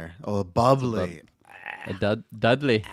there. Oh, bubbly. Dudley.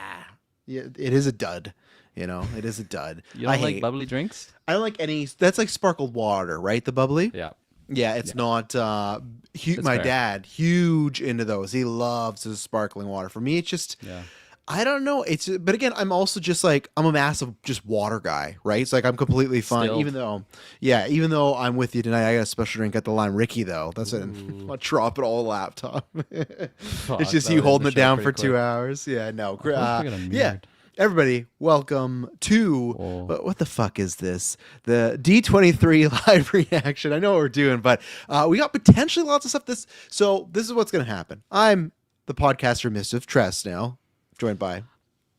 Yeah, it is a dud. It is a dud. You don't like bubbly drinks? I don't like any. That's like sparkled water, right? The bubbly. Yeah. Yeah, it's not. My fair. dad, huge into those. He loves his sparkling water. For me, it's just. Yeah. I don't know. But again, I'm also just like I'm a massive just water guy, right? It's like I'm completely fine, Still. even though I'm with you tonight. I got a special drink at the line, Ricky though. That's it. I'll drop it all the laptop. It's just you holding it down for 2 hours. Yeah, no. Yeah. Everybody, welcome to what the fuck is this? The D23 live reaction. I know what we're doing, but we got potentially lots of stuff. So this is what's going to happen. I'm the podcaster Mischief Tress now, joined by.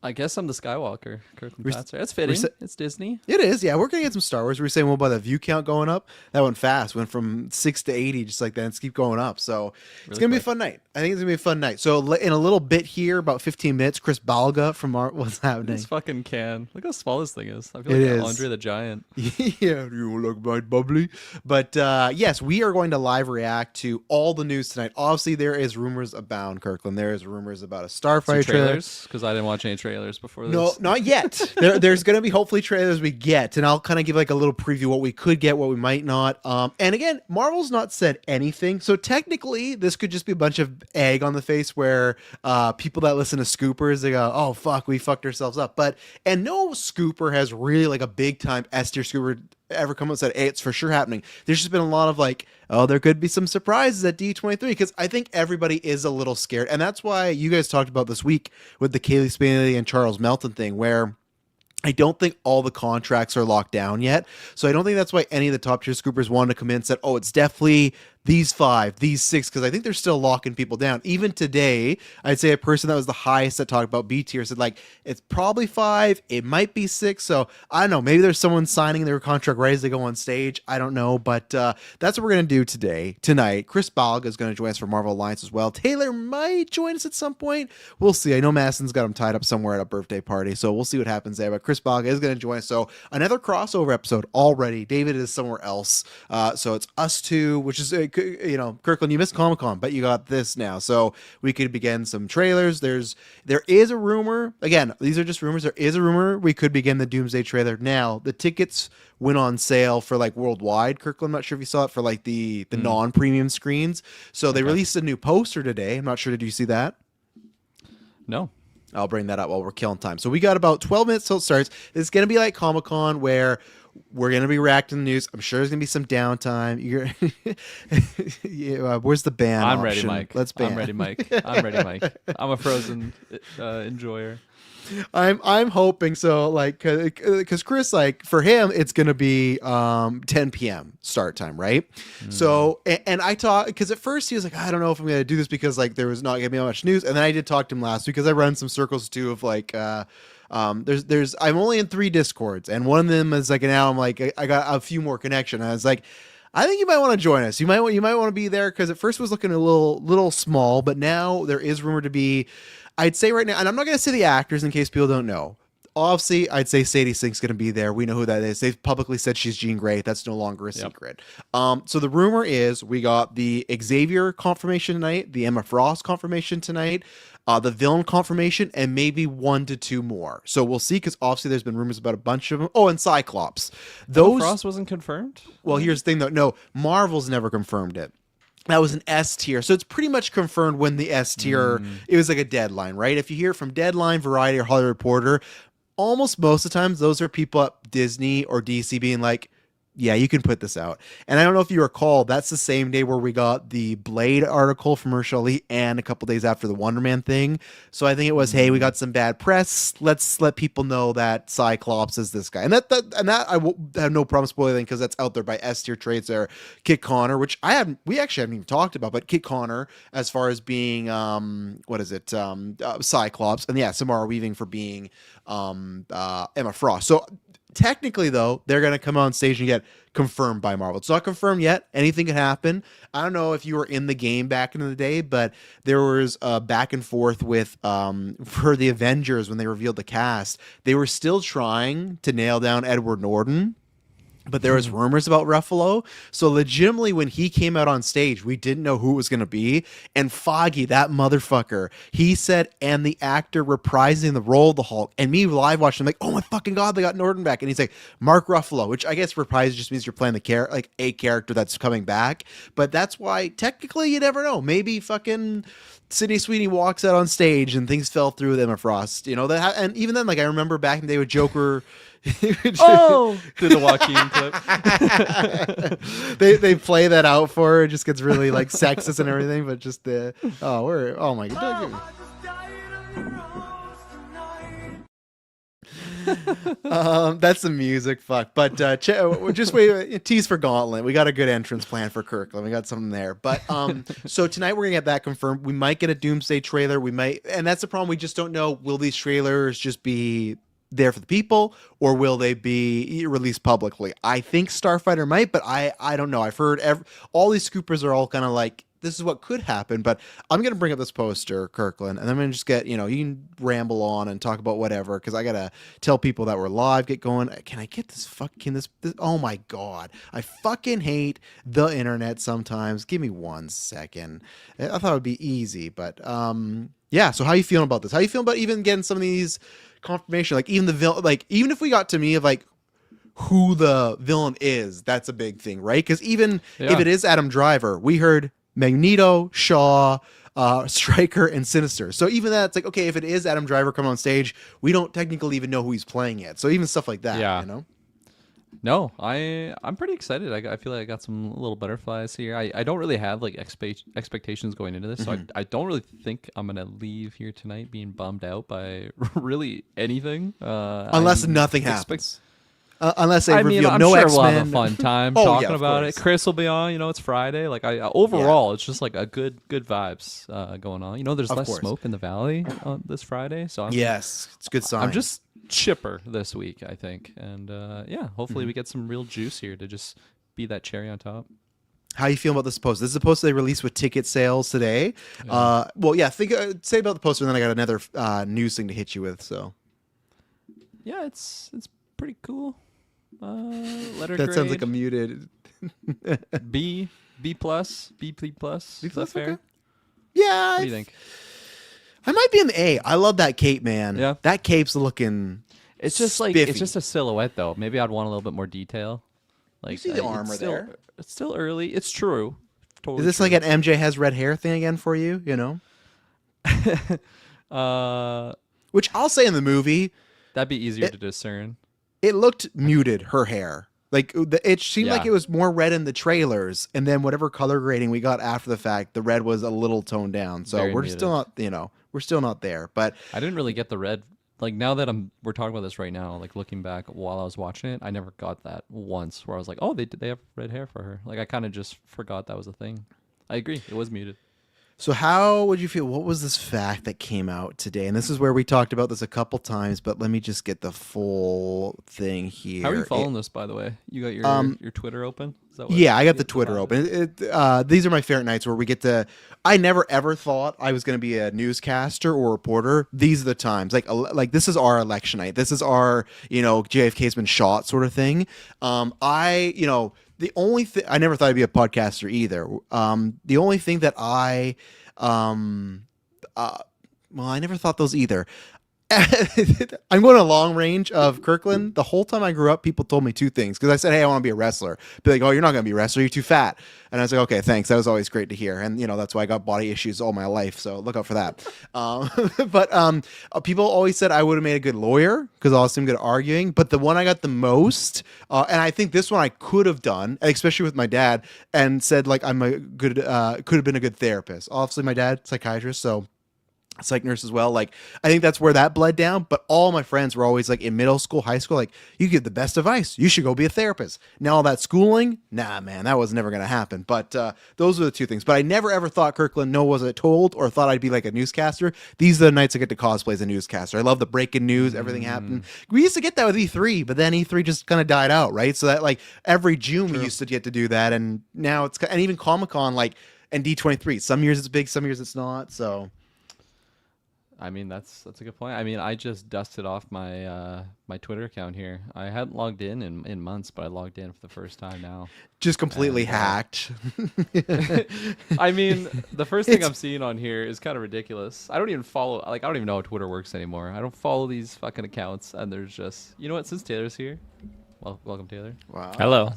I guess I'm the Skywalker, Kirkland Patzer. That's fitting. It's Disney. It is, yeah. We're gonna get some Star Wars. We were saying, well, by the view count going up, that went fast. Went from 6 to 80, just like that. And keep going up. So it's gonna be a fun night. I think it's gonna be a fun night. So in a little bit here, about 15 minutes, Chris Balga from what's happening? This fucking can. Look how small this thing is. I feel like Andre the Giant. Yeah, you look my bubbly. But yes, we are going to live react to all the news tonight. Obviously, there is rumors abound, Kirkland. There is rumors about a Starfighter trailers, because I didn't watch any trailers before this. No, not yet. There's going to be hopefully trailers we get, and I'll kind of give like a little preview what we could get, what we might not. And again, Marvel's not said anything, so technically this could just be a bunch of egg on the face where people that listen to Scoopers, they go, "Oh fuck, we fucked ourselves up." And no Scooper has really like a big time S tier Scooper ever come up and said, "Hey, it's for sure happening." There's just been a lot of like, "Oh, there could be some surprises at D23," because I think everybody is a little scared, and that's why you guys talked about this week with the Kaylee Spanley and Charles Melton thing, where I don't think all the contracts are locked down yet. So I don't think that's why any of the top tier scoopers wanted to come in and said, "Oh, it's definitely these 5, these 6," because I think they're still locking people down. Even today, I'd say a person that was the highest that talked about B tier said, like, it's probably 5, it might be 6. So I don't know. Maybe there's someone signing their contract right as they go on stage. I don't know. But that's what we're going to do tonight. Chris Balga is going to join us for Marvel Alliance as well. Taylor might join us at some point. We'll see. I know Madison's got him tied up somewhere at a birthday party, so we'll see what happens there. But Chris Balga is going to join us. So another crossover episode already. David is somewhere else. So it's us two, which is Kirkland, you missed Comic-Con, but you got this now. So we could begin some trailers. There is a rumor. Again, these are just rumors. There is a rumor we could begin the Doomsday trailer now. The tickets went on sale for like worldwide. Kirkland, I'm not sure if you saw it for like the non-premium screens. So they released a new poster today. I'm not sure. Did you see that? No. I'll bring that up while we're killing time. So we got about 12 minutes till it starts. It's going to be like Comic-Con where we're going to be reacting to the news. I'm sure there's going to be some downtime. Where's the ban I'm option? ready, Mike. Let's ban. I'm ready, Mike. I'm a Frozen enjoyer. I'm hoping so, like, because Chris, like, for him, it's going to be 10 p.m. start time, right? So, and I talked, because at first he was like, I don't know if I'm going to do this because, like, there was not going to be much news. And then I did talk to him last week because I run some circles, too, of, like, I'm only in 3 Discords, and one of them is, like, now I'm, like, I got a few more connection. I was like, I think you might want to join us. You might want to be there, because at first it was looking a little small, but now there is rumored to be, I'd say right now, and I'm not going to say the actors in case people don't know. Obviously, I'd say Sadie Sink's going to be there. We know who that is. They've publicly said she's Jean Grey. That's no longer a secret. So the rumor is we got the Xavier confirmation tonight, the Emma Frost confirmation tonight, the villain confirmation, and maybe 1 to 2 more. So we'll see, because obviously there's been rumors about a bunch of them. Oh, and Cyclops. Emma Frost wasn't confirmed? Well, here's the thing, though. No, Marvel's never confirmed it. That was an S tier. So it's pretty much confirmed when the S tier, it was like a deadline, right? If you hear from Deadline, Variety, or Hollywood Reporter, almost most of the times those are people at Disney or DC being like, yeah, you can put this out. And I don't know if you recall, that's the same day where we got the Blade article from Mahershala and a couple days after the Wonder Man thing. So I think it was, hey, we got some bad press. Let's let people know that Cyclops is this guy. And that I will have no problem spoiling, because that's out there by S tier trades there. Kit Connor, which we actually haven't even talked about, but Kit Connor as far as being Cyclops, and yeah, Samara Weaving for being Emma Frost. So technically, though, they're going to come on stage and get confirmed by Marvel. It's not confirmed yet. Anything could happen. I don't know if you were in the game back in the day, but there was a back and forth with for the Avengers when they revealed the cast. They were still trying to nail down Edward Norton. but there was rumors about Ruffalo. So legitimately, when he came out on stage, we didn't know who it was going to be. And Foggy, that motherfucker, he said, and the actor reprising the role of the Hulk. And me live watching, I'm like, oh my fucking God, they got Norton back. And he's like, Mark Ruffalo, which I guess reprise just means you're playing the like a character that's coming back. But that's why technically you never know. Maybe fucking Sydney Sweeney walks out on stage and things fell through with Emma Frost. You know, and even then, like I remember back in the day with Joker. Oh, through the Joaquin clip. they play that out for her. It just gets really like sexist and everything, but just the oh my God. That's the music, fuck. But just wait, tease for Gauntlet. We got a good entrance plan for Kirkland. We got something there. But so tonight we're gonna get that confirmed. We might get a Doomsday trailer. We might, and that's the problem. We just don't know. Will these trailers just be there for the people, or will they be released publicly? I think Starfighter might, but I don't know. I've heard all these scoopers are all kind of like, this is what could happen. But I'm gonna bring up this poster, Kirkland, and I'm gonna just get, you can ramble on and talk about whatever, because I gotta tell people that we're live. Get going. Can I get this fucking this? Oh my God, I fucking hate the internet sometimes. Give me 1 second. I thought it would be easy, but yeah. So how you feeling about this? How you feeling about even getting some of these confirmation, like even the villain, like even if we got to me of like who the villain is, that's a big thing, right? Because even if it is Adam Driver, we heard Magneto, Shaw, Stryker, and Sinister. So even that, it's like, okay, if it is Adam Driver coming on stage, we don't technically even know who he's playing yet. So even stuff like that, No, I'm pretty excited. I feel like I got some little butterflies here. I don't really have like expectations going into this, so I don't really think I'm gonna leave here tonight being bummed out by really anything. Unless nothing happens. Unless they reveal I'm no sure X-Men. we'll have a fun time talking about it. Chris will be on. It's Friday. Like overall, it's just like a good vibes going on. There's less smoke in the valley on this Friday, so it's a good sign. I'm just chipper this week, I think, and hopefully we get some real juice here to just be that cherry on top. How you feel about this poster? This is a poster they released with ticket sales today. Say about the poster, and then I got another news thing to hit you with. So yeah, it's pretty cool. Letter that grade. sounds like a muted B plus. Is that fair? Okay. Yeah. What do you think? I might be in the A. I love that cape, man. Yeah. That cape's looking. It's just spiffy. it's just a silhouette though. Maybe I'd want a little bit more detail. Like you see the armor there. It's still early. It's true. Totally Is this true. like an MJ has red hair thing again for you? Which I'll say in the movie, that'd be easier to discern. It looked muted, her hair. Like it seemed like it was more red in the trailers, and then whatever color grading we got after the fact, the red was a little toned down. So Very we're muted. still not, we're still not there. But I didn't really get the red. Like now that we're talking about this right now, like looking back while I was watching it, I never got that once where I was like, oh, they have red hair for her. Like I kind of just forgot that was a thing. I agree, it was muted. So how would you feel? What was this fact that came out today? And this is where we talked about this a couple times, but let me just get the full thing here. How are you following this, by the way? You got your Twitter open? Is that what I got the Twitter open. These are my favorite nights where we get to. I never ever thought I was going to be a newscaster or reporter. These are the times. Like this is our election night. This is our JFK's been shot sort of thing. The only thing I never thought I'd be a podcaster either. The only thing that I never thought those either. I'm going a long range of Kirkland. The whole time I grew up, people told me two things because I said, "Hey, I want to be a wrestler." Be like, "Oh, you're not going to be a wrestler. You're too fat." And I was like, "Okay, thanks." That was always great to hear. And that's why I got body issues all my life. So look out for that. But people always said I would have made a good lawyer because I seem good at arguing. But the one I got the most, and I think this one I could have done, especially with my dad, and said like I'm a good, could have been a good therapist. Obviously, my dad psychiatrist, so. Psych nurse as well. Like I think that's where that bled down. But all my friends were always like in middle school, high school, like you give the best advice. You should go be a therapist. Now all that schooling, nah, man, that was never gonna happen. But those are the two things. But I never ever thought Kirkland was it told or thought I'd be like a newscaster. These are the nights I get to cosplay as a newscaster. I love the breaking news, everything happened. We used to get that with E3, but then E3 just kind of died out, right? So that like every June we used to get to do that, and now it's and even Comic-Con and D23. Some years it's big, some years it's not. So. I mean, that's a good point. I mean, I just dusted off my my Twitter account here. I hadn't logged in months, but I logged in for the first time now. Just completely And, hacked. I mean, the first thing I'm seeing on here is kind of ridiculous. I don't even follow, like, I don't even know how Twitter works anymore. I don't follow these fucking accounts, and there's just, you know what? Since Taylor's here, welcome Taylor. Wow. Hello.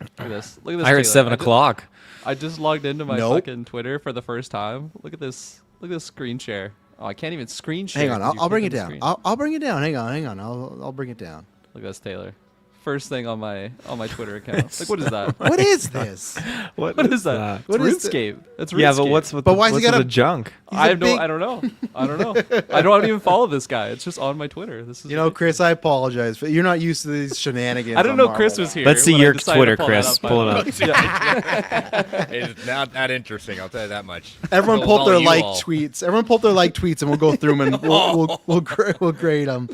Look at this. Look at this. I heard Taylor. 7 o'clock. I just logged into my Nope. fucking Twitter for the first time. Look at this. Look at this screen share. Oh, I can't even screen share. Hang on, 'cause you I'll bring click it on the down. screen. I'll bring it down. Hang on. I'll bring it down. Look at this, Taylor. First thing on my Twitter account. Like, what is that? What is this? What is that? What It's is RuneScape. It's RuneScape. Yeah, but what's with But the, why is he what's with got the a- junk? I a have no. big- I don't know. I don't know. I don't even follow this guy. It's just on my Twitter. This is. You know, Chris, I apologize, but you're not used to these shenanigans. I didn't on know Marvel. Chris was here. Let's see when I your decided to Twitter, pull that Chris. up. Pull it up. Yeah. It's not interesting. I'll tell you that much. Everyone Well, pull up their you like all. tweets. Everyone pull up their like tweets, and we'll go through them and we'll grade them.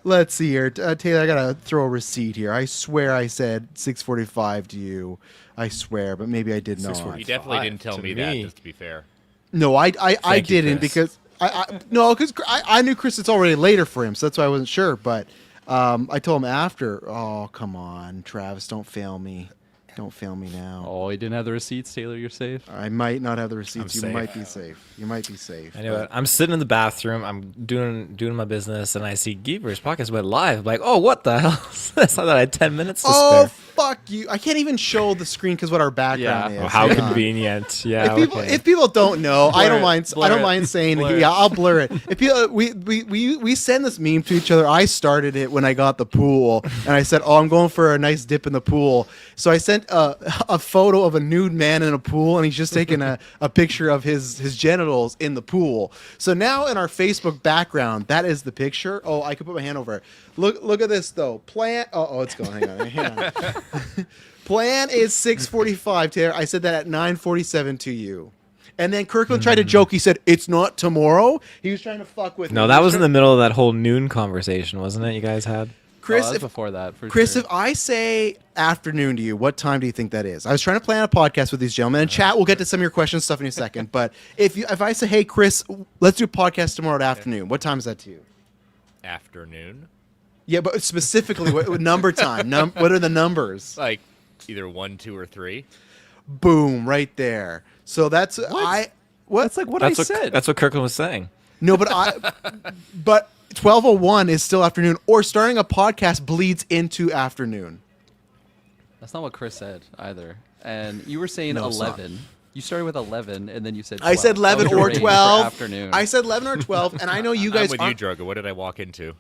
Let's see here, Taylor. I gotta throw a receipt here. I swear I said 6:45 to you. I swear, but maybe I did not. 6:45. You definitely didn't tell To me that, me. just to be fair. No, I Thank you, didn't Chris. because because I knew Chris. It's already later for him, so that's why I wasn't sure. But I told him after. Oh, come on, Travis, don't fail me. Don't fail me now. Oh, he didn't have the receipts, Taylor. You're safe. I might not have the receipts. I'm You safe. might be safe. You might be safe. Anyway, I'm sitting in the bathroom. I'm doing my business, and I see Geever's podcast went live. I'm like, oh, what the hell? I thought I had 10 minutes to Oh, spare. fuck you! I can't even show the screen because what our background Yeah. is. Oh, how Hang on. convenient. Yeah. If people don't know, I Blur don't it. mind. I Blur don't it. mind saying. Blur it. Yeah, I'll blur it. If you we send this meme to each other. I started it when I got the pool, and I said, "Oh, I'm going for a nice dip in the pool." So I sent a photo of a nude man in a pool, and he's just taking a picture of his genitals in the pool. So now in our Facebook background, that is the picture. Oh, I could put my hand over it. Look at this though. Plan. Oh, it's going. Hang on. Plan is 6:45, Taylor. I said that at 9:47 to you. And then Kirkland tried to joke. He said, "It's not tomorrow." He was trying to fuck with me. No, that was in the middle of that whole noon conversation, wasn't it? You guys had. Chris, Oh, that's if, before that. For Chris, sure. if I say afternoon to you, what time do you think that is? I was trying to plan a podcast with these gentlemen. And chat, we'll get to some of your questions stuff in a second. But if I say, "Hey, Chris, let's do a podcast tomorrow at afternoon," what time is that to you? Afternoon. Yeah, but specifically, what number time? What are the numbers? Like either 1, 2, or 3. Boom, right there. So that's What? That's like what I said. That's what Kirkland was saying. No, but 12:01 is still afternoon, or starting a podcast bleeds into afternoon. That's not what Chris said either. And you were saying No, it's not. 11. You started with 11, and then you said 12. I said 11 That was your or range for 12. Afternoon. I said 11 or 12, and I know you guys I'm with you, aren't. Drogo. What did I walk into?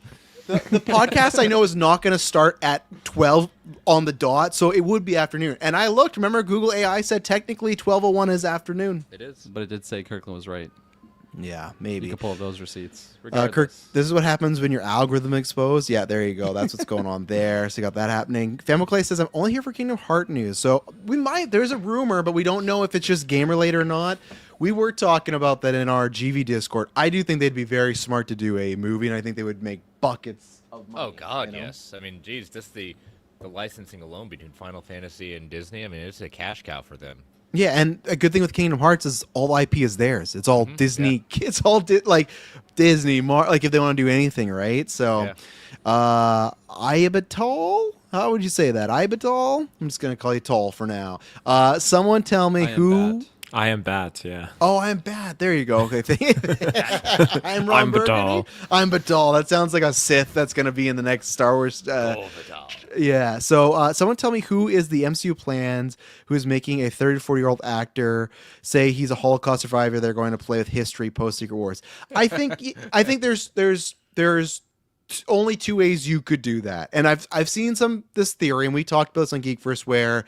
The podcast I know is not going to start at 12 on the dot, so it would be afternoon. And I looked. Remember, Google AI said technically 12:01 is afternoon. It is. But it did say Kirkland was right. Yeah, You maybe. can pull up those receipts. Kirk, Regardless. this is what happens when your algorithm exposed. Yeah, there you go. That's what's going on there. So you got that happening. Family Clay says, "I'm only here for Kingdom Heart news." So there's a rumor, but we don't know if it's just game related or not. We were talking about that in our GV Discord. I do think they'd be very smart to do a movie, and I think they would make buckets of money. Oh God, you know? yes. I mean, geez, just the licensing alone between Final Fantasy and Disney. I mean, it's a cash cow for them. Yeah, and a good thing with Kingdom Hearts is all IP is theirs. It's all Disney. It's all like Disney. Like if they want to do anything, right? So, Ibatol. How would you say that? Ibatol? I'm just gonna call you Tall for now. Someone tell me I am who. bad. I am Bat, yeah. Oh, I'm bad. There you go. Okay, I'm Ron I'm Burgundy. Badal. I'm Badal. That sounds like a Sith that's gonna be in the next Star Wars. Oh, Vidal. Yeah. So someone tell me who is the MCU plans who is making a 30 to 40-year-old actor say he's a Holocaust survivor they're going to play with history post Secret Wars. I think there's only two ways you could do that. And I've seen this theory, and we talked about this on Geekverse, where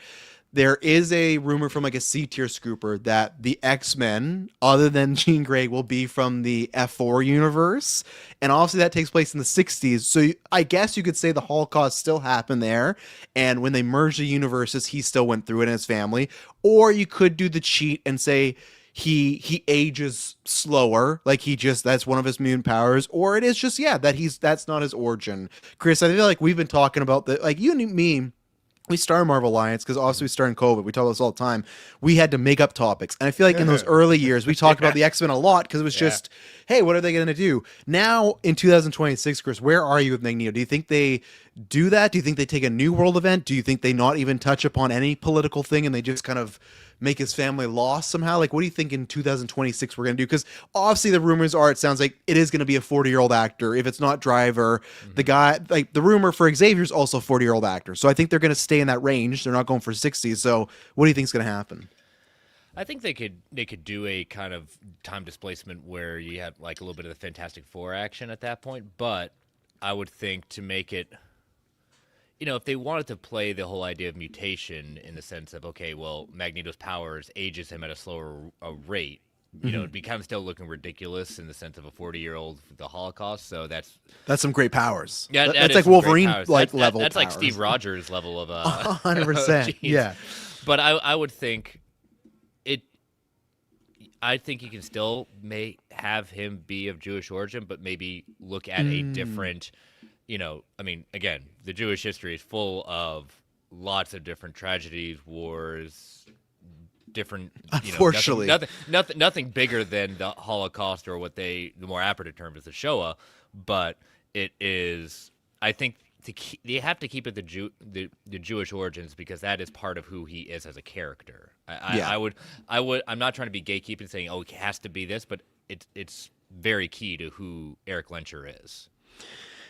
there is a rumor from like a C-tier scooper that the X-Men, other than Jean Grey, will be from the F4 universe. And obviously that takes place in the 60s. So I guess you could say the Holocaust still happened there. And when they merged the universes, he still went through it in his family. Or you could do the cheat and say he ages slower. Like that's one of his mutant powers. Or it is just, that's not his origin. Chris, I feel like we've been talking about that. Like you and me, we started Marvel Alliance because obviously we started in COVID. We talk about this all the time. We had to make up topics. And I feel like in those early years, we talked about the X-Men a lot because it was just, hey, what are they going to do? Now in 2026, Chris, where are you with Magneto? Do you think they do that? Do you think they take a New World event? Do you think they not even touch upon any political thing and they just kind of make his family lost somehow? Like, what do you think in 2026 we're going to do? Because obviously the rumors are, it sounds like it is going to be a 40-year-old actor. If it's not Driver, the guy, like the rumor for Xavier's also a 40-year-old actor. So I think they're going to stay in that range. They're not going for 60. So what do you think is going to happen? I think they could do a kind of time displacement where you have like a little bit of the Fantastic Four action at that point. But I would think to make it, if they wanted to play the whole idea of mutation in the sense of, okay, well, Magneto's powers ages him at a slower rate, it'd be kind of still looking ridiculous in the sense of a 40-year-old with the Holocaust. So that's some great powers. Yeah, that's like Wolverine like level. That's powers. like Steve Rogers level of 100%. Yeah, but I would think it. I think you can still have him be of Jewish origin, but maybe look at a different. I mean, again, the Jewish history is full of lots of different tragedies, wars, different. Unfortunately, nothing bigger than the Holocaust or what the more operative term is the Shoah, but it is. I think they have to keep it the Jewish origins because that is part of who he is as a character. I would. I'm not trying to be gatekeeping saying, oh, it has to be this, but it's very key to who Eric Lencher is.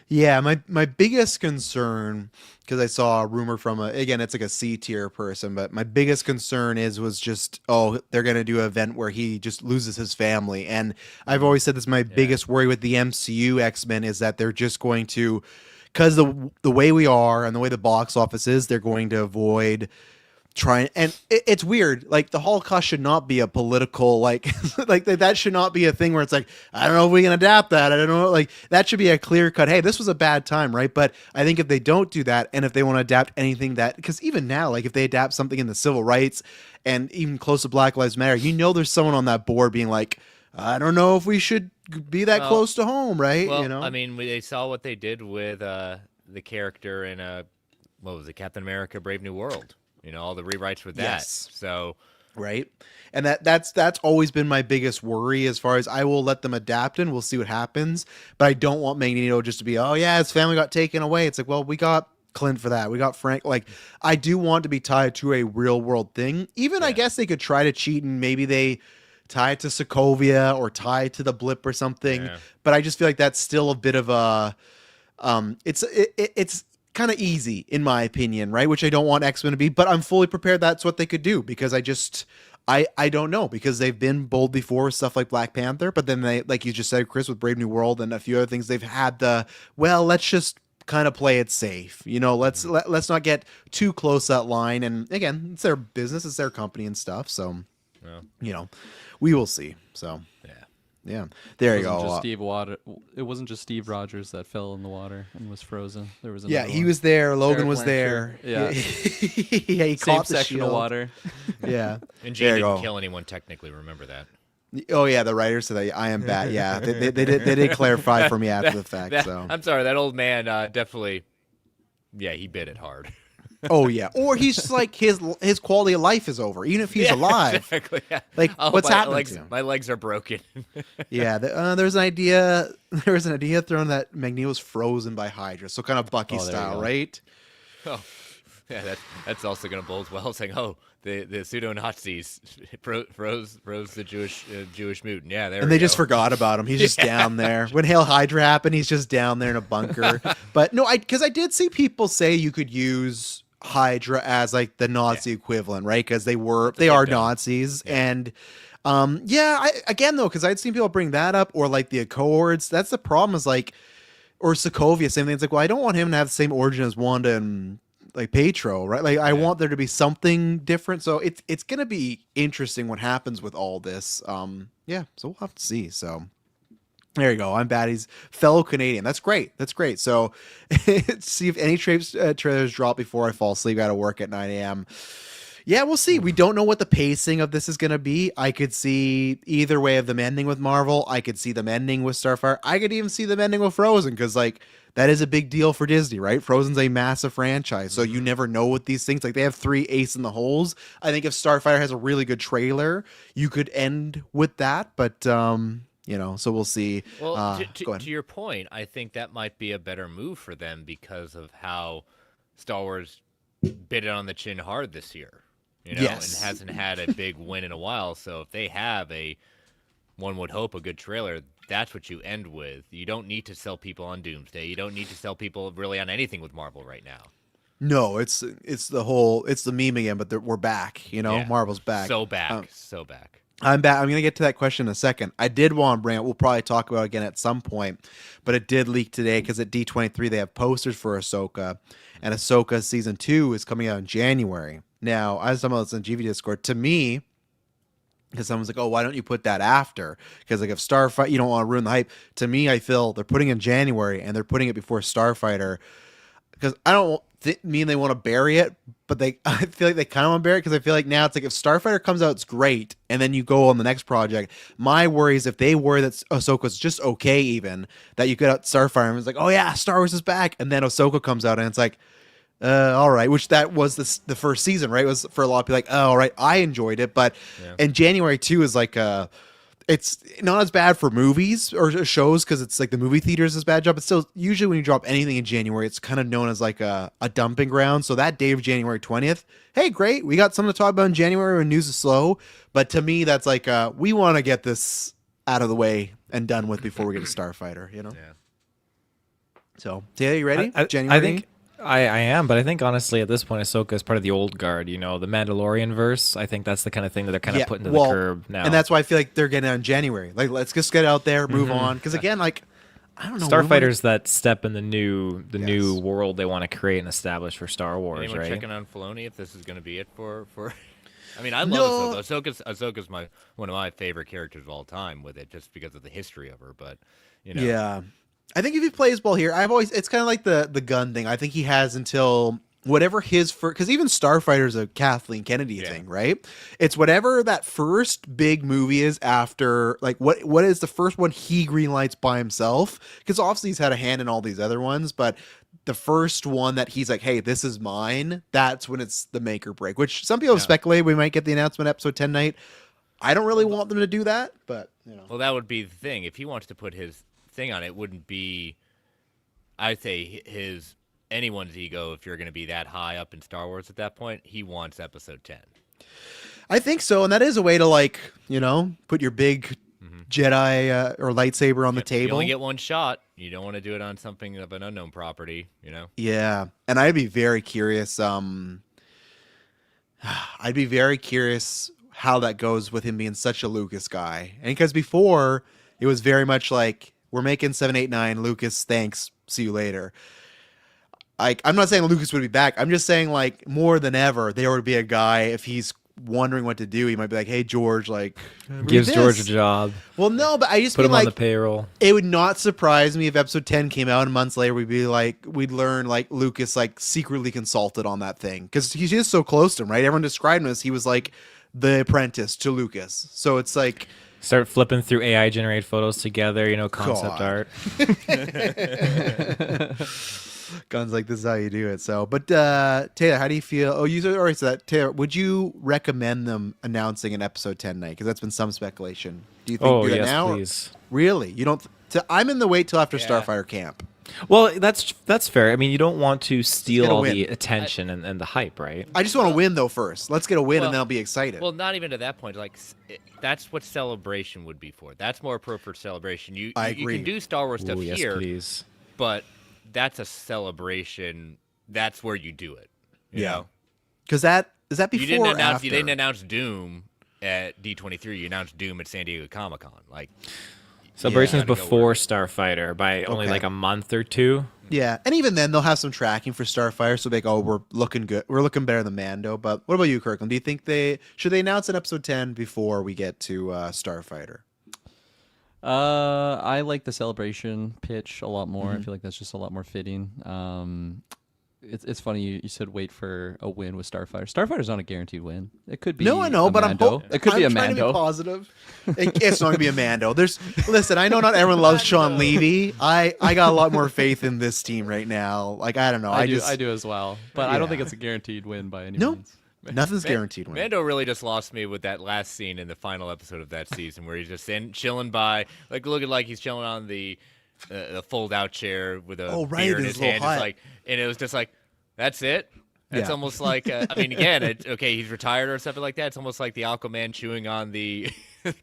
Yeah, my biggest concern, because I saw a rumor from again, it's like a C tier person, but my biggest concern was just, they're going to do an event where he just loses his family. And I've always said this, my biggest worry with the MCU X-Men is that they're just going to, because the way we are and the way the box office is, they're going to avoid trying, and it's weird. Like the Holocaust should not be a political like that should not be a thing where it's like, I don't know if we can adapt that. I don't know, like that should be a clear cut. Hey, this was a bad time, right? But I think if they don't do that, and if they want to adapt anything that, because even now, like if they adapt something in the civil rights and even close to Black Lives Matter, there's someone on that board being like, I don't know if we should be that close to home, right? Well, I mean, they saw what they did with the character in what was it, Captain America: Brave New World. All the rewrites with that. Yes. So, right. And that's always been my biggest worry as far as I will let them adapt and we'll see what happens. But I don't want Magneto just to be, oh yeah, his family got taken away. It's like, well, we got Clint for that. We got Frank. Like, I do want to be tied to a real world thing. Even I guess they could try to cheat and maybe they tie it to Sokovia or tie it to the blip or something. Yeah. But I just feel like that's still a bit of a, it's kind of easy in my opinion, right? Which I don't want X-Men to be, but I'm fully prepared that's what they could do because I don't know, because they've been bold before with stuff like Black Panther, but then they, like you just said, Chris, with Brave New World and a few other things, they've had let's just kind of play it safe, let's not get too close that line. And again, it's their business, it's their company and stuff, so we will see. So yeah, there you go. It wasn't just Steve Rogers that fell in the water and was frozen. There was he was there. Logan was there. Yeah, he caught the section of water. Yeah, and Jay didn't kill anyone technically. Remember that. Oh yeah, the writer said that I am bad. Yeah, they did clarify for me after the fact. So I'm sorry, that old man definitely. Yeah, he bit it hard. Oh yeah, or he's just like his quality of life is over, even if he's alive. Exactly. Yeah. Like what's happening to him? My legs are broken. Yeah, there's an idea. There was an idea thrown that Magneto was frozen by Hydra, so kind of Bucky style, right? Oh, yeah, that's also going to bode well, saying, the pseudo Nazis froze the Jewish mutant. Yeah, there. And they just forgot about him. He's just down there. When Hail Hydra happened, he's just down there in a bunker. But no, because I did see people say you could use Hydra as like the Nazi equivalent, right? Because they are Nazis. And again though, because I'd seen people bring that up, or like the Accords. That's the problem, is like, or Sokovia, same thing. It's like, well, I don't want him to have the same origin as Wanda and like Petro, right? Like I want there to be something different. So it's gonna be interesting what happens with all this. So we'll have to see. So there you go. I'm Batty's fellow Canadian. That's great. So see if any trailers drop before I fall asleep. Got to work at 9 a.m. Yeah, we'll see. We don't know what the pacing of this is going to be. I could see either way of them ending with Marvel. I could see them ending with Starfire. I could even see them ending with Frozen because, like, that is a big deal for Disney, right? Frozen's a massive franchise, so you never know with these things. Like, they have 3 ace in the holes. I think if Starfire has a really good trailer, you could end with that. But so we'll see. Well, go ahead. to your point, I think that might be a better move for them because of how Star Wars bit it on the chin hard this year, Yes. and hasn't had a big win in a while. So if they have one would hope, a good trailer, that's what you end with. You don't need to sell people on Doomsday. You don't need to sell people really on anything with Marvel right now. No, it's the meme again, but we're back. Yeah. Marvel's back. So back. I'm back. I'm going to get to that question in a second. I did want to bring it. We'll probably talk about it again at some point, but it did leak today because at D23 they have posters for Ahsoka, and Ahsoka season 2 is coming out in January. Now, as someone else in GV Discord, to me, because someone's like, "Oh, why don't you put that after?" Because like if Starfighter, you don't want to ruin the hype. To me, I feel they're putting in January and they're putting it before Starfighter. Because I don't mean they want to bury it, but I feel like they kind of want to bury it because I feel like now it's like if Starfighter comes out, it's great, and then you go on the next project. My worry is if they worry that Ahsoka's just okay, even that you get out Starfire and it's like, oh yeah, Star Wars is back, and then Ahsoka comes out and it's like, all right, which that was the first season, right? It was for a lot of people like, oh, all right, I enjoyed it, but in January 2 is like it's not as bad for movies or shows because it's like the movie theaters is a bad job. But still, usually when you drop anything in January, it's kind of known as like a dumping ground. So that day of January 20th, hey, great. We got something to talk about in January when news is slow. But to me, that's like we want to get this out of the way and done with before we get to Starfighter, Yeah. So, Taylor, you ready? I think I am, but I think honestly at this point Ahsoka is part of the old guard, the Mandalorian verse. I think that's the kind of thing that they're kind of putting to the curb now. And that's why I feel like they're getting out in January. Like, let's just get out there, move on. Because again, like, I don't know. Starfighter's that step in the new world they want to create and establish for Star Wars, Anyone right? checking on Filoni if this is going to be it for I mean, I love Ahsoka. Ahsoka's one of my favorite characters of all time with it, just because of the history of her. But Yeah. I think if he plays ball here, it's kind of like the gun thing. I think he has until whatever his first, because even Starfighter's a Kathleen Kennedy thing, right? It's whatever that first big movie is after, like what is the first one he greenlights by himself? Because obviously he's had a hand in all these other ones, but the first one that he's like, hey, this is mine, that's when it's the make or break, which some people have speculated we might get the announcement episode 10 night. I don't really want them to do that, but Well, that would be the thing. If he wants to put his thing on it, wouldn't be, I'd say, anyone's ego. If you're going to be that high up in Star Wars at that point, he wants episode 10. I think so, and that is a way to, like, put your big Jedi or lightsaber on the table. You only get one shot. You don't want to do it on something of an unknown property, Yeah, and I'd be very curious. I'd be very curious how that goes with him being such a Lucas guy, and because before it was very much like, we're making 7, 8, 9. Lucas, thanks. See you later. I'm not saying Lucas would be back. I'm just saying, like, more than ever, there would be a guy, if he's wondering what to do, he might be like, hey, George, like, gives George a job. Well, no, but I just put mean, him like, on the payroll. It would not surprise me if episode 10 came out and months later we'd learn, like, Lucas, like, secretly consulted on that thing. Because he's just so close to him, right? Everyone described him as he was, like, the apprentice to Lucas. So it's like, start flipping through AI generated photos together, concept art. Guns like, this is how you do it. So, but Taylor, how do you feel? Oh, you already said that. Taylor, would you recommend them announcing an episode 10 night? Because that's been some speculation. Do you think do that now? Please. Really? You don't? I'm in the wait till after Starfighter camp. Well, that's fair. I mean, you don't want to steal all the attention and the hype, right? I just want to win, though, first. Let's get a win, and then I'll be excited. Well, not even to that point. Like, that's what Celebration would be for. That's more appropriate Celebration. I agree. You can do Star Wars stuff yes, here, please. But that's a celebration. That's where you do it. You know? Because is that before you didn't or announce, after? You didn't announce Doom at D23. You announced Doom at San Diego Comic-Con. Like, Celebration's before Starfighter by only like a month or two. Yeah, and even then they'll have some tracking for Starfire, so they go, we're looking good, we're looking better than Mando. But what about you, Kirkland? Do you think should they announce an episode 10 before we get to Starfighter? I like the Celebration pitch a lot more. I feel like that's just a lot more fitting. it's funny you said wait for a win with Starfighter. Starfighter's not a guaranteed win. It could be. No, I know, a but Mando. It could be a trying to Mando. be positive. It's not gonna be a Mando. Listen, I know not everyone loves Sean Levy. I got a lot more faith in this team right now. Like I don't know. I do as well, but I don't think Yeah. it's a guaranteed win by any No. means. Nothing's guaranteed. Win. Mando really just lost me with that last scene in the final episode of that season where he's just chilling by, like looking like he's chilling on the fold-out chair with a beer in his hand, just like, and it was just like, that's it. It's Yeah. almost like, I mean, again, okay, he's retired or something like that. It's almost like the Aquaman chewing on the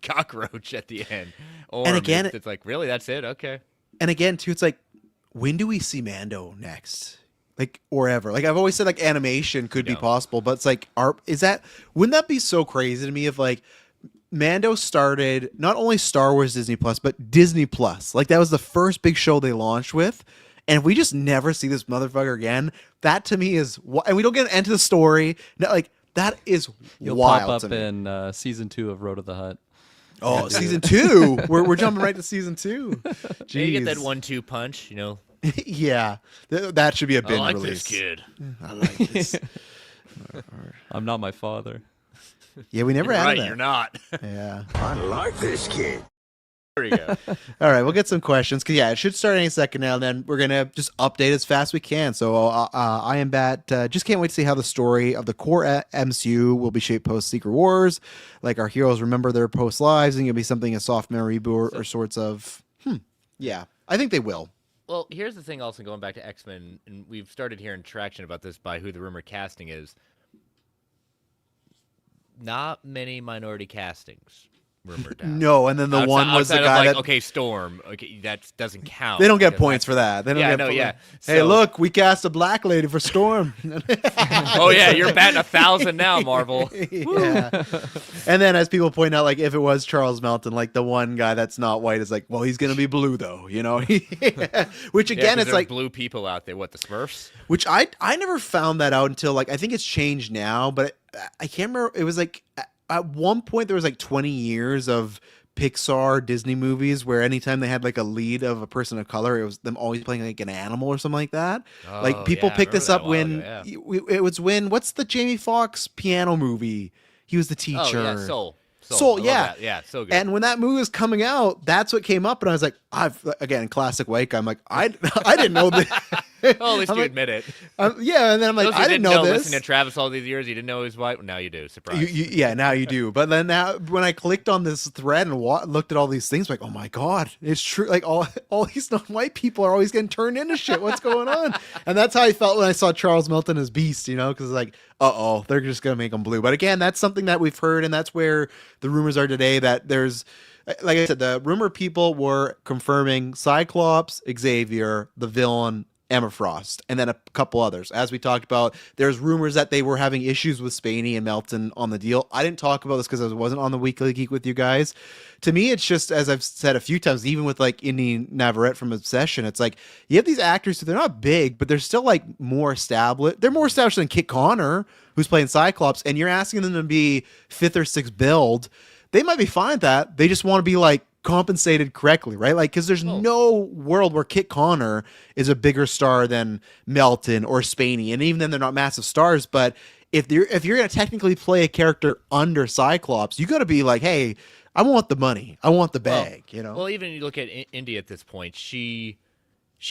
cockroach at the end. Or And again, it's like, really, that's it? Okay. And again, too, it's like, when do we see Mando next? Like, or ever. Like, I've always said, like, animation could be No. possible, but it's like, wouldn't that be so crazy to me if, like, Mando started not only Star Wars Disney Plus, but Disney Plus? Like, that was the first big show they launched with. And if we just never see this motherfucker again, that to me is, and we don't get into the story, like, that is You'll wild pop to up me. in season 2 of Road to the Hut. Oh, season 2. We're jumping right to season 2. Yeah, you get that Jeez. 1-2 punch, you know. Yeah, that should be a binge I like release. this kid. I like this. I'm not my father. Yeah, we never You're had right, that. you're not. Yeah. I like this kid. There you go. All right, we'll get some questions because it should start any second now. And then we're gonna just update as fast as we can. So I am just can't wait to see how the story of the core MCU will be shaped post Secret Wars. Like our heroes remember their post lives, and it'll be something a soft memory reboot or sorts of. Yeah, I think they will. Well, here's the thing also going back to X-Men, and we've started hearing traction about this by who the rumor casting is. Not many minority castings rumored out. No, and then the one was the outside of, guy like, that okay, Storm. Okay, that doesn't count. they don't get because points for that. They don't Yeah, get no, yeah. Hey, So- look, we cast a black lady for Storm. Oh yeah, you're batting 1,000 now, Marvel. Yeah. And then as people point out, like if it was Charles Melton, like the one guy that's not white is like, well, he's gonna be blue though, you know? Which Yeah, again, 'cause it's there's like blue people out there. What, the Smurfs? which I never found that out until like I think it's changed now, but I can't remember. It was like at one point there was like 20 years of Pixar Disney movies where anytime they had like a lead of a person of color, it was them always playing like an animal or something like that. Like Oh, people yeah, I picked this remember up that a while when it was when what's the Jamie Foxx piano movie? He was the teacher. Oh yeah, Soul. Soul, I love yeah. that. Yeah, so good. And when that movie was coming out, that's what came up, and I was like, again, classic white guy. I'm like, I didn't know this. well, at least I'm you like, admit it. yeah, and then I'm like, Those who I didn't know this. Listening to Travis all these years, you didn't know he was white. Well, now you do. Surprise. Yeah, now you do. But then now, when I clicked on this thread and looked at all these things, I'm like, oh my god, it's true. Like all these non-white people are always getting turned into shit. What's going on? And that's how I felt when I saw Charles Melton as Beast. You know, because like, they're just gonna make him blue. But again, that's something that we've heard, and that's where the rumors are today. That there's, like I said, the rumor people were confirming Cyclops, Xavier, the villain, Emma Frost, and then a couple others. As we talked about, there's rumors that they were having issues with Spaney and Melton on the deal. I didn't talk about this because I wasn't on the Weekly Geek with you guys. To me, it's just, as I've said a few times, even with like Indy Navarrete from Obsession, it's like you have these actors who they're not big, but they're still like more established. They're more established than Kit Connor, who's playing Cyclops, and you're asking them to be 5th or 6th build. They might be fine with that. They just want to be like compensated correctly, right? Like, because there's no world where Kit Connor is a bigger star than Melton or Spaney, and even then they're not massive stars. But if you're gonna technically play a character under Cyclops, you got to be like, hey, I want the money, I want the bag, you know? Well, even you look at Indy at this point, she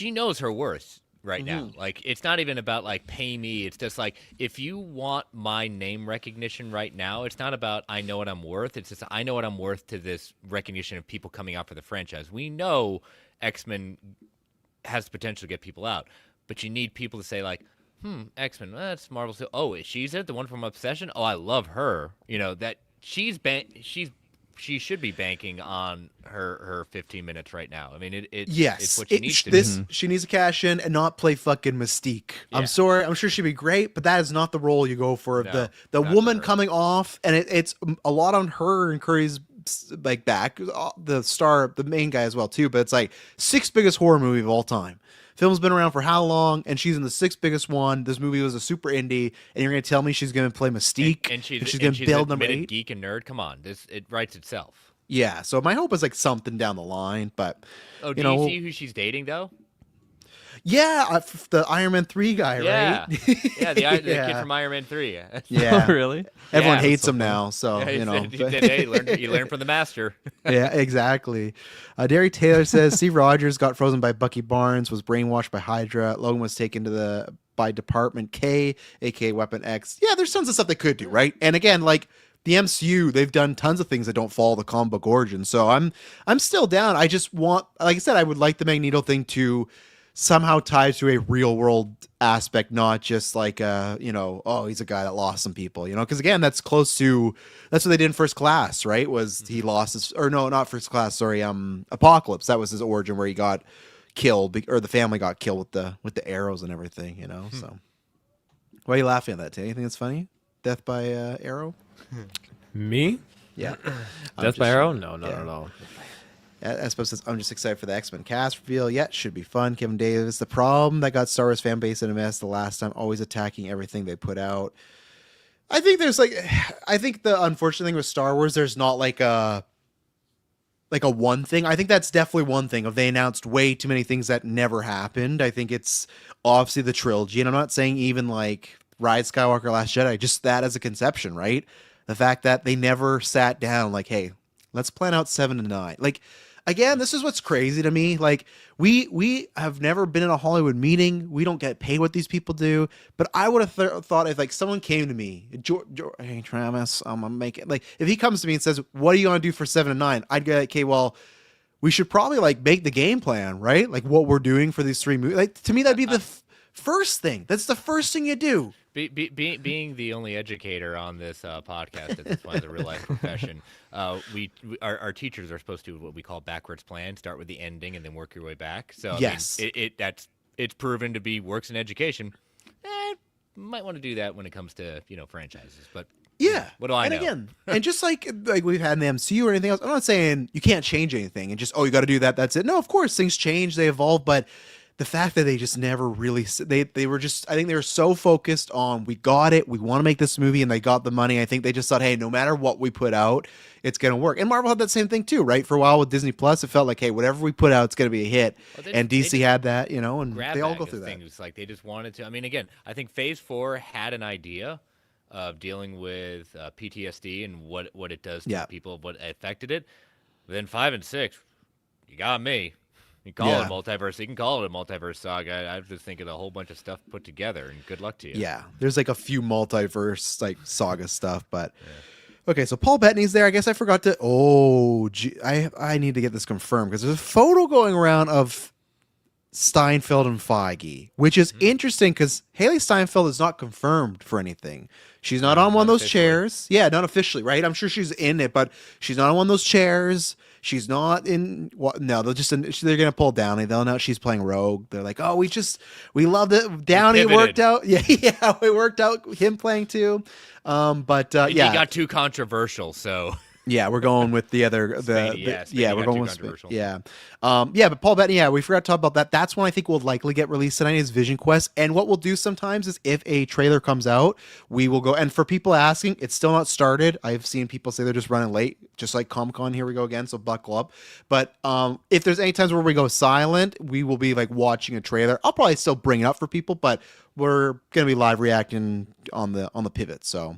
knows her worth right now. Like, it's not even about like pay me. It's just like, if you want my name recognition right now, it's not about I know what I'm worth. It's just I know what I'm worth to this recognition of people coming out for the franchise. We know X-Men has the potential to get people out, but you need people to say like, X-Men, that's Marvel. Oh, she's it, the one from Obsession. Oh, I love her. You know that she should be banking on her 15 minutes right now. I mean, it's what she needs to do. She needs to cash in and not play fucking Mystique. Yeah. I'm sorry, I'm sure she'd be great, but that is not the role you go for. No, the not woman for her. coming off, and it's a lot on her and Curry's like back, the star, the main guy as well too. But it's like 6th biggest horror movie of all time. Film's been around for how long? And she's in the 6th biggest one. This movie was a super indie, and you're gonna tell me she's gonna play Mystique and she's gonna build number admitted 8? geek and nerd. Come on, it writes itself. Yeah. So my hope is like something down the line, but Oh, do you know, you see who she's dating though? Yeah, the Iron Man 3 guy, Yeah, right? yeah, the kid Yeah. from Iron Man 3. Yeah. Really? Everyone Yeah, hates that's so him now, so Yeah, you know. hey, you learn from the master. Yeah, exactly. Derry Taylor says Steve Rogers got frozen by Bucky Barnes, was brainwashed by Hydra. Logan was taken by Department K, aka Weapon X. Yeah, there's tons of stuff they could do, right? And again, like the MCU, they've done tons of things that don't follow the comic book origin. So I'm still down. I just want, like I said, I would like the Magneto thing to somehow tie to a real world aspect, not just like oh, he's a guy that lost some people, because again, that's what they did in First Class, right? Was he lost his, or no, not First Class, sorry, Apocalypse. That was his origin, where he got killed, or the family got killed with the arrows and everything, So why are you laughing at that, Tay? Anything that's funny? Death by arrow? Me? Yeah. Death by Arrow? No, not at all. Espo says, I'm just excited for the X-Men cast reveal. Yeah, it should be fun. Kevin Davis, the problem that got Star Wars fan base in a mess the last time, always attacking everything they put out. I think the unfortunate thing with Star Wars, there's not like a one thing. I think that's definitely one thing. They announced way too many things that never happened. I think it's obviously the trilogy, and I'm not saying even like Rise Skywalker, Last Jedi, just that as a conception, right? The fact that they never sat down like, hey, let's plan out 7 and 9. Like, again, this is what's crazy to me. Like, we have never been in a Hollywood meeting. We don't get paid what these people do. But I would have thought if like someone came to me, hey Travis, I'm gonna make it. Like, if he comes to me and says, "What are you gonna do for 7 and 9?" I'd go, "Okay, well, we should probably like make the game plan, right? Like what we're doing for these 3 movies." Like, to me, that'd be the first thing. That's the first thing you do. Being the only educator on this podcast at this point as a real life profession, our teachers are supposed to do what we call backwards plan, start with the ending and then work your way back. So Yes. I mean, it's proven to be works in education. Might want to do that when it comes to franchises, but Yeah. what do I know? And again, and just like we've had in the MCU or anything else, I'm not saying you can't change anything and just, you got to do that. That's it. No, of course things change, they evolve, but the fact that they just never really, they were just, I think they were so focused on, we got it, we want to make this movie, and they got the money. I think they just thought, hey, no matter what we put out, it's going to work. And Marvel had that same thing too, right? For a while with Disney Plus, it felt like, hey, whatever we put out, it's going to be a hit. Well, and DC had that, and grab they all bag go of through that. things. Like they just wanted to. I mean, again, I think Phase 4 had an idea of dealing with PTSD and what it does to people, what affected it. But then 5 and 6, you got me. You can call it multiverse. You can call it a multiverse saga. I was just thinking a whole bunch of stuff put together, and good luck to you. Yeah, there's like a few multiverse like saga stuff, but okay. So Paul Bettany's there. I guess I forgot to. I need to get this confirmed because there's a photo going around of Steinfeld and Feige, which is interesting because Haley Steinfeld is not confirmed for anything. She's not on one of those chairs. Yeah, not officially, right? I'm sure she's in it, but she's not on one of those chairs. She's not in. No, they're gonna pull Downey. They'll know she's playing Rogue. They're like, oh, we loved it. Downey worked out. Yeah, we worked out him playing too. But He got too controversial, so. Yeah, we're going with the other. We're going with but Paul Bettany. We forgot to talk about that. That's one I think will likely get released tonight is Vision Quest. And what we'll do sometimes is if a trailer comes out, we will go. And for people asking, it's still not started. I've seen people say they're just running late, just like Comic-Con. Here we go again. So buckle up. But if there's any times where we go silent, we will be like watching a trailer. I'll probably still bring it up for people, but we're gonna be live reacting on the pivot. So.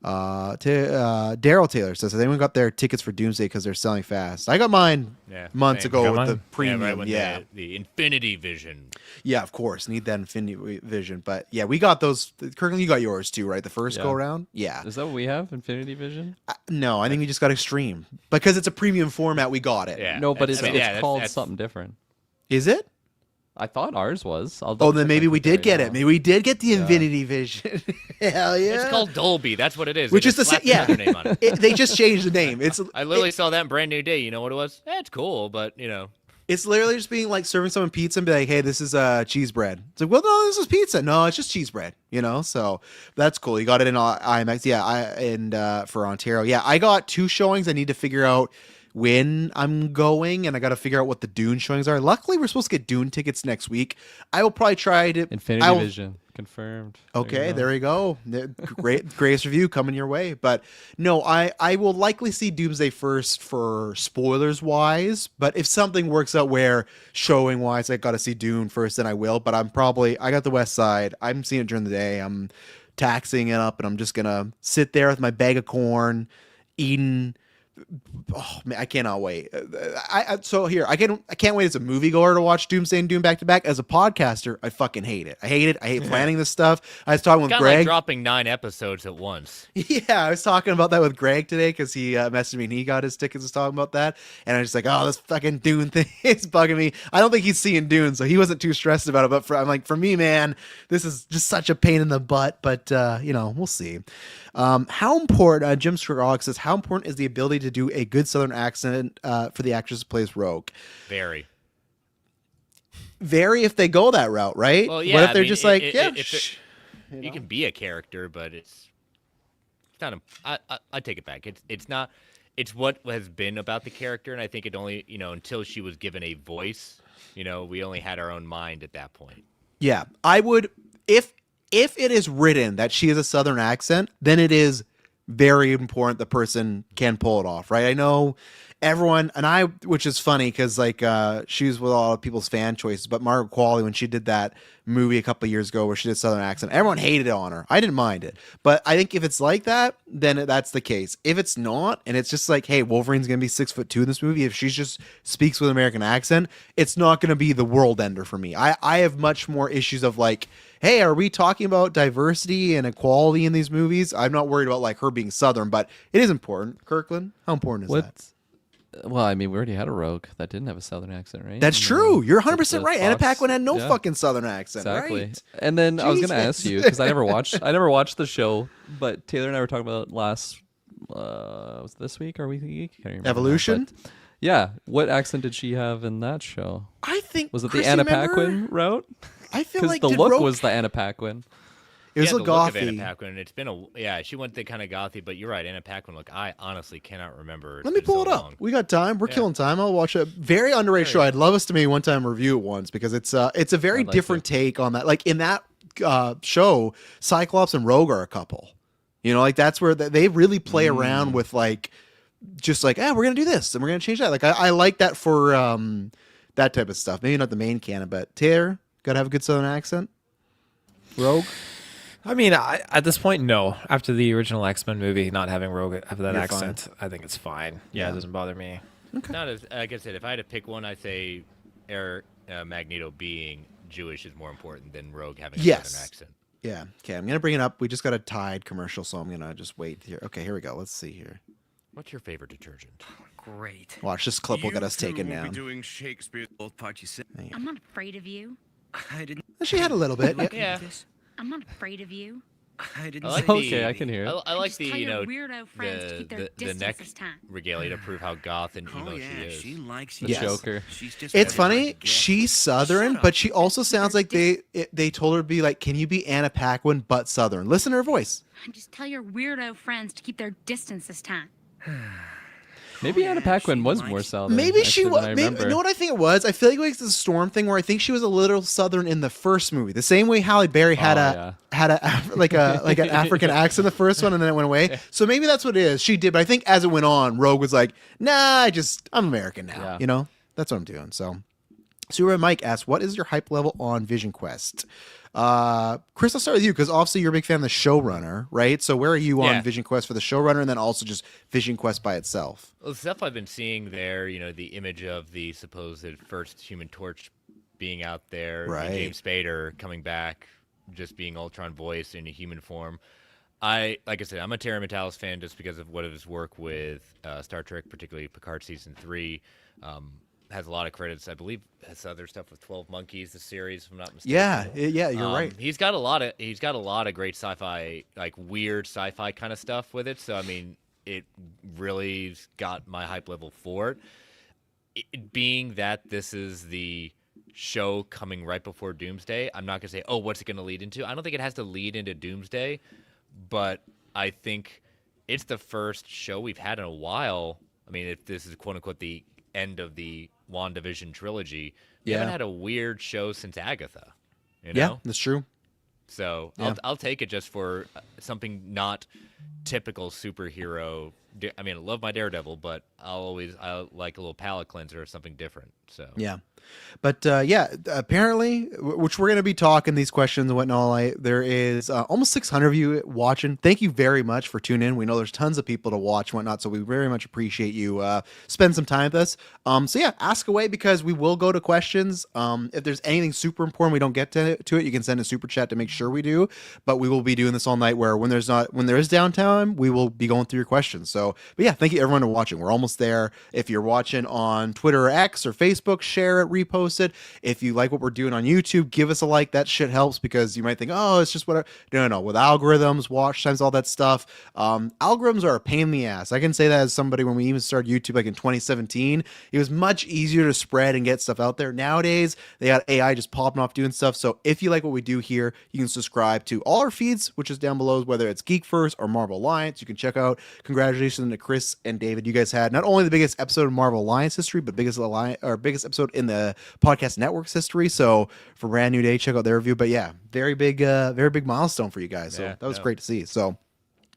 Daryl Taylor says, has anyone got their tickets for Doomsday because they're selling fast? I got mine months ago with the premium. Right when the Infinity Vision. Yeah, of course. Need that Infinity Vision. But yeah, we got those. Kirkland, you got yours too, right? The first go around? Yeah. Is that what we have? Infinity Vision? No, I think we just got Extreme. Because it's a premium format, we got it. Yeah. No, but it's called something different. Is it? I thought ours was. Then maybe we did get it. Maybe we did get the Infinity Vision. Hell yeah! It's called Dolby. That's what it is. Which is the name on it. They just changed the name. I literally saw that in Brand New Day. You know what it was? It's cool, but it's literally just being like serving someone pizza and be like, hey, this is cheese bread. It's like, well, no, this is pizza. No, it's just cheese bread. So that's cool. You got it in IMAX. Yeah, and for Ontario, I got 2 showings. I need to figure out when I'm going, and I got to figure out what the Dune showings are. Luckily, we're supposed to get Dune tickets next week. I will probably try to Infinity Vision confirmed. Okay, there we go. Greatest review coming your way. But no, I will likely see Doomsday first for spoilers wise. But if something works out where showing wise I got to see Dune first, then I will. But I got the West Side. I'm seeing it during the day. I'm taxing it up, and I'm just gonna sit there with my bag of corn, eating. Oh man, I cannot wait. I can't wait as a moviegoer to watch Doomsday and Doom back to back. As a podcaster, I fucking hate it. I hate planning this stuff. I was talking with Kind of Greg. like dropping 9 episodes at once. Yeah, I was talking about that with Greg today because he messaged me and he got his tickets. Was talking about that, and I was just like, "Oh, this fucking Dune thing is bugging me." I don't think he's seeing Dune, so he wasn't too stressed about it. But I'm like, for me, man, this is just such a pain in the butt. But we'll see. How important? Jim Skrgolic says, "How important is the ability to do a good Southern accent for the actress who plays Rogue?" Very. If they go that route, right? Well, yeah. What if they're just like, yeah, you can be a character, but it's not. I take it back. It's not. It's what has been about the character, and I think it only until she was given a voice, we only had our own mind at that point. Yeah, I would if it is written that she has a Southern accent, then it is very important the person can pull it off, right? I know everyone, which is funny because she was with a lot of people's fan choices, but Margaret Qualley, when she did that movie a couple of years ago where she did Southern accent, everyone hated it on her. I didn't mind it, but I think if it's like that, then that's the case. If it's not, and it's just like, hey, Wolverine's gonna be 6'2" in this movie, if she just speaks with an American accent, it's not gonna be the world ender for me. I have much more issues of like, hey, are we talking about diversity and equality in these movies? I'm not worried about like her being Southern, but it is important. Kirkland, how important is that? Well, I mean, we already had a Rogue that didn't have a Southern accent, right? That's true. You're 100% right. Anna Fox- Paquin had no yeah, fucking Southern accent, exactly. right? And then I was going to Jesus. ask you because I never watched the show, but Taylor and I were talking about last was it this week or week? I can't remember. Evolution? But yeah, what accent did she have in that show? I think Was it Chris, the Anna remember? Paquin route? I feel Because like the did look Rogue- was the Anna Paquin. it was Yeah, a the look of Anna gothy. Paquin. It's been she went the kind of gothy, but you're right. Anna Paquin look, I honestly cannot remember. It's Let me been pull so it up. long. We got time. We're killing time. I'll watch a very underrated show. I'd love us to maybe one time review it once because it's a very I'd like different take on that. Like in that show, Cyclops and Rogue are a couple. Like that's where they really play around with like, just like, we're gonna do this and we're gonna change that. Like I like that for that type of stuff. Maybe not the main canon, but Taylor gotta have a good Southern accent. Rogue. I mean, at this point, no. After the original X-Men movie, not having Rogue have that You're accent, I think it's fine. Yeah, it doesn't bother me. Not as like I said, if I had to pick one, I'd say Magneto being Jewish is more important than Rogue having a Yes. Southern accent. Yeah. Okay, I'm gonna bring it up. We just got a Tide commercial, so I'm gonna just wait here. Okay, here we go. Let's see here. What's your favorite detergent? Great. Watch this clip will get us You two taken will be down. doing Shakespeare's both parts you said. I'm not afraid of you. I didn't. She had a little bit. Yeah. Yeah. This. I'm not afraid of you. I didn't. I like say Okay, I anything. can hear it. I like Just the tell your weirdo friends to keep their the distance neck this time. regalia to prove how goth and emo Oh she yeah, is. she likes The you. Yes. Joker. She's just It's very hard funny. to get. She's Southern, Shut but up. she also sounds like they told her to be like, "Can you be Anna Paquin but Southern?" Listen to her voice. Just tell your weirdo friends to keep their distance this time. Maybe yeah, Anna Paquin she was likes- more Southern. Maybe she actually, was. than I Maybe, remember. you know what I think it was? I feel like it's the Storm thing where I think she was a little Southern in the first movie. The same way Halle Berry had like an African accent in the first one, and then it went away. So maybe that's what it is. She did, but I think as it went on, Rogue was like, "Nah, I'm American now." Yeah. That's what I'm doing. So, Super Mike asks, "What is your hype level on Vision Quest?" Chris, I'll start with you because obviously you're a big fan of the showrunner, right? So where are you on Yeah. Vision Quest for the showrunner, and then also just Vision Quest by itself? Well, the stuff I've been seeing there, the image of the supposed first Human Torch being out there, and Right. James Spader coming back, just being Ultron voice in a human form. Like I said, I'm a Terry Matalas fan just because of what of his work with Star Trek, particularly Picard season 3. Has a lot of credits, I believe. Has other stuff with 12 Monkeys, the series, if I'm not mistaken. Yeah, you're right. He's got a lot of great sci-fi, like weird sci-fi kind of stuff with it. So I mean, it really got my hype level for it. It being that this is the show coming right before Doomsday, I'm not gonna say, oh, what's it gonna lead into? I don't think it has to lead into Doomsday, but I think it's the first show we've had in a while. mean, if this is quote unquote the end of the WandaVision trilogy, we Yeah. haven't had a weird show since Agatha. You know? Yeah, that's true. So Yeah. I'll take it just for something not typical superhero. I mean, I love my Daredevil, but I like a little palate cleanser or something different. So Yeah. But apparently, which we're going to be talking these questions and whatnot. There is almost 600 of you watching. Thank you very much for tuning in. We know there's tons of people to watch and whatnot, so we very much appreciate you spend some time with us. So yeah, ask away because we will go to questions. If there's anything super important we don't get to it, you can send a super chat to make sure we do. But we will be doing this all night. Where when there is downtime, we will be going through your questions. So, but yeah, thank you everyone for watching. We're almost there. If you're watching on Twitter or X or Facebook, share it, repost it. If you like what we're doing on YouTube, give us a like. That shit helps because you might think, oh, it's just whatever. No. With algorithms, watch times, all that stuff, algorithms are a pain in the ass. I can say that as somebody when we even started YouTube like in 2017, it was much easier to spread and get stuff out there. Nowadays, they got AI just popping off doing stuff. So if you like what we do here, you can subscribe to all our feeds, which is down below, whether it's Geek First or Marvel Alliance. You can check out. Congratulations to Chris and David. You guys had not only the biggest episode of Marvel Alliance history, but biggest episode in the podcast network's history. So for Brand New Day, check out their review. But yeah, very big milestone for you guys. So Yeah, that was great to see. So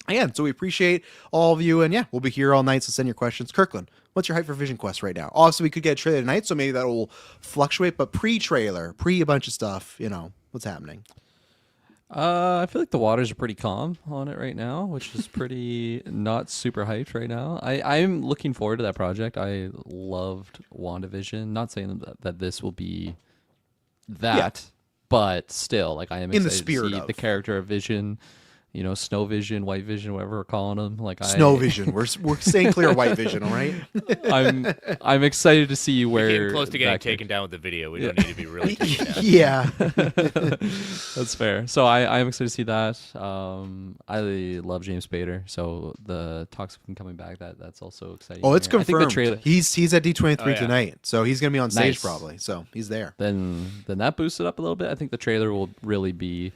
again, so we appreciate all of you, and yeah, we'll be here all night. So send your questions. Kirkland, what's your hype for Vision Quest right now? Obviously, we could get a trailer tonight, so maybe that will fluctuate. But pre-trailer, a bunch of stuff, what's happening? I feel like the waters are pretty calm on it right now, which is pretty not super hyped right now. I'm looking forward to that project. I loved WandaVision. Not saying that this will be that, but still, like I am In the excited spirit to see of. the character of Vision. Snow Vision, White Vision, whatever we're calling them. Like Snow Vision. We're staying clear of White Vision, all right? I'm excited to see where we're getting close to getting that taken down with the video. We don't need to be really taken down. Yeah. That's fair. So I'm excited to see that. I love James Spader, so the talks of him coming back, that's also exciting. Oh, it's I think confirmed. the trailer, He's at D23 Oh, yeah. tonight, so he's gonna be on stage Nice. probably. So he's there. then that boosts it up a little bit. I think the trailer will really be.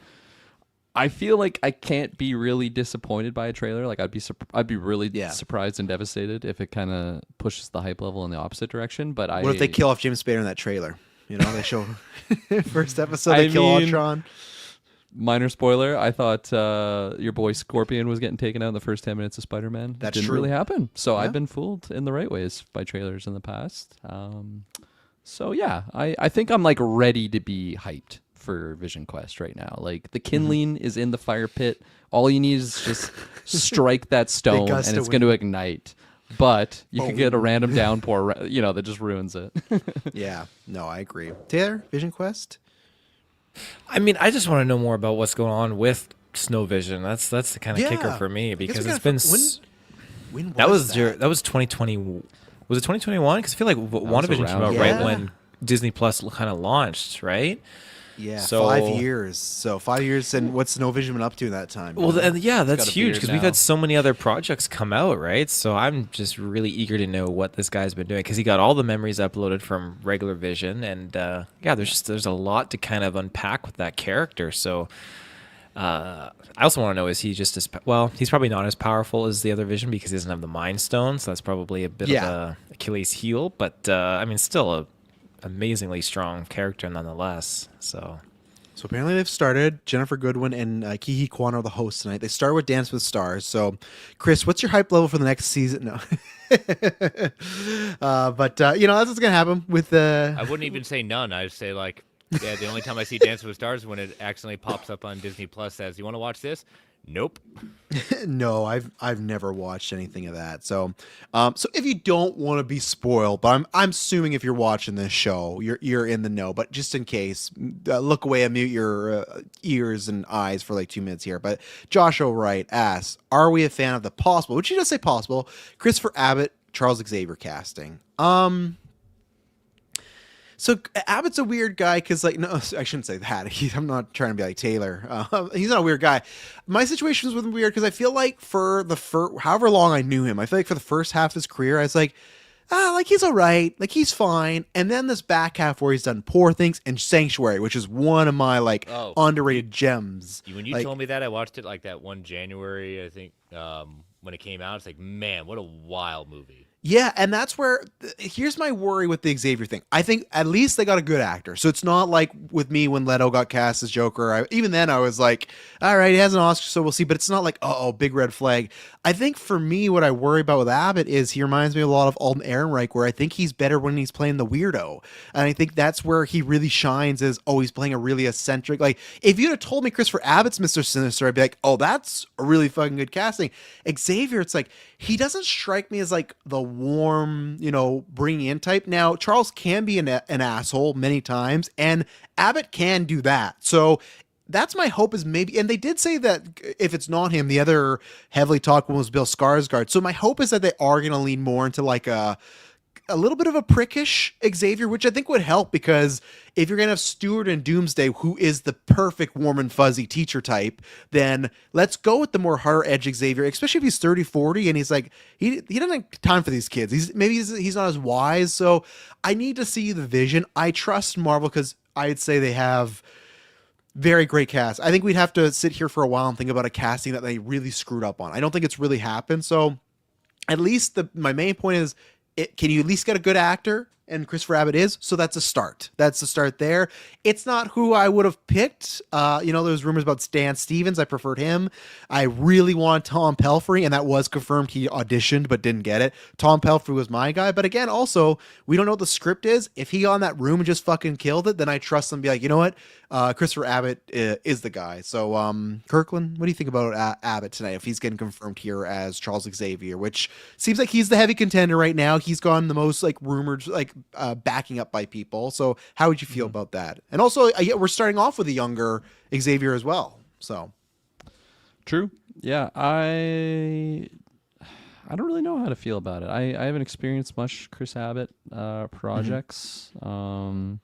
I feel like I can't be really disappointed by a trailer. Like I'd be really surprised and devastated if it kind of pushes the hype level in the opposite direction. But What if they kill off James Spader in that trailer? They show first episode they kill Ultron. Minor spoiler, I thought your boy Scorpion was getting taken out in the first 10 minutes of Spider-Man. That's Didn't true. really happen. So Yeah. I've been fooled in the right ways by trailers in the past. So yeah, I think I'm like ready to be hyped for Vision Quest right now. Like the kindling is in the fire pit. All you need is just strike that stone gust and of it's going to ignite. But you could get a random downpour, that just ruins it. Yeah. No, I agree. Taylor, Vision Quest? I mean, I just want to know more about what's going on with Snow Vision. That's the kind of kicker Yeah. for me I guess because we it's gotta been When that was that? that was 2020. Was it 2021? Because I feel like WandaVision came around out there. right Yeah. when Disney Plus kind of launched, right? Yeah, So- 5 years. So 5 years, and what's Snow Vision been up to in that time? Well, and yeah, that's got a huge beard because we've now. had so many other projects come out, right? So I'm just really eager to know what this guy's been doing because he got all the memories uploaded from regular Vision, and there's a lot to kind of unpack with that character. So I also want to know, is he just he's probably not as powerful as the other Vision because he doesn't have the Mind Stone, so that's probably a bit of a Achilles heel. But I mean, still a amazingly strong character nonetheless. So apparently they've started. Jennifer Goodwin and Kihi Kwan are the hosts tonight. They start with Dance with Stars. So, Chris, what's your hype level for the next season? No. But that's what's going to happen with the... I wouldn't even say none. I'd say like, yeah, the only time I see Dancing with Stars is when it accidentally pops up on Disney Plus says, "You want to watch this?" Nope. No, I've never watched anything of that. So, so if you don't want to be spoiled, but I'm assuming if you're watching this show, you're in the know. But just in case, look away and mute your ears and eyes for like 2 minutes here. But Josh O'Wright asks, "Are we a fan of the possible?" Which you just say possible. Christopher Abbott, Charles Xavier casting. So Abbott's a weird guy because, like, no, I shouldn't say that. I'm not trying to be like Taylor. He's not a weird guy. My situation is with him weird because I feel like for however long I knew him, I feel like for the first half of his career, I was like, like he's all right, like he's fine. And then this back half where he's done Poor Things and Sanctuary, which is one of my underrated gems. When you told me that, I watched it like that one January, I think, when it came out. It's like, man, what a wild movie. Yeah, and that's where here's my worry with the Xavier thing. I think at least they got a good actor. So it's not like with me when Leto got cast as Joker. Even then I was like, all right, he has an Oscar, so we'll see. But it's not like, oh, big red flag. I think for me, what I worry about with Abbott is he reminds me a lot of Alden Ehrenreich, where I think he's better when he's playing the weirdo. And I think that's where he really shines is, he's playing a really eccentric. Like, if you'd have told me Christopher Abbott's Mr. Sinister, I'd be like, oh, that's a really fucking good casting. Xavier, it's like, he doesn't strike me as like the warm, bringing in type. Now, Charles can be an asshole many times, and Abbott can do that. So that's my hope is maybe, and they did say that if it's not him, the other heavily talked one was Bill Skarsgård. So my hope is that they are going to lean more into like a little bit of a prickish Xavier, which I think would help, because if you're going to have Stewart and Doomsday, who is the perfect warm and fuzzy teacher type, then let's go with the more harder edge Xavier, especially if he's 30, 40 and he's like, he doesn't have time for these kids. He's not as wise. So I need to see the vision. I trust Marvel because I'd say they have very great cast. I think we'd have to sit here for a while and think about a casting that they really screwed up on. I don't think it's really happened. So at least my main point is, can you at least get a good actor? And Christopher Abbott is, so that's a start. That's the start there. It's not who I would have picked. There's rumors about Stan Stevens. I preferred him. I really want Tom Pelphrey, and that was confirmed. He auditioned but didn't get it. Tom Pelphrey was my guy. But again, also, we don't know what the script is. If he got in that room and just fucking killed it, then I trust him to be like, you know what? Christopher Abbott is the guy. So, Kirkland, what do you think about Abbott tonight if he's getting confirmed here as Charles Xavier, which seems like he's the heavy contender right now. He's gone the most like rumored, like backing up by people. So how would you feel about that? And also, we're starting off with a younger Xavier as well. So true. Yeah, I don't really know how to feel about it. I haven't experienced much Chris Abbott projects. I'm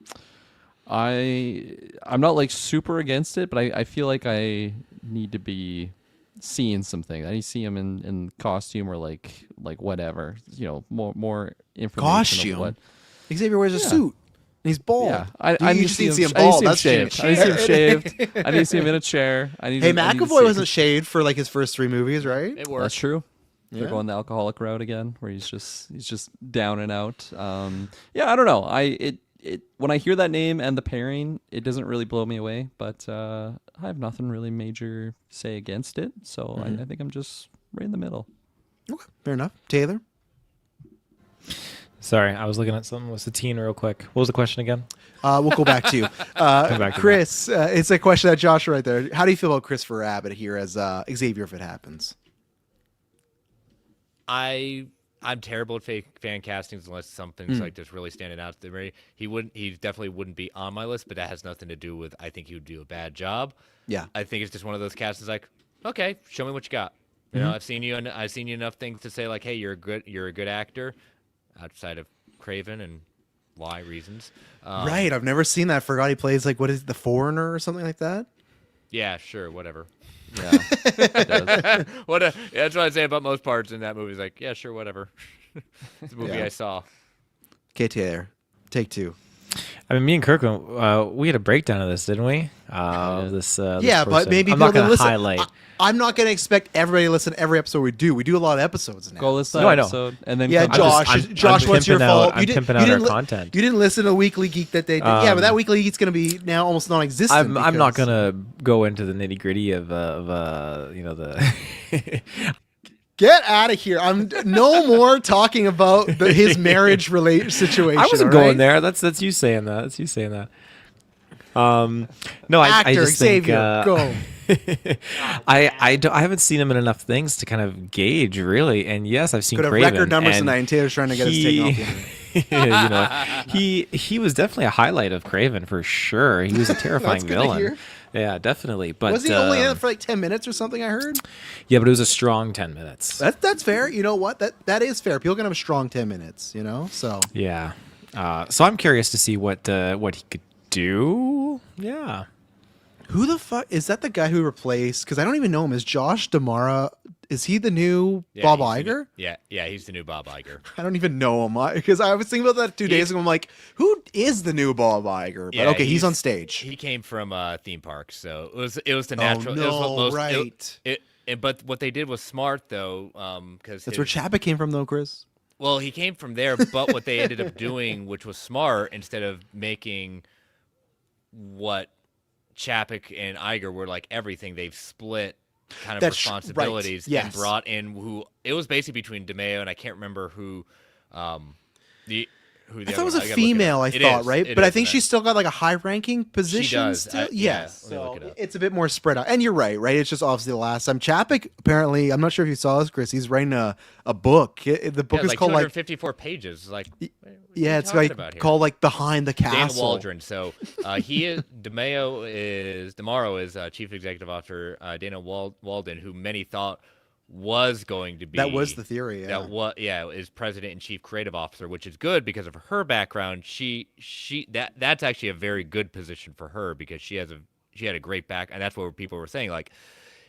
not like super against it, but I feel like I need to be seeing something. I need to see him in costume or like whatever, more information. Costume. Of what Xavier wears a suit. And he's bald. Yeah, I need to see him bald. I need to see him shaved. I need to see him in a chair. McAvoy wasn't shaved for like his first 3 movies, right? It worked. That's true. Yeah. They're going the alcoholic route again, where he's just down and out. I don't know. When I hear that name and the pairing, it doesn't really blow me away. But I have nothing really major to say against it. So I think I'm just right in the middle. Okay, fair enough. Taylor? Sorry, I was looking at something with Satine real quick. What was the question again? We'll go back to you. back to Chris, it's a question that Josh right there. How do you feel about Christopher Abbott here as Xavier if it happens? I'm terrible at fake fan castings unless something's like just really standing out to me. He definitely wouldn't be on my list, but that has nothing to do with I think he would do a bad job. Yeah. I think it's just one of those castings like, okay, show me what you got. You know, I've seen you enough things to say like, hey, you're a good actor outside of Craven and why reasons. Right. I've never seen that. Forgot he plays like, what is it, The Foreigner or something like that? Yeah, sure, whatever. Yeah, it does. That's what I say about most parts in that movie. It's like, yeah, sure, whatever. It's a movie I saw. Okay, Taylor, take 2. I mean, me and Kirkland, we had a breakdown of this, didn't we? This Yeah, but person. maybe I'm people not going to listen. highlight. I'm not going to expect everybody to listen to every episode we do. We do a lot of episodes now. Go listen No, to I know. episode and then Yeah, come Josh. back. Josh, I'm what's your pimping out- fault? I'm pimping out our content. You didn't listen to Weekly Geek that they did. Yeah, but that Weekly Geek's going to be now almost non-existent. I'm not because- going to go into the nitty gritty of the. Get out of here. I'm no more talking about his marriage situation. I wasn't all going right? there. That's you saying that. That's you saying that. No, I Actor, just Xavier, go. I haven't seen him in enough things to kind of gauge really. And yes, I've seen Could have Craven, record numbers and tonight, and Taylor's trying to get us taken off the internet. he was definitely a highlight of Craven for sure. He was a terrifying good to villain. hear. Yeah, definitely. But Was he only in it for like 10 minutes or something, I heard? yeah, but it was a strong 10 minutes. That's fair. You know what? That is fair. People can have a strong 10 minutes, so. Yeah. So I'm curious to see what he could do. Yeah. Who the fuck is that? The guy who replaced? Because I don't even know him. Is Josh Damara? Is he the new Bob Iger? Yeah, he's the new Bob Iger. I don't even know him because I was thinking about that 2 days ago. I'm like, who is the new Bob Iger? But Yeah, okay, he's on stage. He came from theme parks, so it was the natural. no, it was what most, right. But what they did was smart though, because That's where Chapek came from, though, Chris. Well, he came from there, but what they ended up doing, which was smart, instead of making what Chapek and Iger were like everything, they've split kind of That's right. responsibilities and Yes. brought in who it was basically between DeMeo and I can't remember who the I other thought it was one- a I gotta look it female, up. I It thought, is, right? it But I is, think and she's still got like a high-ranking position does. still. Yeah, Yes. let me look it up. It's a bit more spread out. And you're right? It's just obviously the last time. Chapek, apparently, I'm not sure if you saw this, Chris, he's writing a book. The book yeah, is like called like 254 pages. Like, what are yeah, you it's talking like about here? called like Behind the Dan Castle. Waldron. So he is Demaro is chief executive officer. Dana Walden, who many thought was going to be That was the theory, yeah. is president and chief creative officer, which is good because of her background. That's actually a very good position for her because she had a great back, and that's what people were saying. Like,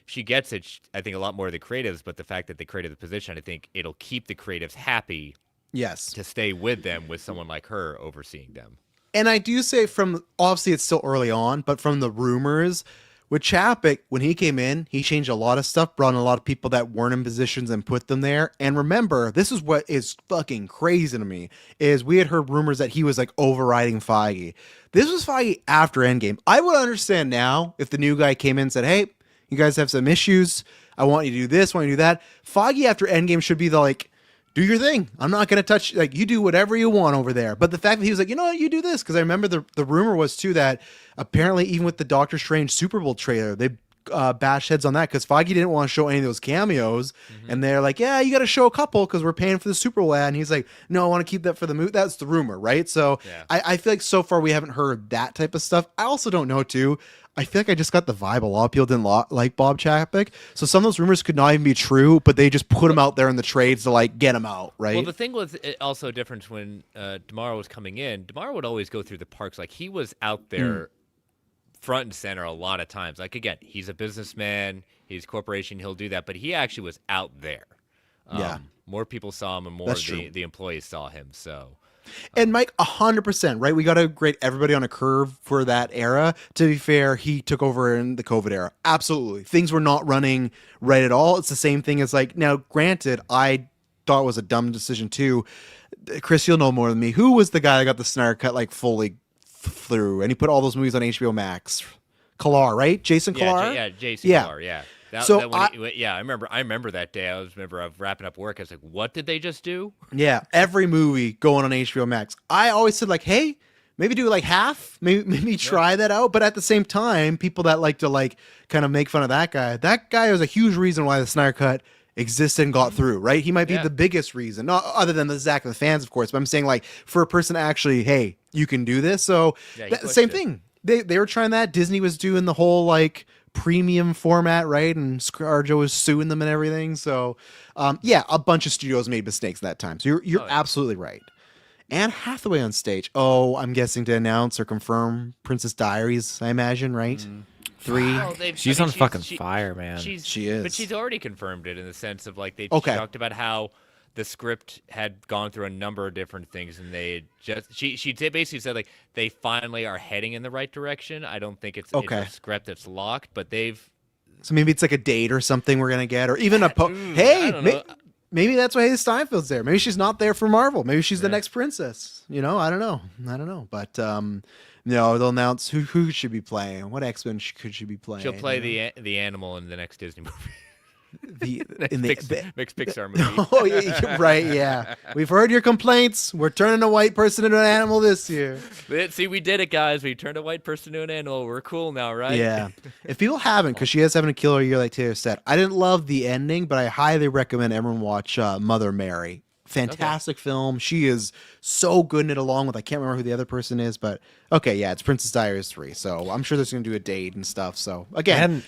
if she gets it, I think a lot more of the creatives, but the fact that they created the position, I think it'll keep the creatives happy Yes. to stay with them with someone like her overseeing them. And I do say from obviously it's still early on, but from the rumors with Chapek, when he came in, he changed a lot of stuff, brought in a lot of people that weren't in positions and put them there. And remember, this is what is fucking crazy to me, is we had heard rumors that he was like overriding Feige. This was Feige after Endgame. I would understand now if the new guy came in and said, hey, you guys have some issues. I want you to do this, I want you to do that. Feige after Endgame should be the like, do your thing. I'm not going to touch, like, you do whatever you want over there. But the fact that he was like, you know what, you do this. Because I remember the rumor was, too, that apparently even with the Doctor Strange Super Bowl trailer, they bashed heads on that because Feige didn't want to show any of those cameos. And they're like, yeah, you got to show a couple because we're paying for the Super Bowl ad. And he's like, no, I want to keep that for the movie. That's the rumor, right? So Yeah. I feel like so far we haven't heard that type of stuff. I also don't know, too. I feel like I just got the vibe a lot of people didn't like Bob Chapek. So some of those rumors could not even be true, but they just put him out there in the trades to like get him out, right? Well, the thing was also a difference when DeMar was coming in. DeMar would always go through the parks. Like, he was out there front and center a lot of times. Like, again, he's a businessman. He's a corporation. He'll do that. But he actually was out there. Yeah. More people saw him and more That's of true. the employees saw him. So, And Mike, 100%, right? We got to grade everybody on a curve for that era. To be fair, he took over in the COVID era. Absolutely. Things were not running right at all. It's the same thing as like, now, granted, I thought it was a dumb decision too. Chris, you'll know more than me. Who was the guy that got the Snyder cut like fully through? And he put all those movies on HBO Max. Kalar, right? Jason Kalar? Jason Yeah. Kalar, yeah. So I remember that day. I was wrapping up work. I was like, "What did they just do?" Yeah, every movie going on HBO Max. I always said like, hey, maybe do like half, maybe try that out. But at the same time, people that like to like kind of make fun of that guy was a huge reason why the Snyder Cut existed and got through, right? He might be Yeah. the biggest reason, not other than the Zach and the fans, of course. But I'm saying like for a person to actually, hey, you can do this. So Yeah, he that, pushed same it. thing. They were trying that. Disney was doing the whole like premium format, right? And ScarJo was suing them and everything. So, yeah, a bunch of studios made mistakes that time. So you're absolutely right. Anne Hathaway on stage. Oh, I'm guessing to announce or confirm Princess Diaries, I imagine, right? 3. Well, She's on fucking fire, man. She is. But she's already confirmed it in the sense of like they Okay. talked about how the script had gone through a number of different things, and they basically said like they finally are heading in the right direction. I don't think it's Okay. a script that's locked, but they've So maybe it's like a date or something we're gonna get, or even a I hey, don't know. maybe that's why Haley Steinfeld's there. Maybe she's not there for Marvel. Maybe she's the next princess. You know, I don't know. But no, they'll announce who should be playing. What X-Men could she be playing? she'll play the animal in the next Disney movie. the Next Pixar movie. Oh yeah, right, yeah. We've heard your complaints. We're turning a white person into an animal this year. See, we did it, guys. We turned a white person into an animal. We're cool now, right? Yeah. If people haven't, because she is having a killer year, like Taylor said, I didn't love the ending, but I highly recommend everyone watch Mother Mary. Fantastic film. She is so good in it, along with I can't remember who the other person is, but okay, yeah, it's Princess Diaries 3. So I'm sure there's going to do a date and stuff. So again,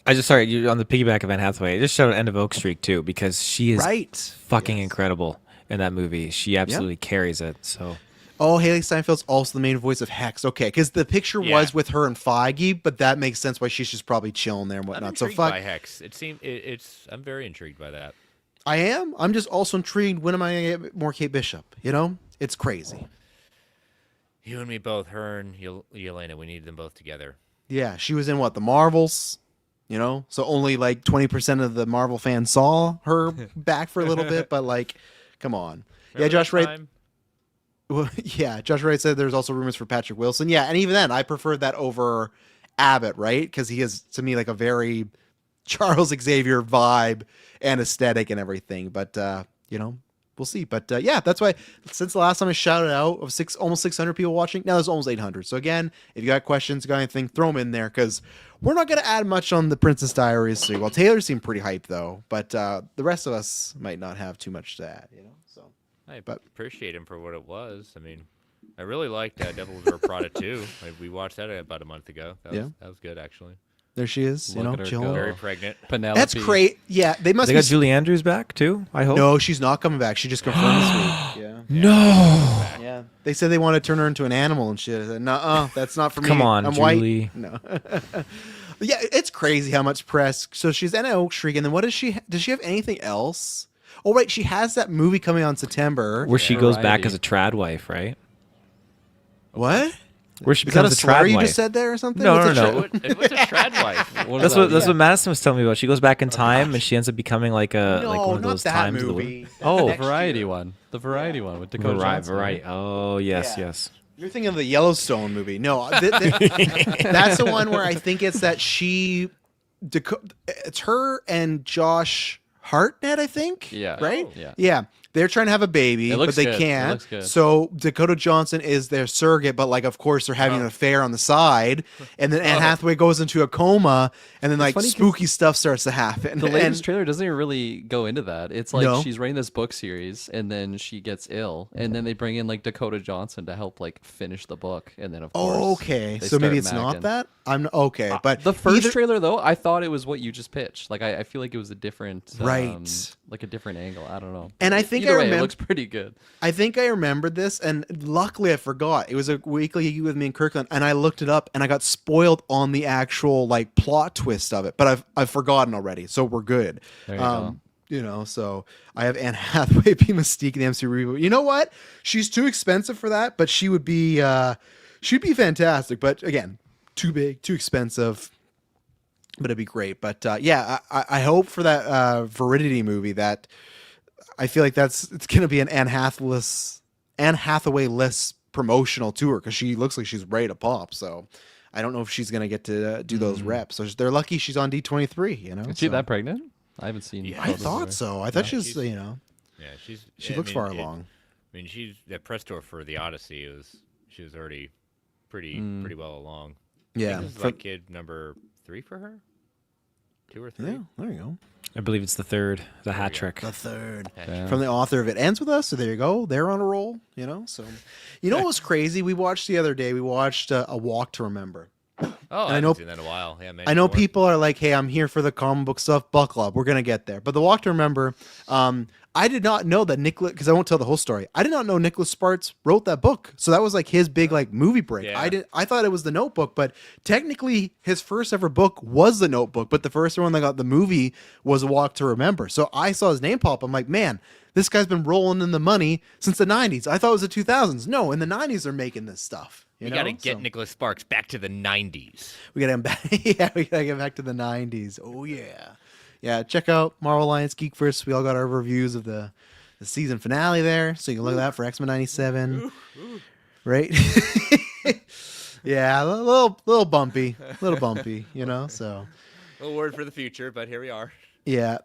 And you're on the piggyback of Anne Hathaway. It just showed End of Oak Street too, because she is right. fucking incredible in that movie. She absolutely carries it. So Oh, Haley Steinfeld's also the main voice of Hex. Okay, because the picture Yeah. was with her and Feige, but that makes sense why she's just probably chilling there and I'm whatnot. So intrigued fuck. by Hex. I'm very intrigued by that. I am. I'm just also intrigued. When am I going to get more Kate Bishop? You know, it's crazy. You and me both, her and Yelena. We need them both together. Yeah, she was in what, the Marvels? You know, so only like 20% of the Marvel fans saw her back for a little bit, but like, Come on. Yeah, Remember Josh that Wright. time? Well, yeah, Josh Wright said there's also rumors for Patrick Wilson. Yeah, and even then, I preferred that over Abbott, right? Because he is to me like a very Charles Xavier vibe and aesthetic and everything. But we'll see. But yeah, that's why since the last time I shouted out of almost 600 people watching, now there's almost 800. So again, if you got questions, got anything, throw them in there because we're not going to add much on the Princess Diaries. So, well, Taylor seemed pretty hyped though, but the rest of us might not have too much to add. So. I But- appreciate him for what it was. I mean, I really liked Devil Wears Prada 2. We watched that about a month ago. That was good, actually. There she is, Look at her chilling. go. Very pregnant. Penelope. That's great. Yeah, they must They be. got Julie Andrews back too. I hope. No, she's not coming back. She just confirmed this week. Yeah. No. Yeah. They said they want to turn her into an animal and shit. I said, nuh-uh, that's not for me. Come on, I'm Julie. white. No. Yeah, it's crazy how much press. So she's in Oak Street, and then what does she have anything else? Oh, right, she has that movie coming on September. Where she goes back Variety. as a trad wife, right? What? Where she Is that a becomes a slur trad you wife. just said there or something? No, What's no, a no. tra- What's a trad wife? What That's does what that that's mean? what Madison was telling me about. She goes back in time and she ends up becoming like a No, like one of not those that times of the movie. week. That's Oh, The next variety year. one. The variety one with Dakota right, Johnson. right. Oh, yes, Yeah. yes. You're thinking of the Yellowstone movie. No, that's the one where I think it's that it's her and Josh Hartnett, I think. Yeah. Right? Oh. Yeah. Yeah. They're trying to have a baby, It but looks they good. It can't. looks good. So Dakota Johnson is their surrogate, but like, of course, they're having an affair on the side. And then Anne Hathaway goes into a coma, and then like funny 'cause spooky stuff starts to happen. The latest And- trailer doesn't even really go into that. It's like No. she's writing this book series, and then she gets ill, and then they bring in like Dakota Johnson to help like finish the book, and then of course. Oh, okay. they So maybe start it's not macking. that. I'm okay, but The first either- trailer though, I thought it was what you just pitched. Like I feel like it was a different, Right. like a different angle. I don't know. And I think Either I way, remember. it looks pretty good. I think I remembered this, and luckily I forgot. It was a weekly with me in Kirkland, and I looked it up, and I got spoiled on the actual like plot twist of it. But I've forgotten already, so we're good. There you go. So I have Anne Hathaway be Mystique in the MCU reboot. You know what? She's too expensive for that, but she'd be fantastic. But again, too big, too expensive. But it'd be great. But yeah, I hope for that Veridity movie that. I feel like it's going to be an Anne Hathaway-less promotional tour because she looks like she's ready to pop. So I don't know if she's going to get to do those reps. So they're lucky she's on D23, Is she so. that pregnant? I haven't seen. Yeah. I photos of thought her. so. I thought she's- she Yeah, she I looks mean, far along. I mean, she's that press tour for the Odyssey she was already pretty well along. I Yeah. think this is like kid number 3 for her, 2 or 3. Yeah, there you go. I believe it's the third, the hat trick. The third. Yeah. From the author of It Ends With Us, so there you go. They're on a roll, So, what was crazy? We watched the other day, we watched A Walk to Remember. Oh, I I haven't know- seen that in a while. Yeah, man. I know people are like, hey, I'm here for the comic book stuff. Buckle up. We're going to get there. But The Walk to Remember, I did not know that Nicholas, because I won't tell the whole story. I did not know Nicholas Sparks wrote that book. So that was like his big like movie break. Yeah. I thought it was The Notebook, but technically his first ever book was The Notebook, but the first one that got the movie was A Walk to Remember. So I saw his name pop. I'm like, man, this guy's been rolling in the money since the 90s. I thought it was the 2000s. No, in the 90s they're making this stuff. We got to know? get So- Nicholas Sparks back to the 90s. we gotta get back. Yeah, we gotta get back to the '90s. Oh yeah, yeah. Check out Marvel Alliance Geekverse. We all got our reviews of the season finale there, so you can look at that for X-Men '97. Right? Yeah, a little bumpy, So A word for the future, but here we are. yeah.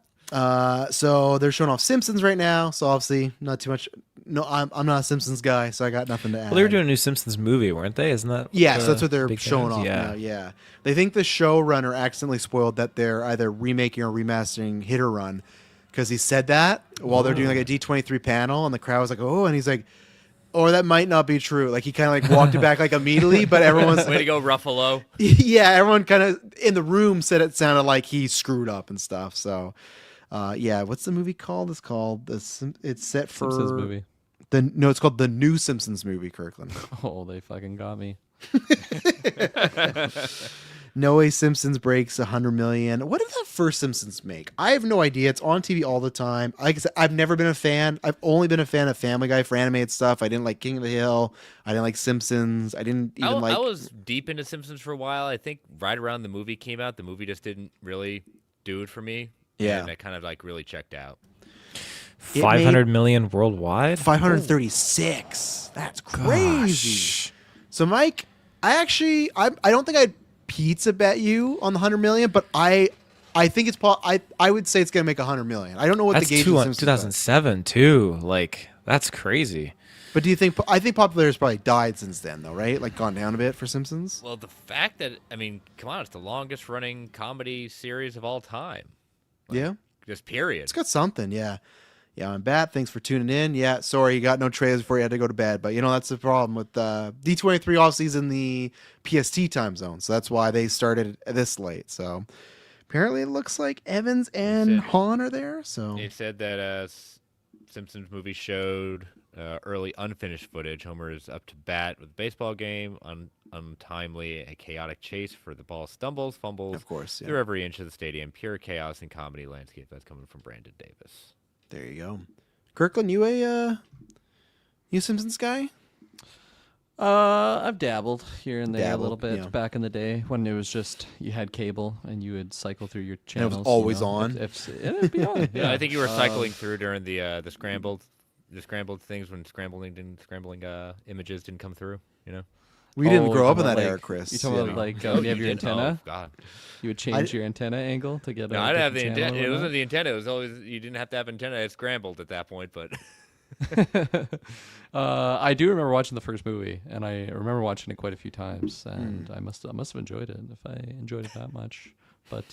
So they're showing off Simpsons right now. So obviously not too much. No, I'm not a Simpsons guy, so I got nothing to add. Well, they were doing a new Simpsons movie, weren't they? Isn't that? Yes, the that's what they're big showing thing off is? now. Yeah, they think the showrunner accidentally spoiled that they're either remaking or remastering Hit or Run because he said that while they're doing like a D23 panel, and the crowd was like, "Oh," and he's like, "Or that might not be true." Like he kind of like walked it back like immediately, but everyone's Way to go, Ruffalo. yeah, everyone kind of in the room said it sounded like he screwed up and stuff. So, yeah, what's the movie called? It's called it's set for Simpsons movie. It's called the new Simpsons movie, Kirkland. Oh, they fucking got me. No Way Simpsons breaks 100 million. What did that first Simpsons make? I have no idea. It's on TV all the time. Like I said, I've never been a fan. I've only been a fan of Family Guy for animated stuff. I didn't like King of the Hill. I didn't like Simpsons. I didn't even I like. was deep into Simpsons for a while. I think right around the movie came out, the movie just didn't really do it for me. Yeah. And I kind of like really checked out. It 500 made million worldwide. 536. That's crazy. Gosh. So, Mike, I don't think I'd pizza bet you on the 100 million, but I think I would say it's gonna make 100 million. I don't know what That's the gauge two, of Simpsons was. 2007 too. Like that's crazy. But do you think? I think popularity has probably died since then, though, right? Like gone down a bit for Simpsons. Well, the fact that come on, it's the longest running comedy series of all time. Yeah, Just period. it's got something. Yeah, yeah. I'm Bat. Thanks for tuning in. Yeah, sorry you got no trailers before you had to go to bed, but that's the problem with D23. Obviously, is in the PST time zone, so that's why they started this late. So apparently, it looks like Evans and Han are there. So They said that Simpsons movie showed early unfinished footage. Homer is up to bat with a baseball game, untimely, a chaotic chase for the ball stumbles, fumbles of course, through yeah. every inch of the stadium. Pure chaos and comedy landscape. That's coming from Brandon Davis. There you go. Kirkland, you Simpsons guy? I've dabbled here and there a little Dabbled, bit yeah. back in the day when it was just you had cable and you would cycle through your it was channels. always on? It'd be on. Yeah, I think you were cycling through during the scrambled things when scrambling images didn't come through. We didn't Oh, grow you're up in talking that about, era, like- Chris. You talking about like Oh, when you have your did? antenna? Oh, God. You would change your antenna angle to get. No, a I didn't have the different channel antenna. It or wasn't the antenna. It was always you didn't have to have antenna. It scrambled at that point, but whatnot. I do remember watching the first movie, and I remember watching it quite a few times, and I must have enjoyed it if I enjoyed it that much. But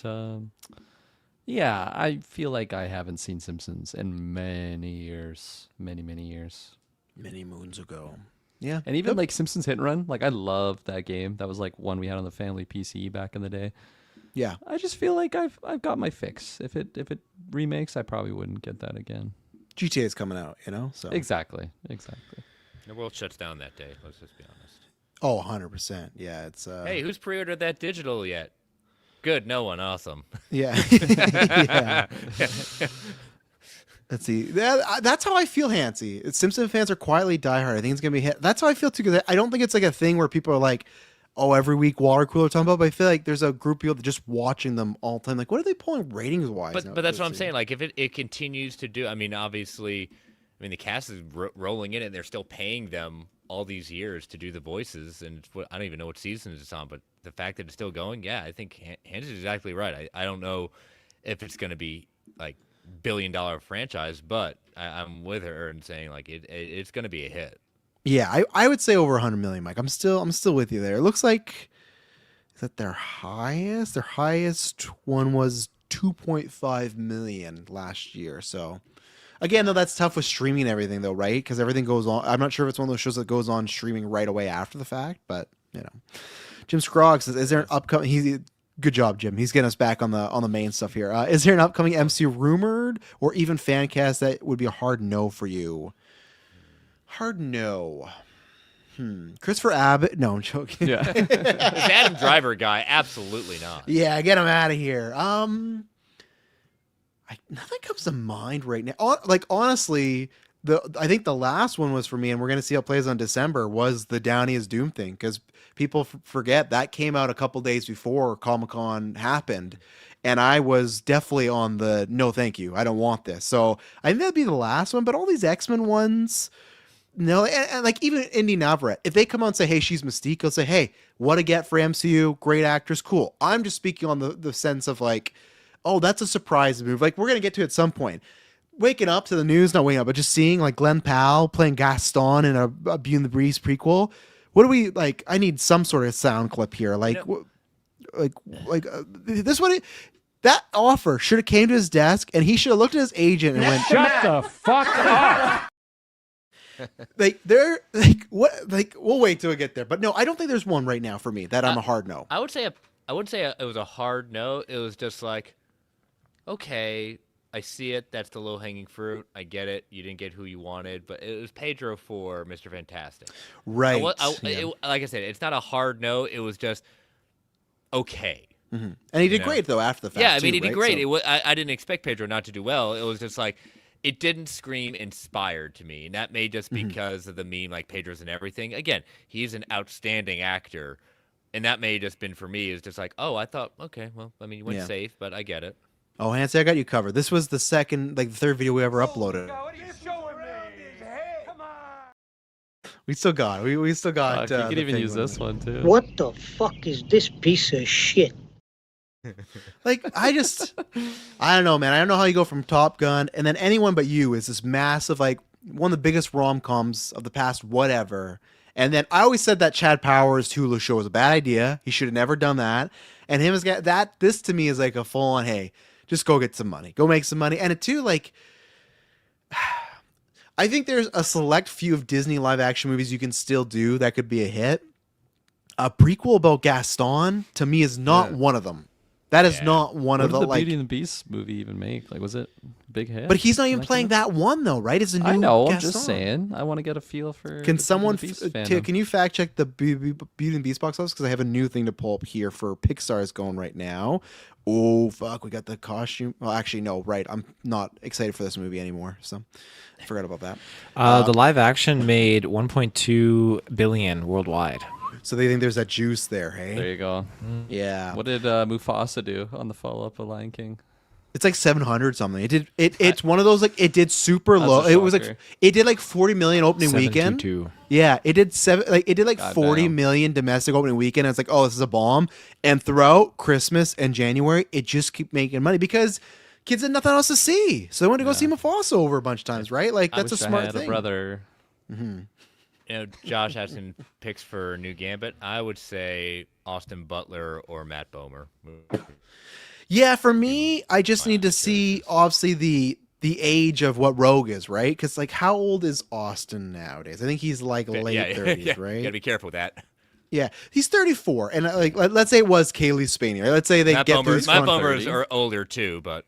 yeah, I feel like I haven't seen Simpsons in many years, many years. Many moons ago. Yeah. And even like Simpsons Hit and Run, like I loved that game. That was like one we had on the family PC back in the day. Yeah. I just feel like I've got my fix. If it remakes, I probably wouldn't get that again. GTA is coming out, so. Exactly. the world shuts down that day. Let's just be honest. Oh, 100%. Yeah, it's Hey, who's pre-ordered that digital yet? Good, no one. Awesome. yeah. Yeah. Let's see. That's how I feel, Hansi. Simpson fans are quietly diehard. I think it's gonna be hit. That's how I feel too. Because I don't think it's like a thing where people are like, "Oh, every week water cooler talking about." But I feel like there's a group of people that just watching them all the time. Like, what are they pulling ratings wise? But that's what I'm saying. Like, if it continues to do, obviously, the cast is rolling in, and they're still paying them all these years to do the voices. And I don't even know what season it's on, but the fact that it's still going, yeah, I think Hans is exactly right. I don't know if it's going to be like billion-dollar franchise, but I'm with her and saying like it's going to be a hit. Yeah, I would say over 100 million, Mike. I'm still with you there. It looks like is that their highest? Their highest one was 2.5 million last year. So again, though, that's tough with streaming and everything, though, right? Because everything goes on. I'm not sure if it's one of those shows that goes on streaming right away after the fact, but Jim Scroggs says, "Is there an upcoming?" Good job, Jim. He's getting us back on the main stuff here. Is there an upcoming MCU rumored or even fan cast that would be a hard no for you? Hard no. Christopher Abbott? No, I'm joking. Yeah. This Adam Driver guy, absolutely not. Yeah, get him out of here. Nothing comes to mind right now. Honestly, I think the last one was for me, and we're gonna see how it plays on December. Was the Downey is Doom thing because people forget that came out a couple days before Comic-Con happened, and I was definitely on the no, thank you, I don't want this. So I think that'd be the last one. But all these X-Men ones. No, and like even Indy Navarrete, if they come out and say, "Hey, she's Mystique," I'll say, "Hey, what a get for MCU, great actress, cool." I'm just speaking on the sense of like, oh, that's a surprise move. Like we're gonna get to it at some point. Waking up to the news, not waking up, but just seeing like Glenn Powell playing Gaston in a Beauty and the Beast prequel. What do we like? I need some sort of sound clip here. Like, this one. That offer should have came to his desk, and he should have looked at his agent and went, Shut the fuck up! we'll wait till we get there. But no, I don't think there's one right now for me that I'm a hard no. I would say it was a hard no. It was just like, okay, I see it. That's the low-hanging fruit. I get it. You didn't get who you wanted, but it was Pedro for Mr. Fantastic. Right. Like I said, it's not a hard no. It was just okay. Mm-hmm. And he did great though after the fact. Yeah, he did great. So. I didn't expect Pedro not to do well. It was just like it didn't scream inspired to me, and that may just because of the meme, like Pedro's and everything. Again, he's an outstanding actor, and that may just been for me is just like, oh, I thought, okay, well, you went safe, but I get it. Oh, Hansi, I got you covered. This was the third video we ever uploaded. We still got it. We still got. Fuck, you could the even use penguin. this one too. What the fuck is this piece of shit? Like, I don't know, man. I don't know how you go from Top Gun and then Anyone But You is this massive, like, one of the biggest rom-coms of the past whatever. And then I always said that Chad Powers Hulu show was a bad idea. He should have never done that. And him as that, this to me is like a full-on, hey, just go get some money. Go make some money. And it too, like, I think there's a select few of Disney live-action movies you can still do that could be a hit. A prequel about Gaston, to me, is not one of them. That is not one What of did the, the Beauty and the Beast movie even make? Like, was it a big hit? But he's not even Like playing that one though, right? It's a new. I know. I'm Gaston. just saying. I want to get a feel for. Can the someone? Beauty and the Beast fandom. Can you fact check the Beauty and Beast box office? Because I have a new thing to pull up here for Pixar's going right now. Oh fuck, we got the costume. Well, actually, no, right. I'm not excited for this movie anymore, so I forgot about that. The live action made 1.2 billion worldwide. So they think there's that juice there, hey? There you go. Yeah. What did Mufasa do on the follow-up of Lion King? It's like 700 something. It did. It's one of those like it did super That's low. a It was like shocker. it did like 40 million opening weekend. 722. Yeah, it did it did like God 40 damn. million domestic opening weekend. And it's like, oh, this is a bomb. And throughout Christmas and January, it just keep making money because kids had nothing else to see, so they went to go see Mufasa over a bunch of times, right? Like that's I a wish smart I had thing. a brother. You know, Josh asking picks for a new Gambit. I would say Austin Butler or Matt Bomer. Yeah, for me, I just need to see obviously the age of what Rogue is, right? Because like, how old is Austin nowadays? I think he's like late 30s, right? Gotta be careful with that. Yeah, he's 34, and like let's say it was Kaylee Spaney. Right? Let's say they Matt get through this Matt front Bomer's 30. are older too, but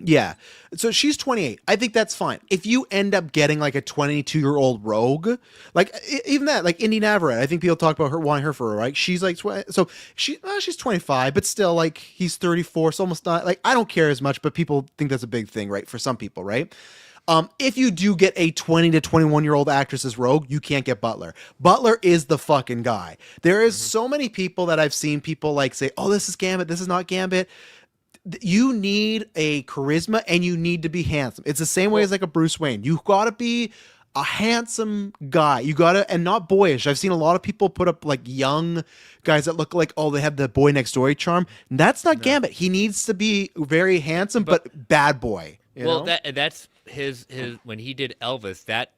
Yeah, so she's 28. I think that's fine. If you end up getting like a 22-year-old Rogue, like even that, like Indy Navarrete, I think people talk about her wanting her for right. She's like 20, so she's 25, but still like he's 34, so almost not like I don't care as much, but people think that's a big thing, right? For some people, right? If you do get a 20 to 21-year-old actress as Rogue, you can't get Butler. Butler is the fucking guy. There is so many people that I've seen people like say, "Oh, this is Gambit. This is not Gambit." You need a charisma and you need to be handsome. It's the same way as like a Bruce Wayne. You got to be a handsome guy. You got to, and not boyish. I've seen a lot of people put up like young guys that look like, oh, they have the boy next door charm. That's not Gambit. He needs to be very handsome, but bad boy. You know? that's his when he did Elvis. That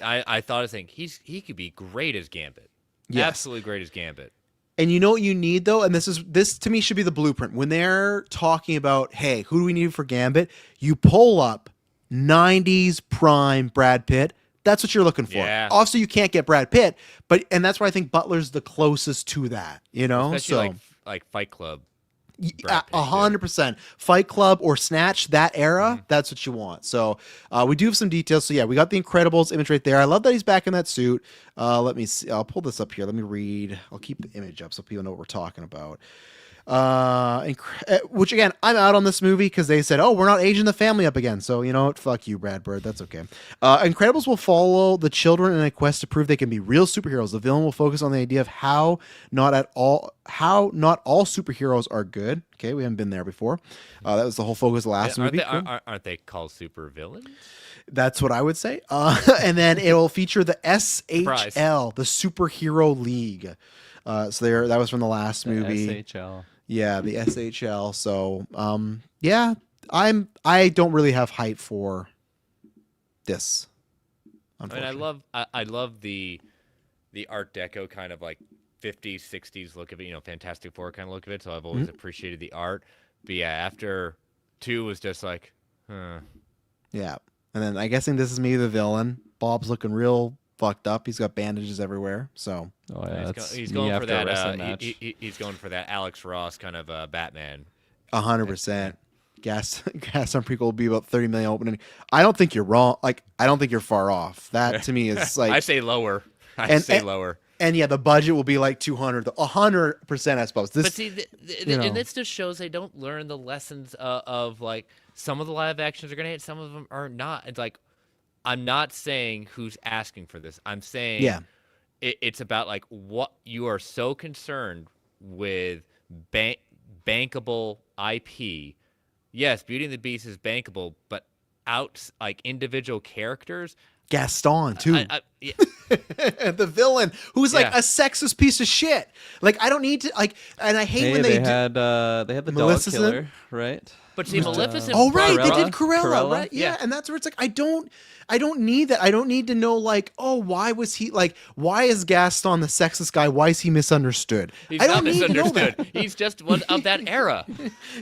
I thought, I think he could be great as Gambit. Yes. Absolutely great as Gambit. And you know what you need though, and this to me should be the blueprint. When they're talking about, hey, who do we need for Gambit? You pull up 90s prime Brad Pitt. That's what you're looking for. Yeah. Also, you can't get Brad Pitt, and that's why I think Butler's the closest to that. You know, Especially like Fight Club. Brad Pitt, 100%. Fight Club or Snatch, that era, that's what you want. So we do have some details. So yeah, we got the Incredibles image right there. I love that he's back in that suit. Let me see. I'll pull this up here. Let me read. I'll keep the image up so people know what we're talking about. Which again, I'm out on this movie because they said, oh, we're not aging the family up again. So you know what? Fuck you, Brad Bird. That's okay. Incredibles will follow the children in a quest to prove they can be real superheroes. The villain will focus on the idea of how not all superheroes are good. Okay, we haven't been there before. That was the whole focus of the last movie. Aren't they called super villains? That's what I would say. And then it will feature the SHL, the Superhero League. So that was from the last movie. SHL. Yeah, the SHL. So, yeah, I don't really have hype for this. I mean, I love the Art Deco kind of like 50s, 60s look of it. You know, Fantastic Four kind of look of it. So I've always appreciated the art. But yeah, after 2 was just like, Yeah, and then I guessing this is me, the villain. Bob's looking real fucked up. He's got bandages everywhere. So, Oh yeah, he's me going for after a that. wrestling match. He's going for that Alex Ross kind of Batman. 100%. Gas on prequel will be about 30 million opening. I don't think you're wrong. Like, I don't think you're far off. That to me is like I say lower. I say lower. And yeah, the budget will be like 200, 100%, I suppose. But see, and this just shows they don't learn the lessons of like some of the live actions are gonna hit, some of them are not. It's like I'm not saying who's asking for this. I'm saying it's about like what you are so concerned with bankable IP yes, Beauty and the Beast is bankable, but like individual characters. Gaston too. Yeah, The villain who's like Yeah. a sexist piece of shit. Like I don't need to like, and I hate Hey, when they do- had the dog Maleficent? killer, right? but see, Maleficent. Oh right, they Cruella? did Cruella, right? Yeah. Yeah. And that's where it's like I don't need that. I don't need to know like, oh, why was he like? Why is Gaston the sexist guy? Why is he misunderstood? He's I don't not need to know misunderstood. that. He's just one of that era.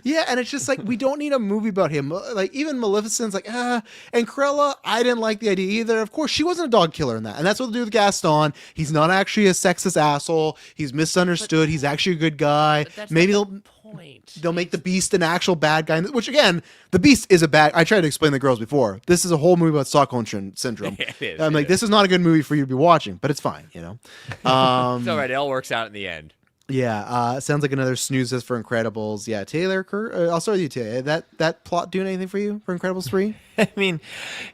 Yeah, and it's just like we don't need a movie about him. Like even Maleficent's like, and Cruella, I didn't like the idea either. Of course, she wasn't a dog killer in that, and that's what they do with Gaston. He's not actually a sexist asshole. He's misunderstood. He's actually a good guy. But that's Maybe not they'll. the point. They'll make the Beast an actual bad guy, which again, the Beast is a bad. I tried to explain to the girls before. This is a whole movie about Stockholm syndrome. It is, I'm it like, is. this is not a good movie for you to be watching, but it's fine, It's Um, all right. It all works out in the end. yeah, sounds like another snoozes for Incredibles. Yeah, Taylor, I'll start with you, Taylor. That plot doing anything for you for Incredibles 3? I mean,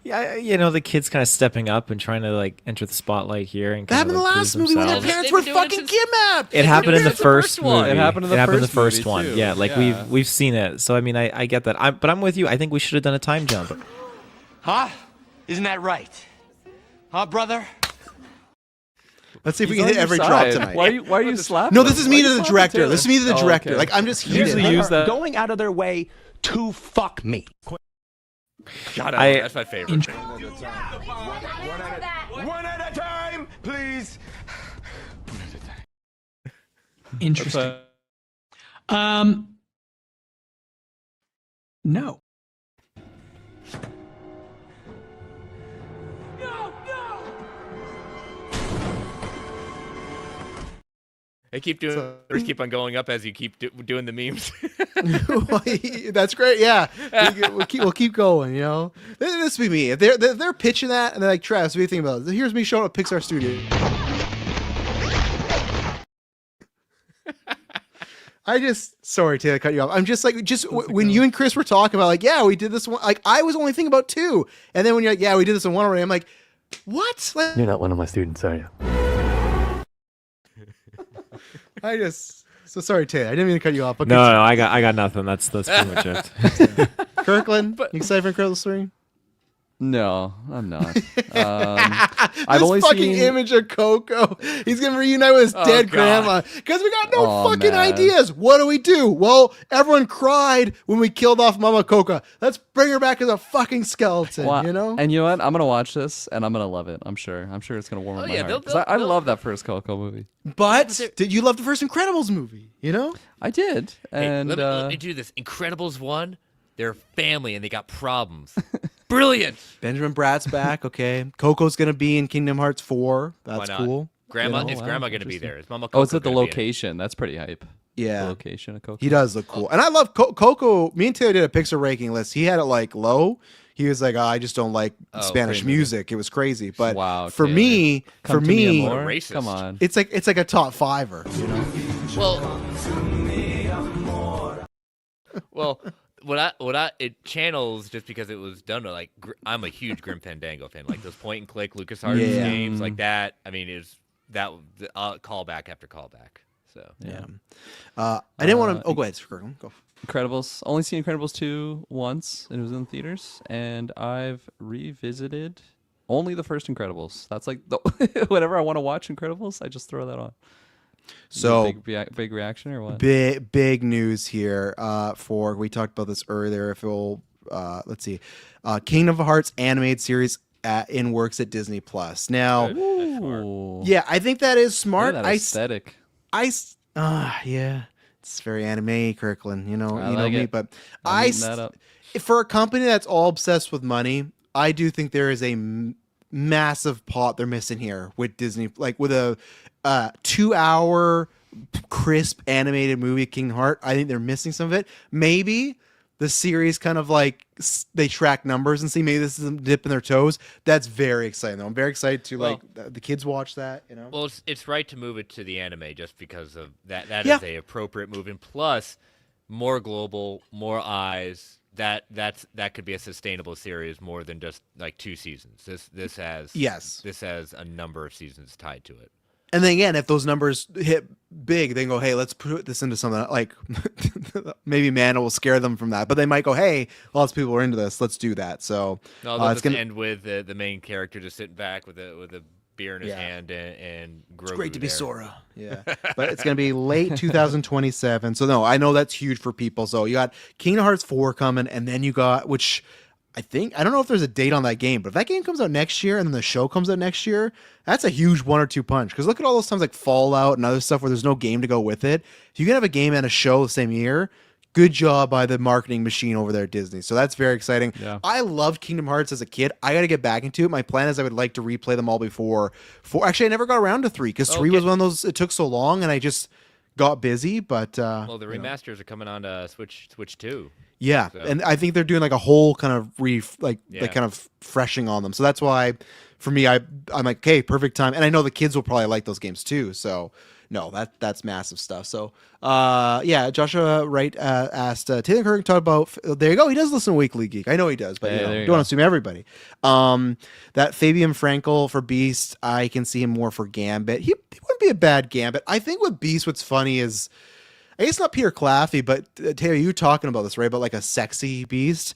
yeah, the kids kind of stepping up and trying to like enter the spotlight here and That happened in the like, prove last movie when their themselves. parents They've were been doing it fucking since- kidnapped. It happened in the doing it the first first one. movie. It happened in the first movie, one. too. Yeah, like Yeah. we've seen it. So I mean, I get that. But I'm with you. I think we should have done a time jump. Huh? Isn't that right? Huh, brother? Let's see if we He's can on hit your every side. drop tonight. Why are you slapping? No, him? this is Why me are to you the slapping director. Taylor? This is me to the Oh, director. okay. Like I'm just heated. Usually use that. Going out of their way to fuck me. Shut up. I- That's my favorite. One at a time, please. Interesting. No. They keep doing. Numbers keep on going up as you keep doing the memes. That's great. Yeah, we'll keep going. You know, this would be me if they're pitching that and they're like, Travis, what do you think about it? Here's me showing up at Pixar Studio. Sorry, Taylor, cut you off. I'm just like, when you and Chris were talking about, like, yeah, we did this one. Like, I was only thinking about 2, and then when you're like, yeah, we did this in 1 already. I'm like, what? Like, You're not one of my students, are you? so sorry, Taylor. I didn't mean to cut you off. But No, I got nothing. That's pretty much it. Kirkland, you excited for Incredibles 3? No, I'm not. This I've only fucking seen image of Coco. He's gonna reunite with his dead God. grandma because we got no Oh, fucking man. ideas. What do we do? Well, everyone cried when we killed off Mama Coca. Let's bring her back as a fucking skeleton. Well, You know? And you know what? I'm gonna watch this and I'm gonna love it. I'm sure it's gonna warm up my yeah, heart they'll- 'Cause I they'll- love that first Coco movie. But did you love the first Incredibles movie? You know? I did, Hey, and let me do this. Incredibles 1. They're a family and they got problems. Brilliant. Benjamin Bratt's back. Okay, Coco's gonna be in Kingdom Hearts 4. Why That's not? cool. Grandma, You know, is wow, Grandma going to be interesting. there? Is Mama? oh, it's Coco at the gonna be in it? location. That's pretty hype. Yeah. The location of Coco. He does look cool. And I love Coco. Me and Taylor did a Pixar ranking list. He had it like low. He was like, oh, I just don't like Spanish crazy. music. It was crazy. But Wow, for Taylor. me, Come to me, amor. Racist. Come on. it's like a top 5er, you know? Well, it channels just because it was done to, like, I'm a huge Grim Fandango fan, like those point and click LucasArts Yeah. games like that. I mean, it's that callback after callback. So Yeah. I didn't want to. Oh, go ahead. Go. Incredibles. Only seen Incredibles 2 once, and it was in theaters. And I've revisited only the first Incredibles. That's like whenever I want to watch Incredibles, I just throw that on. So big reaction or what? big news here. We talked about this earlier. If it'll, let's see, Kingdom Hearts animated series in works at Disney Plus. Now, Ooh. yeah, I think that is Look smart. at that aesthetic. Yeah, it's very anime, Kirkland. You know like me, it. but I'm eating that up. for a company that's all obsessed with money, I do think there is a massive pot they're missing here with Disney, like with a 2-hour crisp animated movie, Kingdom Heart. I think they're missing some of it. Maybe the series kind of like they track numbers and see maybe this is them dipping their toes. That's very exciting though. I'm very excited to like the kids watch that, you know. Well, it's right to move it to the anime just because of that. That Yeah. is a appropriate move, and plus, more global, more eyes. That could be a sustainable series more than just like 2 seasons. This has Yes. This has a number of seasons tied to it. And then again, if those numbers hit big, they go, hey, let's put this into something like maybe Mana will scare them from that, but they might go, hey, lots of people are into this, let's do that. So No, they'll it's just gonna end with the main character just sitting back with a beer in his hand and Grogu. it's great to be there. Sora. Yeah, but it's gonna be late 2027. So no, I know that's huge for people. So you got Kingdom Hearts 4 coming, and then you got, which I don't know if there's a date on that game, but if that game comes out next year and then the show comes out next year, that's a huge 1 or 2 punch. Because look at all those times like Fallout and other stuff where there's no game to go with it. If you can have a game and a show the same year, good job by the marketing machine over there at Disney. So that's very exciting. Yeah. I loved Kingdom Hearts as a kid. I got to get back into it. My plan is I would like to replay them all before 4. Actually, I never got around to 3 because 3 was one of those, it took so long and I just got busy. But Well, the remasters are coming on to Switch 2. yeah, So- and I think they're doing like a whole kind of like Yeah. kind of freshing on them. So that's why, for me, I'm like, okay, perfect time. And I know the kids will probably like those games too. So no, that's massive stuff. So yeah, Joshua Wright asked Taylor Kirk talk about. There you go. He does listen to Weekly Geek. I know he does, but Yeah, you know, there you don't go. assume everybody. That Fabian Frankel for Beast, I can see him more for Gambit. He wouldn't be a bad Gambit. I think with Beast, what's funny is, I guess not Peter Claffey, but Taylor, you were talking about this, right? About like a sexy Beast.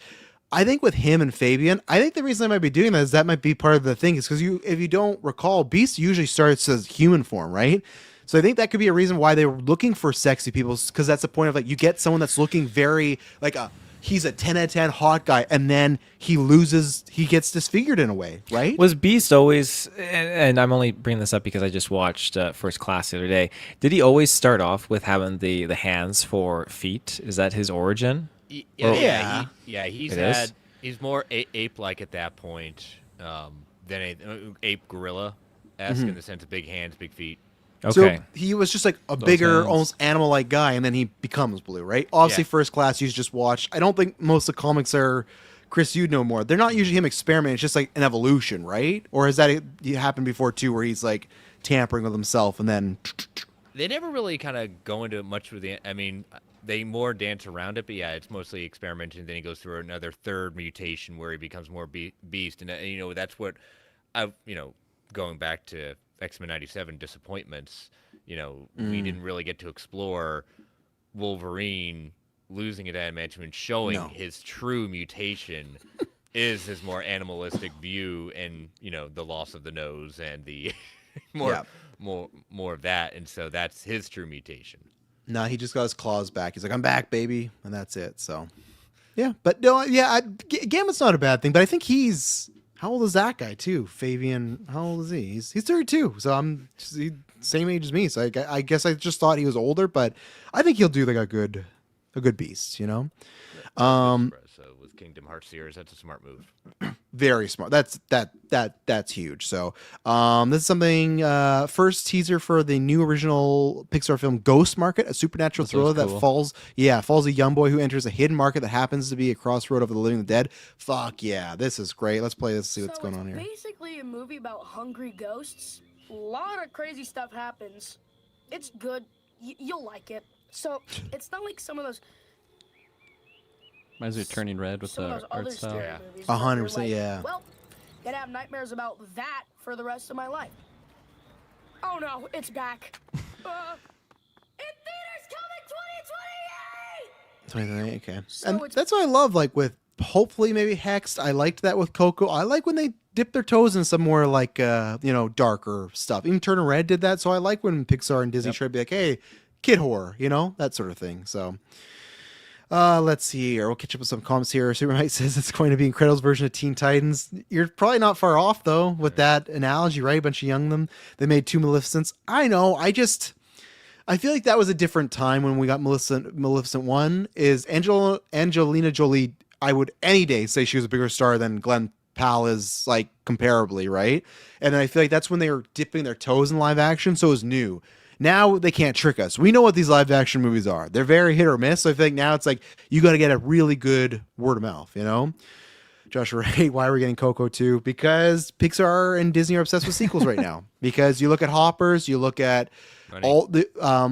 I think with him and Fabian, I think the reason I might be doing that is that might be part of the thing, is because if you don't recall, Beast usually starts as human form, right? So I think that could be a reason why they were looking for sexy people, because that's the point of like, you get someone that's looking very like he's a 10 out of 10 hot guy, and then he gets disfigured in a way, right? Was Beast always, and I'm only bringing this up because I just watched First Class the other day. Did he always start off with having the hands for feet? Is that his origin? Yeah, he's It is? had he's more ape-like at that point than ape gorilla esque in the sense of big hands, big feet. Okay. So he was just like a bigger, hands. almost animal-like guy, and then he becomes blue, right? Obviously, Yeah. First Class, you just watched. I don't think most of the comics are, Chris, you'd know more. They're not usually him experimenting. It's just like an evolution, right? Or has that happened before, too, where he's like tampering with himself and then... They never really kind of go into much with the. I mean, they more dance around it, but yeah, it's mostly experimenting. Then he goes through another third mutation where he becomes more beast, and that's what going back to X-Men '97 disappointments. We didn't really get to explore Wolverine losing an adamantium and showing his true mutation is his more animalistic view, and the loss of the nose and the more of that, and so that's his true mutation. No, he just got his claws back. He's like, I'm back, baby. And that's it. So, yeah. But no, yeah, Gambit's not a bad thing, but I think how old is that guy, too? Fabian, how old is he? He's 32. So he's same age as me. So I guess I just thought he was older, but I think he'll do like a good Beast, So with Kingdom Hearts series, that's a smart move. Very smart. That's huge. So this is something, first teaser for the new original Pixar film Ghost Market, a supernatural thriller that cool. follows a young boy who enters a hidden market that happens to be a crossroad of the living and the dead. Fuck yeah, this is great. Let's play this, see what's going on here. Basically a movie about hungry ghosts. A lot of crazy stuff happens. It's good. You'll like it. So it's not like some of those Reminds me of Turning Red with some the of those art other style. scary movies. where you're 100%, like, yeah. Well, gonna have nightmares about that for the rest of my life. Oh no, it's back. In theaters coming 2028. Okay. So And it's- that's what I love, like with hopefully maybe Hexed. I liked that with Coco. I like when they dip their toes in some more like darker stuff. Even Turner Red did that. So I like when Pixar and Disney try to be like, hey, kid horror, that sort of thing. So let's see here. We'll catch up with some comments here. Supermite says it's going to be Incredibles version of Teen Titans. You're probably not far off though with that analogy, right? A bunch of young them. They made 2 Maleficents. I know. I feel like that was a different time when we got Maleficent 1. Is Angelina Jolie, I would any day say she was a bigger star than Glenn Powell is, like, comparably, right? And then I feel like that's when they were dipping their toes in live action, so it was new. Now they can't trick us. We know what these live action movies are. They're very hit or miss. So I feel like now it's like you got to get a really good word of mouth, Joshua Ray, why are we getting Coco 2? Because Pixar and Disney are obsessed with sequels right now. Because you look at Hoppers, you look at all the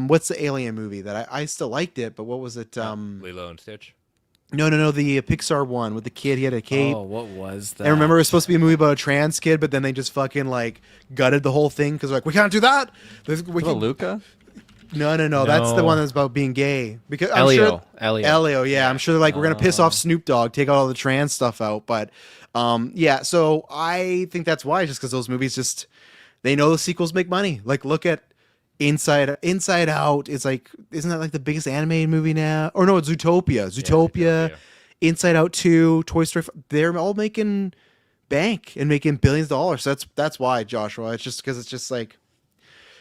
what's the Alien movie that I still liked it, but what was it? Lilo and Stitch. No, the Pixar one with the kid. He had a cape. Oh, what was that? And remember, it was supposed to be a movie about a trans kid, but then they just fucking like gutted the whole thing because like we can't do that. Luca? No. That's the one that's about being gay. Because I'm Elio. sure Elio. Yeah, I'm sure they're like we're gonna piss off Snoop Dogg, take out all the trans stuff out. But yeah. So I think that's why, just because those movies just they know the sequels make money. Like look at Inside Out. It's like isn't that like the biggest animated movie now? Or no, it's Zootopia. Zootopia. Inside Out 2, Toy Story. They're all making bank and making billions of dollars. So that's why, Joshua. It's just because it's just like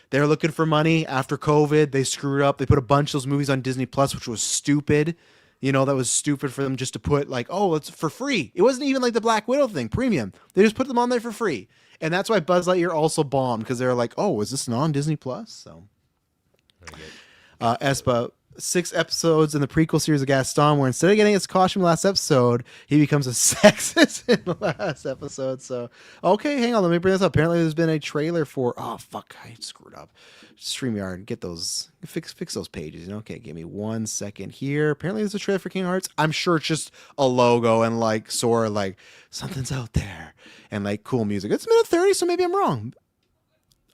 they're looking for money after COVID. They screwed up. They put a bunch of those movies on Disney Plus, which was stupid. You know, that was stupid for them just to put like, oh, it's for free. It wasn't even like the Black Widow thing, premium. They just put them on there for free. And that's why Buzz Lightyear also bombed, because they're like, oh, is this non Disney Plus? So, Espa, 6 episodes in the prequel series of Gaston, where instead of getting his costume last episode, he becomes a sexist in the last episode. So, okay, hang on, let me bring this up. Apparently, there's been a trailer for. Oh fuck, I screwed up. StreamYard, get those, fix those pages. You know? Okay, give me 1 second here. Apparently, there's a trailer for Kingdom Hearts. I'm sure it's just a logo and like Sora, like something's out there, and like cool music. It's a minute 30, so maybe I'm wrong.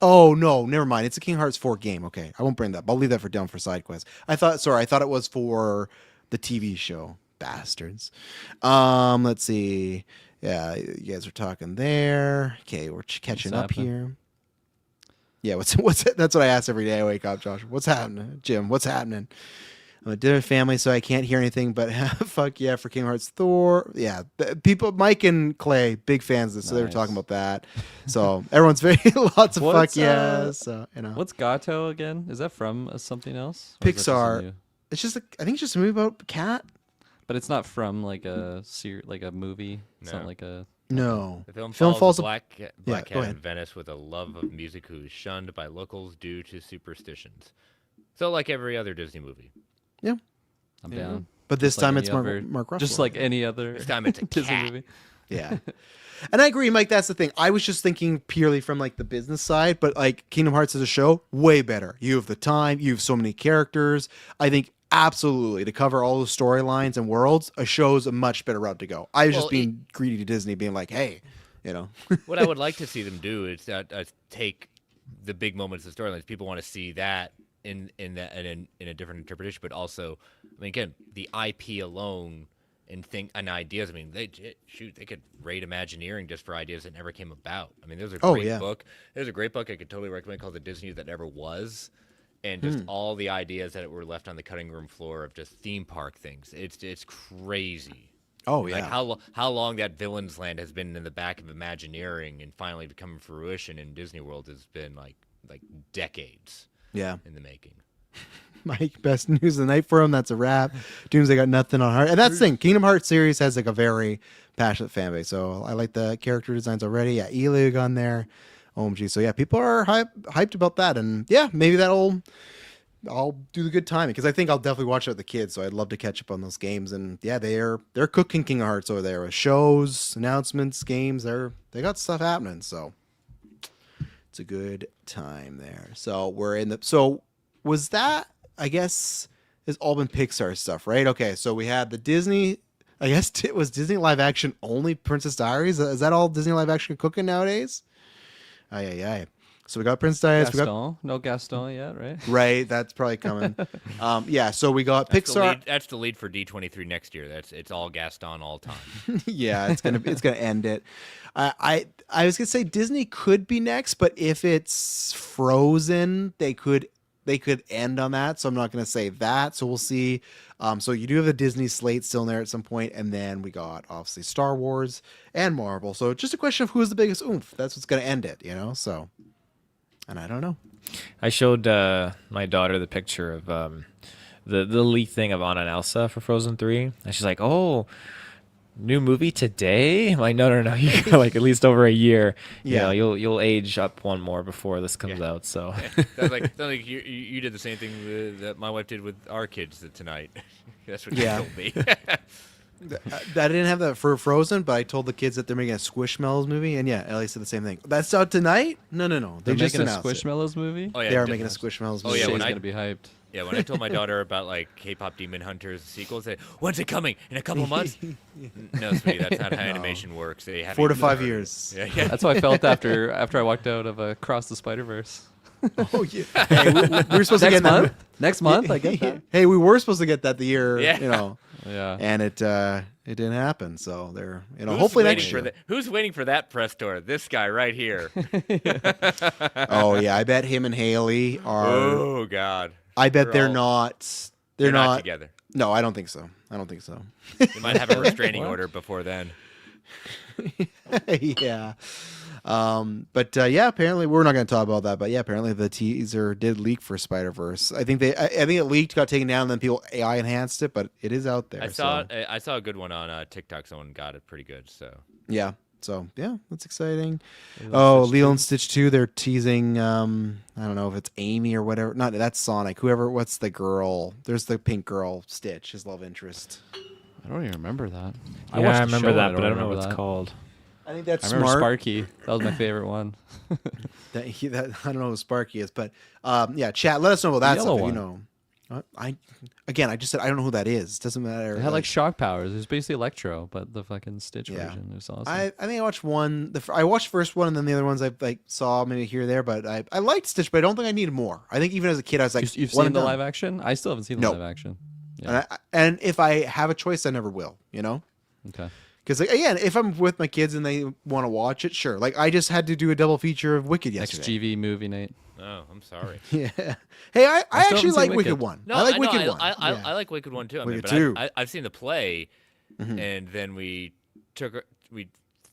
Oh no, never mind. It's a Kingdom Hearts 4 game. Okay, I won't bring that up. I'll leave that for down for side quest. I thought it was for the TV show. Bastards. Let's see. Yeah, you guys are talking there. Okay, we're catching up here. Yeah, what's it? That's what I ask every day I wake up, Josh. What's happening, Jim? What's happening? I'm a dinner family, so I can't hear anything. But fuck yeah for Kingdom Hearts Thor. Yeah, people, Mike and Clay, big fans of this, so they were talking about that. So everyone's very lots of fuck yeah. So you know, what's Gato again? Is that from something else? Pixar. It's just I think it's just a movie about a cat. But it's not from like a like a movie. It's not like a. No. The film follows follows a black cat go in ahead. Venice with a love of music who is shunned by locals due to superstitions. So like every other Disney movie. Yeah. I'm down. But this Just like time any it's other- Mark Ruffalo. Just like any other This time it's a Disney cat. movie. Yeah. And I agree, Mike, that's the thing. I was just thinking purely from like the business side, but like Kingdom Hearts as a show, way better. You have the time, you have so many characters. I think absolutely to cover all the storylines and worlds, a show's a much better route to go. I was just being greedy to Disney, being like, hey, you know. What I would like to see them do is take the big moments of storylines. People want to see that in a different interpretation, but also, I mean, again, the IP alone and ideas. I mean, they could rate Imagineering just for ideas that never came about. I mean, there's a great book. There's a great book I could totally recommend called The Disney That Never Was, and just all the ideas that were left on the cutting room floor of just theme park things. It's crazy. Oh yeah. Like how long that Villains Land has been in the back of Imagineering and finally becoming fruition in Disney World has been like decades. Yeah. In the making. Mike, best news of the night for him. That's a wrap. Doomsday got nothing on Heart. And that's the thing. Kingdom Hearts series has like a very passionate fan base. So I like the character designs already. Yeah, Elig on there. OMG. So yeah, people are hyped about that. And yeah, maybe I'll do the good timing, because I think I'll definitely watch it with the kids. So I'd love to catch up on those games. And yeah, they're cooking Kingdom Hearts over there with shows, announcements, games. They got stuff happening. So it's a good time there. So was that, I guess, has all been Pixar stuff, right? Okay, so we had the Disney, I guess it was Disney live action only Princess Diaries. Is that all Disney live action cooking nowadays? Aye. So we got Princess Diaries. Gaston. No Gaston yet, right? Right, that's probably coming. Yeah, so we got Pixar. That's the lead for D23 next year. It's all Gaston all time. Yeah, it's gonna end it. I was gonna say Disney could be next, but if it's Frozen, they could end on that. So I'm not gonna say that. So we'll see. So you do have a Disney slate still in there at some point, and then we got obviously Star Wars and Marvel. So it's just a question of who's the biggest oomph. That's what's gonna end it, you know. So, and I don't know. I showed my daughter the picture of the leak thing of Anna and Elsa for Frozen 3, and she's like, "Oh, new movie today?" I'm like, no, you got like at least over a year. Yeah, you know, you'll age up one more before this comes out. So Sounds like you did the same thing that my wife did with our kids tonight. That's what she told me. I didn't have that for Frozen, but I told the kids that they're making a Squishmallows movie, and yeah, Ellie said the same thing. That's out tonight? No. They're They just making a announced it. Squishmallows movie. Oh yeah, They are making a Squishmallows movie. Oh, yeah, Shay's when I- gonna be hyped. Yeah, when I told my daughter about like K-pop Demon Hunters sequels, they, when's it coming? In a couple months? No, sweetie, that's not how animation works. They haven't 4 to even 5 started. years. Yeah. That's how I felt after I walked out of Across the Spider-Verse. Oh yeah. Hey, we were supposed to get that. Next month, I get that. Hey, we were supposed to get that the year, Yeah. Yeah. and it didn't happen. So they're, Who's hopefully waiting next for year. who's waiting for that press tour? This guy right here. Oh yeah, I bet him and Haley are. Oh God. I bet they're all- not. They're They're not together. No, I don't think so. They might have a restraining order before then. Yeah. But yeah, apparently we're not going to talk about that. But yeah, apparently the teaser did leak for Spider-Verse. I think it leaked, got taken down, and then people AI enhanced it, but it is out there. I saw a good one on TikTok. Someone got it pretty good. So Yeah. So yeah, that's exciting. Lilo and Stitch Lilo and Stitch 2, they're teasing I don't know if it's Amy or whatever. Not that's Sonic. What's the girl? There's the pink girl, Stitch, his love interest. I don't even remember that. Yeah, watched I the remember show, that, but I don't know remember what it's that. called. I think that's I remember smart. Sparky. That was my favorite one. That I don't know who Sparky is, but yeah, chat. Let us know about that yellow stuff. If you one. know, I just said I don't know who that is. Doesn't matter. It had like shock powers. It was basically Electro, but the fucking Stitch Yeah. version. It was awesome. I think I watched one. I watched the first one, and then the other ones I like saw maybe here or there. But I liked Stitch, but I don't think I needed more. I think even as a kid, I was like, You've one seen and the done. live action? I still haven't seen the No. live action. Yeah. And if I have a choice, I never will. Okay. Because again, if I'm with my kids and they want to watch it, sure. Like I just had to do a double feature of Wicked Next yesterday. GV movie, Nate. oh, I'm sorry. Yeah. Hey, I still actually haven't like seen Wicked Wicked. One. No, I like know, Wicked One. I Yeah. like Wicked One too. I mean, Wicked but two. I've seen the play, Mm-hmm. and then we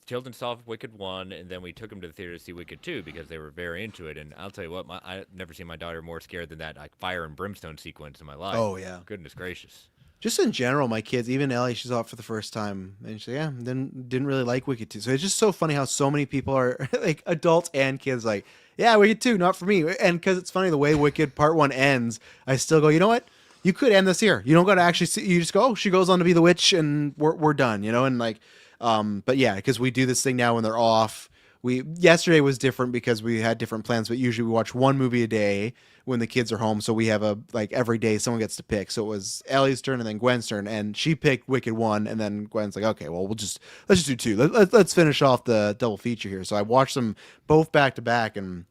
children saw Wicked 1, and then we took them to the theater to see Wicked 2 because they were very into it. And I'll tell you what, I've never seen my daughter more scared than that like fire and brimstone sequence in my life. Oh, yeah. Goodness gracious. Just in general, my kids, even Ellie, she's out for the first time, and she didn't really like Wicked 2. So it's just so funny how so many people are like adults and kids like, yeah, Wicked 2, not for me. And because it's funny the way Wicked Part 1 ends, I still go, you know what? You could end this here. You don't got to actually see. You just go, oh, she goes on to be the witch, and we're done. And like, but yeah, because we do this thing now when they're off. Yesterday was different because we had different plans, but usually we watch one movie a day when the kids are home. So we have every day someone gets to pick. So it was Ellie's turn and then Gwen's turn, and she picked Wicked 1, and then Gwen's like, okay, well let's just do 2. Let's finish off the double feature here. So I watched them both back to back, and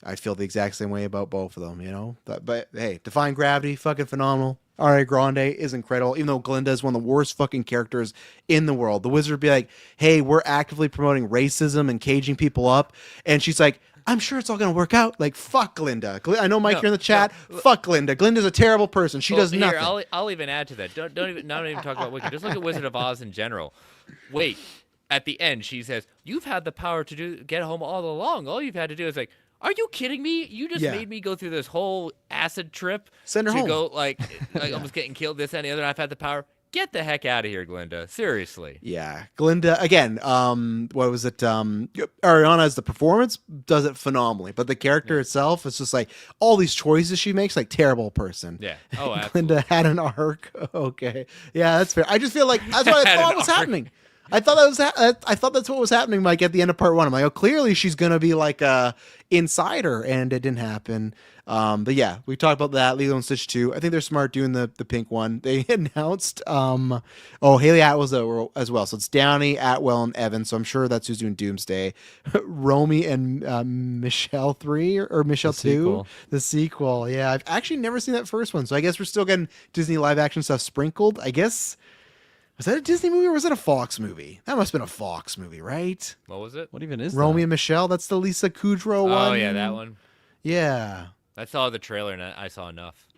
I feel the exact same way about both of them. But hey, Defying Gravity, fucking phenomenal. Ariana Grande is incredible, even though Glinda is one of the worst fucking characters in the world. The wizard would be like, hey, we're actively promoting racism and caging people up. And she's like, I'm sure it's all going to work out. Like, fuck Glinda. I know, Mike, you're in the chat. Fuck Glinda. Glinda's a terrible person. She does nothing. I'll even add to that. Don't even talk about Wicked. Just look at Wizard of Oz in general. Wait, at the end, she says, you've had the power to get home all along. All you've had to do is like, are you kidding me? You just made me go through this whole acid trip Send her to home. go like almost getting killed, this and the other. And I've had the power. Get the heck out of here, Glinda. Seriously. Yeah, Glinda again. What was it? Ariana as the performance does it phenomenally, but the character itself is just like all these choices she makes, like terrible person. Yeah. Oh, absolutely. Glinda had an arc. Okay, yeah, that's fair. I just feel like that's what I Had thought an was arc. happening. I thought that was I thought that's what was happening. Like at the end of part 1, I'm like, oh, clearly she's gonna be like a insider, and it didn't happen. But yeah, we talked about that. Lilo and Stitch 2. I think they're smart doing the pink one. They announced Haley Atwell as well. So it's Downey, Atwell, and Evan. So I'm sure that's who's doing Doomsday. Romy and Michelle 3 or Michelle 2. sequel. The sequel. Yeah, I've actually never seen that first one. So I guess we're still getting Disney live action stuff sprinkled. I guess. Was that a Disney movie or was it a Fox movie? That must have been a Fox movie, right? What was it? What even is Romy that? and Michelle. That's the Lisa Kudrow one. Oh yeah, that one. Yeah. I saw the trailer and I saw enough.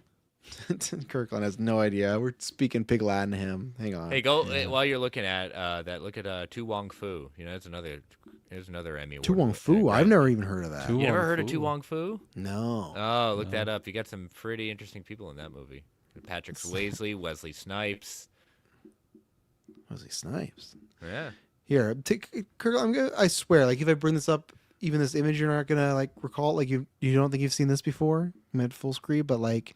Kirkland has no idea. We're speaking Pig Latin to him. Hang on. Hey, go while you're looking at that. Look at Tu Wong Fu. There's another Emmy award. Tu Wong Fu. I've never even heard of that. Tu You never Wong heard of Fu. Tu Wong Fu? No. Oh, look that up. You got some pretty interesting people in that movie. Patrick Swayze, Wesley Snipes. Wesley Snipes. Yeah. Here, Kirkland. I swear, like if I bring this up, even this image, you're not gonna like recall. Like you don't think you've seen this before? I'm at full screen, but like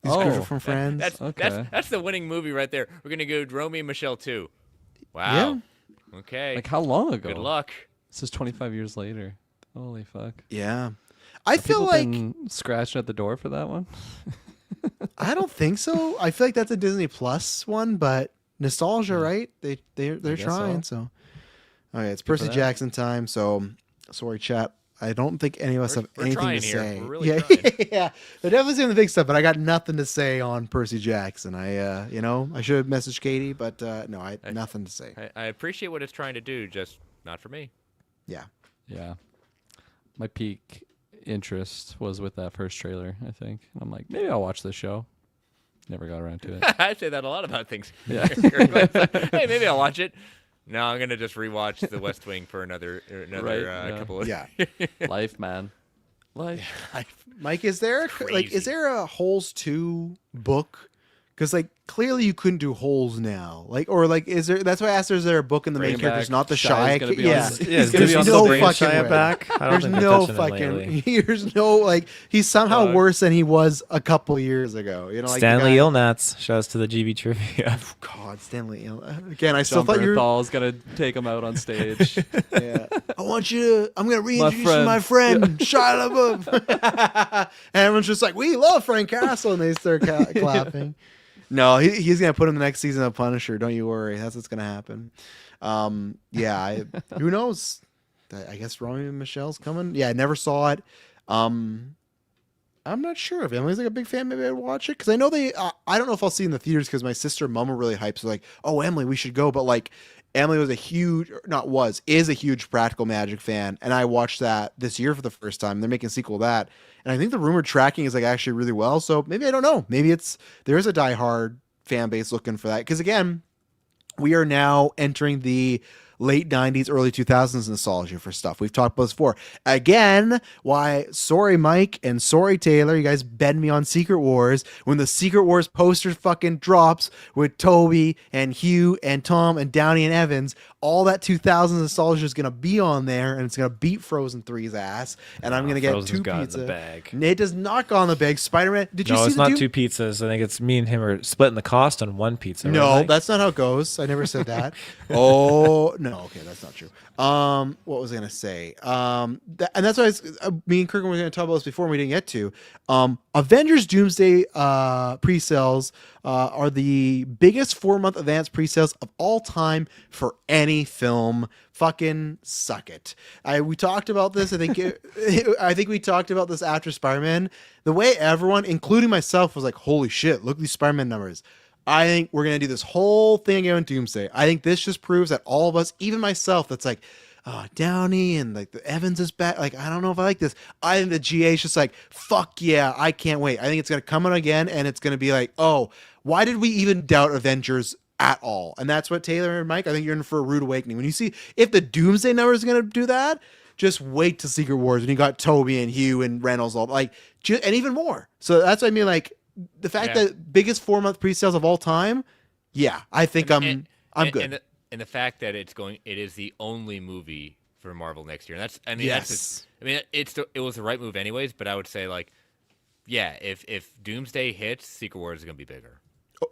These Oh, creatures from Friends. That's the winning movie right there. We're gonna go Romy and Michelle 2. Wow. Okay. Like how long ago? Good luck. This is 25 years later. Holy fuck. Yeah. I Have feel people like been scratching at the door for that one. I don't think so. I feel like that's a Disney Plus one, but nostalgia, right? They're guess trying. So, okay, it's Good for Percy that. Jackson time. So, sorry, chat. I don't think any of us have We're anything trying to here. say. We're really yeah, trying. yeah. They're definitely saying the big stuff, but I got nothing to say on Percy Jackson. I should have messaged Katie, but no, I nothing to say. I appreciate what it's trying to do, just not for me. Yeah. Yeah. My peak interest was with that first trailer, I think. I'm like, maybe I'll watch this show. Never got around to it. I say that a lot about things. Yeah. Hey, maybe I'll watch it. No, I'm gonna just rewatch The West Wing for another Right, yeah. couple of Life, man. Life. Mike, is there is there a Holes 2 book? Because clearly you couldn't do Holes now. Is there? That's why I asked. Is there a book in the main Bring characters, back not the Shy's Shy? gonna be Yeah, on the- Yeah, there's there's no no fucking Shia way. back. I don't There's think they're no touching him fucking. lately. There's no he's somehow worse than he was a couple years ago. You know, Stanley the guy, Ilnats. Shouts to the GB trivia. God, Stanley. Again, I still John thought you were. Bernthal's gonna take him out on stage. Yeah. I want you to. I'm gonna reintroduce you to friend. my friend Shia LaBeouf. And everyone's just like, we love Frank Castle, and they start clapping. No, he's gonna put him the next season of Punisher. Don't you worry. That's what's gonna happen. Who knows? I guess Romy and Michelle's coming. Yeah, I never saw it. I'm not sure if Emily's a big fan. Maybe I'd watch it because I know they. I don't know if I'll see it in the theaters because my sister and mom are really hyped. So oh Emily, we should go. But Emily is a huge Practical Magic fan, and I watched that this year for the first time. They're making a sequel to that, and I think the rumored tracking is actually really well. So maybe I don't know. Maybe there is a diehard fan base looking for that because again, we are now entering the late 90s, early 2000s nostalgia for stuff. We've talked about this before. Again, sorry, Mike, and sorry, Taylor, you guys bed me on Secret Wars. When the Secret Wars poster fucking drops with Toby and Hugh and Tom and Downey and Evans, all that 2000s nostalgia is going to be on there, and it's going to beat Frozen 3's ass, and I'm going to get Frozen's two got in pizza. the bag. It does not go on the bag. Spider-Man, did you No, see it's the not Doom- two pizzas. I think it's me and him are splitting the cost on one pizza. No, right, Mike? that's not how it goes. I never said that. Oh, no. Okay, that's not true. What was I going to say? And that's why me and Kirk were going to talk about this before and we didn't get to. Avengers Doomsday pre-sales are the biggest 4-month advance pre-sales of all time for any film. Fucking suck it. We talked about this. I think we talked about this after Spider-Man. The way everyone, including myself, was like, holy shit, look at these Spider-Man numbers. I think we're going to do this whole thing again on Doomsday. I think this just proves that all of us, even myself, that's like, Downey and the Evans is back. I don't know if I like this. I think the GA is just like, fuck yeah, I can't wait. I think it's going to come out again and it's going to be like, oh, why did we even doubt Avengers at all? And that's what Taylor and Mike, I think you're in for a rude awakening. When you see if the Doomsday number is going to do that, just wait to Secret Wars when you got Toby and Hugh and Reynolds and even more. So that's what I mean. The fact that biggest 4-month pre-sales of all time, yeah, I think I'm good. And the fact that it is the only movie for Marvel next year. And it was the right move anyways. But I would say if Doomsday hits, Secret Wars is gonna be bigger.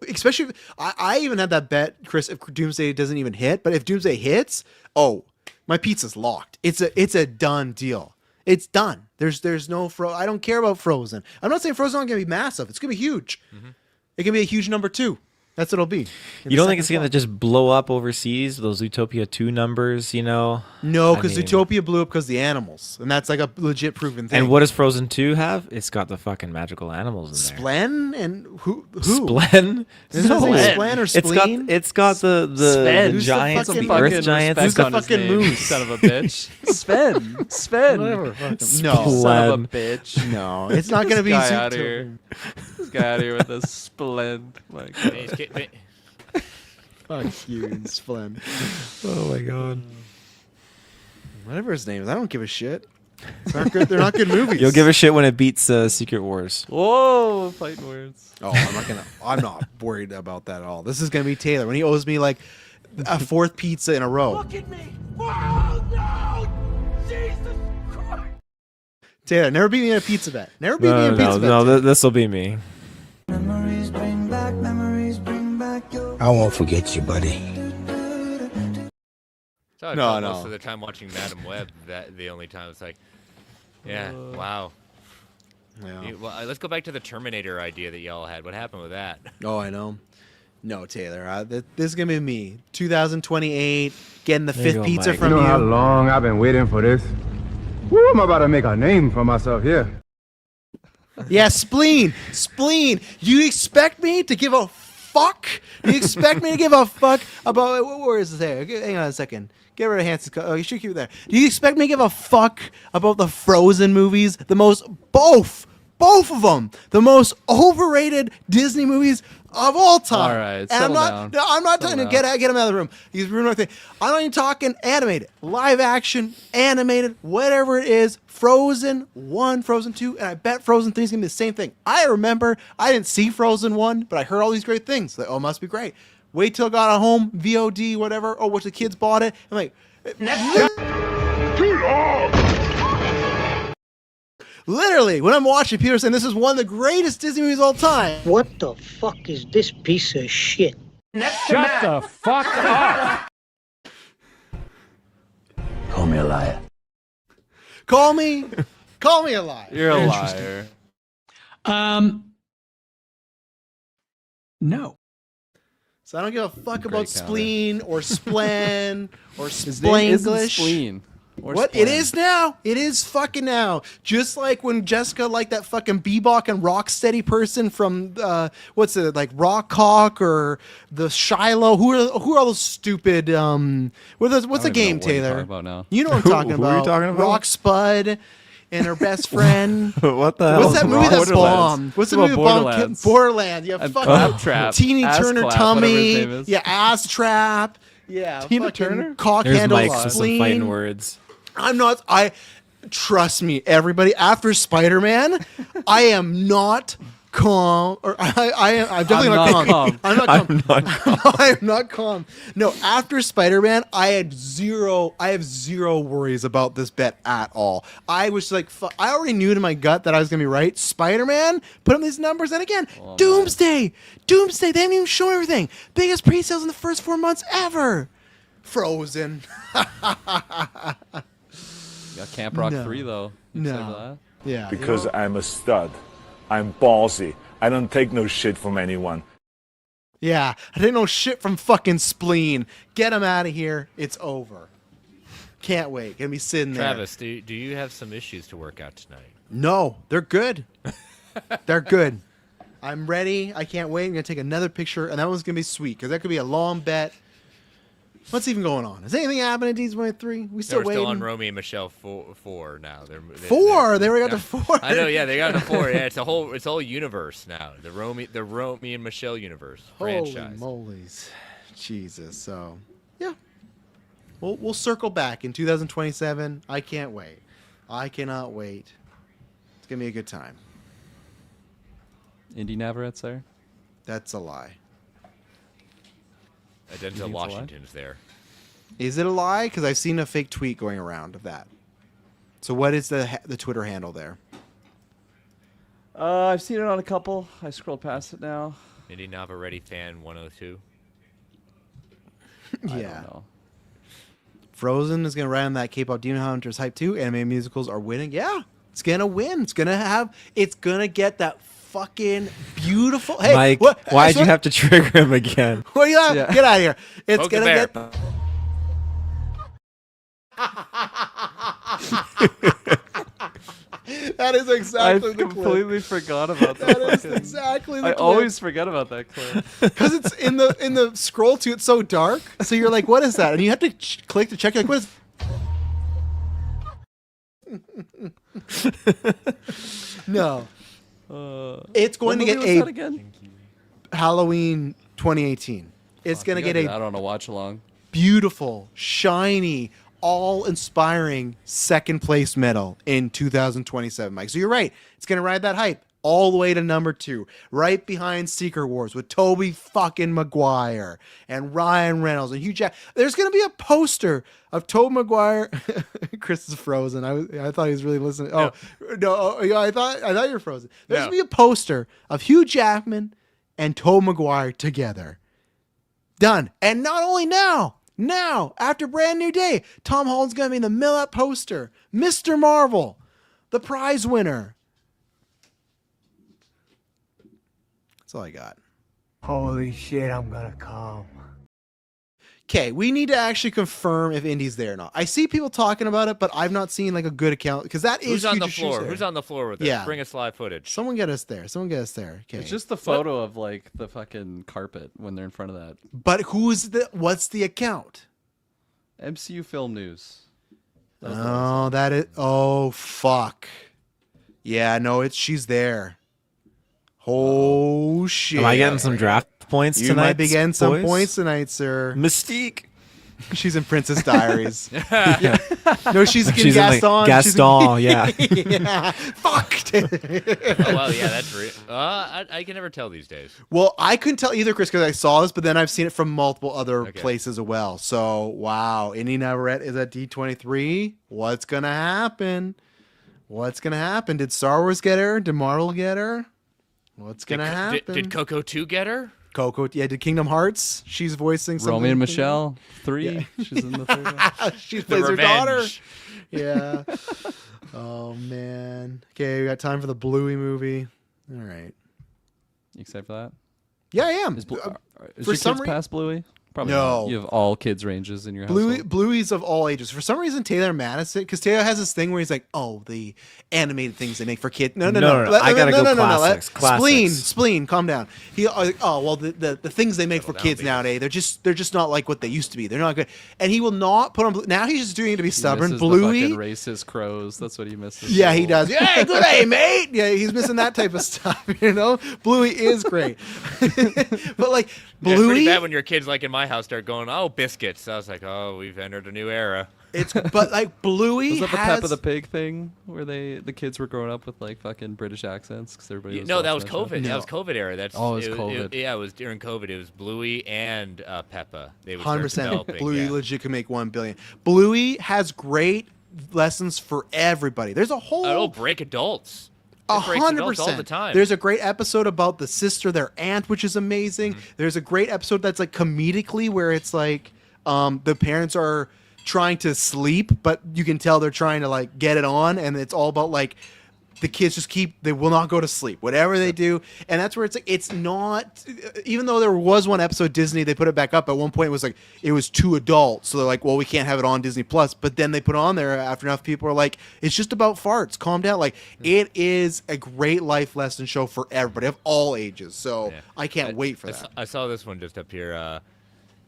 Especially, I even had that bet, Chris. If Doomsday doesn't even hit, but if Doomsday hits, my pizza's locked. It's a done deal. It's done. There's no I don't care about Frozen. I'm not saying Frozen's not going to be massive. It's going to be huge. Mm-hmm. It can be a huge number 2. That's what it'll be. You don't think it's going to just blow up overseas, those Zootopia 2 numbers, No, because Zootopia blew up because the animals. And that's a legit proven thing. And what does Frozen 2 have? It's got the fucking magical animals in there. Splen? And who? Splen? Isn't his name Splen or Spleen? It's got the giants, the the earth giants. Who's the fucking moose? Son of a bitch. Sven. Whatever. No. Son of a bitch. No, it's not going to be Guy out Zootopia. here. This guy out here with a splend. My God. Fuck you, Splen. Oh my god. Whatever his name is, I don't give a shit. It's not good. They're not good movies. You'll give a shit when it beats Secret Wars. Whoa, fighting words. Oh, I'm not worried about that at all. This is gonna be Taylor when he owes me a 4th pizza in a row. Look at me! Oh no! Jesus Christ! Taylor, never beat me in a pizza bet. Never beat me in a pizza bet. No, this will be me. I won't forget you, buddy. So I No, felt no. most of the time watching Madam Web, that the only time it's like, yeah, wow. Yeah. Well, let's go back to the Terminator idea that y'all had. What happened with that? Oh, I know. No, Taylor. This is gonna be me. 2028, getting the There you fifth go, pizza Mike. from You know how you. long I've been waiting for this? Woo, I'm about to make a name for myself here. Yeah, spleen. You expect me to give a fuck? You expect me to give a fuck about where is this? Here, hang on a second. Get rid of Hanson's. Oh, you should keep it there. Do you expect me to give a fuck about the Frozen movies? Both of them, the most overrated Disney movies of all time. All right, and settle down. I'm not Settle telling you get him out of the room. He's ruining my thing. I'm not even talking animated, live action, animated, whatever it is. Frozen 1, Frozen 2, and I bet Frozen 3 is gonna be the same thing. I remember I didn't see Frozen 1, but I heard all these great things. Like, oh, it must be great. Wait till it got on home, VOD, whatever. Oh, which the kids bought it. I'm like, literally, when I'm watching, people are saying this is one of the greatest Disney movies of all time. What the fuck is this piece of shit? Shut the fuck up. Call me a liar. Call me a liar. You're a liar. No. So I don't give a fuck Great about counter. spleen or splen or His name isn't splanglish. spleen. Or What? splen. It is now. It is fucking now. Just like when Jessica liked that fucking Bebop and Rocksteady person from what's it like Rockcock or the Shiloh? Who are all those stupid? What's the even game, know what you're Taylor? talking about now. You know what I'm talking who about? are you talking about? Rock Spud and her best friend. What the hell? What's that movie that Borderlands. bombed? What's the It's movie about that bombed? Borderlands. Borderlands. Yeah, And fucking Claptrap. Teeny Ass Turner Clap, whatever his tummy. name is. Yeah, ass trap. Yeah, Tina fucking Turner? cock There's handle Mike with some spleen. fighting words. I'm not. Trust me, everybody. After Spider-Man, I am not calm. Or I'm definitely I'm not not calm. calm. I'm not calm. I'm not calm. I am not calm. No, after Spider-Man, I have zero worries about this bet at all. I was like, I already knew in my gut that I was gonna be right. Spider-Man, put up these numbers, and again, Doomsday. They haven't even shown everything. Biggest pre-sales in the first 4 months ever. Frozen. Got Camp Rock No. 3 though. You No. excited for that? Yeah. Because I'm a stud. I'm ballsy. I don't take no shit from anyone. Yeah, I didn't know shit from fucking spleen. Get him out of here. It's over. Can't wait. Gonna be sitting there. Travis, do you have some issues to work out tonight? No, they're good. They're good. I'm ready. I can't wait. I'm gonna take another picture, and that one's gonna be sweet because that could be a long bet. What's even going on? Is anything happening at D23? We still We're waiting. still on Romy and Michelle four now. Four. They already got to four. I know. Yeah, they got to 4. Yeah, it's a whole universe now. The Romy and Michelle universe Holy franchise. molies, Jesus! So yeah, we'll circle back in 2027. I can't wait. I cannot wait. It's gonna be a good time. Indy Navarrette's there. That's a lie. Denzel a lie? Washington's there. Is it a lie? Because I've seen a fake tweet going around of that. So what is the Twitter handle there? I've seen it on a couple. I scrolled past it now. Indy Navarrete fan 102. I don't Yeah. know. Frozen is gonna ride on that K-pop Demon Hunters hype too. Anime musicals are winning. Yeah, it's gonna win. It's gonna get that fucking beautiful. Hey, Mike, why'd you have to trigger him again? What do you have? Yeah. Get out of here. It's Poke the gonna bear. get. That is I exactly the clip. completely forgot about that. That is fucking- exactly the I clip. always forget about that clip. Because it's in the scroll to it's so dark. So you're like, what is that? And you have to click to check. You're like, what is? No, it's going to What get movie was that a again? Halloween 2018. It's going to get I a don't know. Watch along. beautiful, shiny, all-inspiring second place medal in 2027, Mike. So you're right. It's going to ride that hype all the way to number 2, right behind Secret Wars with Toby fucking Maguire and Ryan Reynolds and Hugh Jack. There's going to be a poster of Toby Maguire. Chris is frozen. I thought he was really listening. Oh, no. Oh, yeah, I thought you were frozen. There's going to be a poster of Hugh Jackman and Toby Maguire together. Done. And not only now, after Brand New Day, Tom Holland's going to be in the Millet poster. Mr. Marvel, the prize winner. That's all I got. Holy shit, I'm gonna come. Okay, we need to actually confirm if Indy's there or not. I see people talking about it, but I've not seen like a good account because that is Who's on the Future floor? Shoes there. Who's on the floor with us? Yeah. Bring us live footage. Someone get us there. Okay. It's just the photo of like the fucking carpet when they're in front of that. But what's the account? MCU Film News. Oh, fuck. Yeah, no, she's there. Oh, shit. Am I getting some draft points You tonight? might be getting some boys? points tonight, sir. Mystique. She's in Princess Diaries. Yeah. No, she's in She's Gaston. in Gaston, yeah. Yeah. Fuck. Oh, well, yeah, that's real. I can never tell these days. Well, I couldn't tell either, Chris, because I saw this, but then I've seen it from multiple other places as well. So, wow. Indy Navarrete is at D23. What's going to happen? Did Star Wars get her? Did Marvel get her? What's going to happen? Did Coco 2 get her? Coco, yeah, did Kingdom Hearts? She's voicing something. Romeo and Michelle 3. Yeah. She's in the third one. She plays her daughter. Yeah. Oh, man. Okay, we got time for the Bluey movie. All right. You excited for that? Yeah, I am. Is for your some kids past Bluey? Probably No. not. You have all kids ranges in your household. Bluey's of all ages. For some reason, Taylor Madison, because Taylor has this thing where he's like, "Oh, the animated things they make for kids." No. I gotta go classics. Spleen, calm down. He, well, the things they make for kids nowadays, they're just not like what they used to be. They're not good. And he will not put on. Now he's just doing it to be stubborn. Bluey, the fucking racist crows. That's what he misses. yeah, he does. Yeah, good day, mate. Yeah, he's missing that type of stuff. Bluey is great, but like Yeah, it's pretty Bluey. bad when your kids, like in my house, start going, "Oh, biscuits." I was like, "Oh, we've entered a new era." But like Bluey Was that the has Peppa the Pig thing where the kids were growing up with like fucking British accents because everybody was No, that was watching COVID. show? That was COVID era. That's it was COVID. yeah, it was during COVID. It was Bluey and Peppa. They would 100%. start developing. Bluey yeah. legit can make 1 billion. Bluey has great lessons for everybody. There's a whole It'll break adults. It breaks adults all the 100%. time. There's a great episode about the sister, their aunt, which is amazing. There's a great episode that's like comedically where it's like the parents are trying to sleep, but you can tell they're trying to like get it on, and it's all about like the kids they will not go to sleep, whatever they do. And that's where it's like, it's not, even though there was one episode Disney, they put it back up at one point, it was like, it was too adult. So they're like, well, we can't have it on Disney Plus, but then they put it on there after enough people are like, it's just about farts. Calm down. Like it is a great life lesson show for everybody of all ages. So I can't wait for that. I saw this one just up here.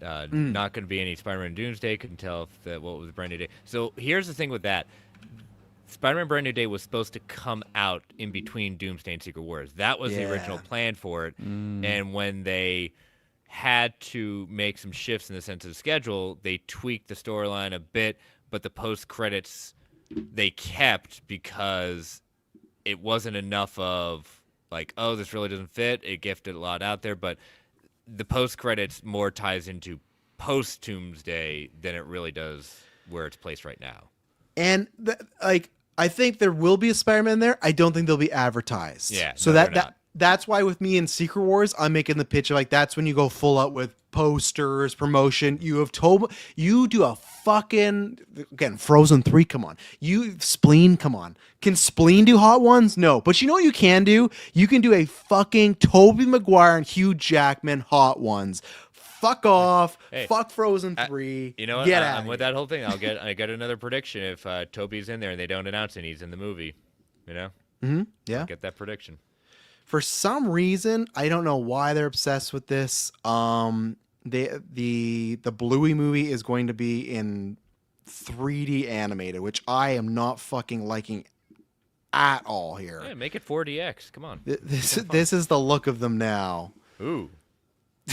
Not going to be any Spider-Man Doomsday. Couldn't tell if what was Brand New Day. So here's the thing with that. Spider-Man Brand New Day was supposed to come out in between Doomsday and Secret Wars. That was the original plan for it. And when they had to make some shifts in the sense of the schedule, they tweaked the storyline a bit, but the post-credits they kept because it wasn't enough of like, oh, this really doesn't fit. It gifted a lot out there, but the post-credits more ties into post-Doomsday than it really does where it's placed right now. And I think there will be a Spider-Man there. I don't think they'll be advertised. Yeah. So no, that's why with me in Secret Wars, I'm making the pitch of like that's when you go full out with posters, promotion. You do a fucking again Frozen 3. Come on, Spleen. Come on, can Spleen do Hot Ones? No, but you know what you can do? You can do a fucking Tobey Maguire and Hugh Jackman Hot Ones. Fuck off. Hey, fuck Frozen 3. You know what? Get out. I'm with that whole thing. I got another prediction if Toby's in there and they don't announce it, he's in the movie. You know? Mm-hmm. Yeah. I'll get that prediction. For some reason, I don't know why they're obsessed with this. The Bluey movie is going to be in 3D animated, which I am not fucking liking at all here. Yeah, make it 4DX. Come on. This is the look of them now. Ooh.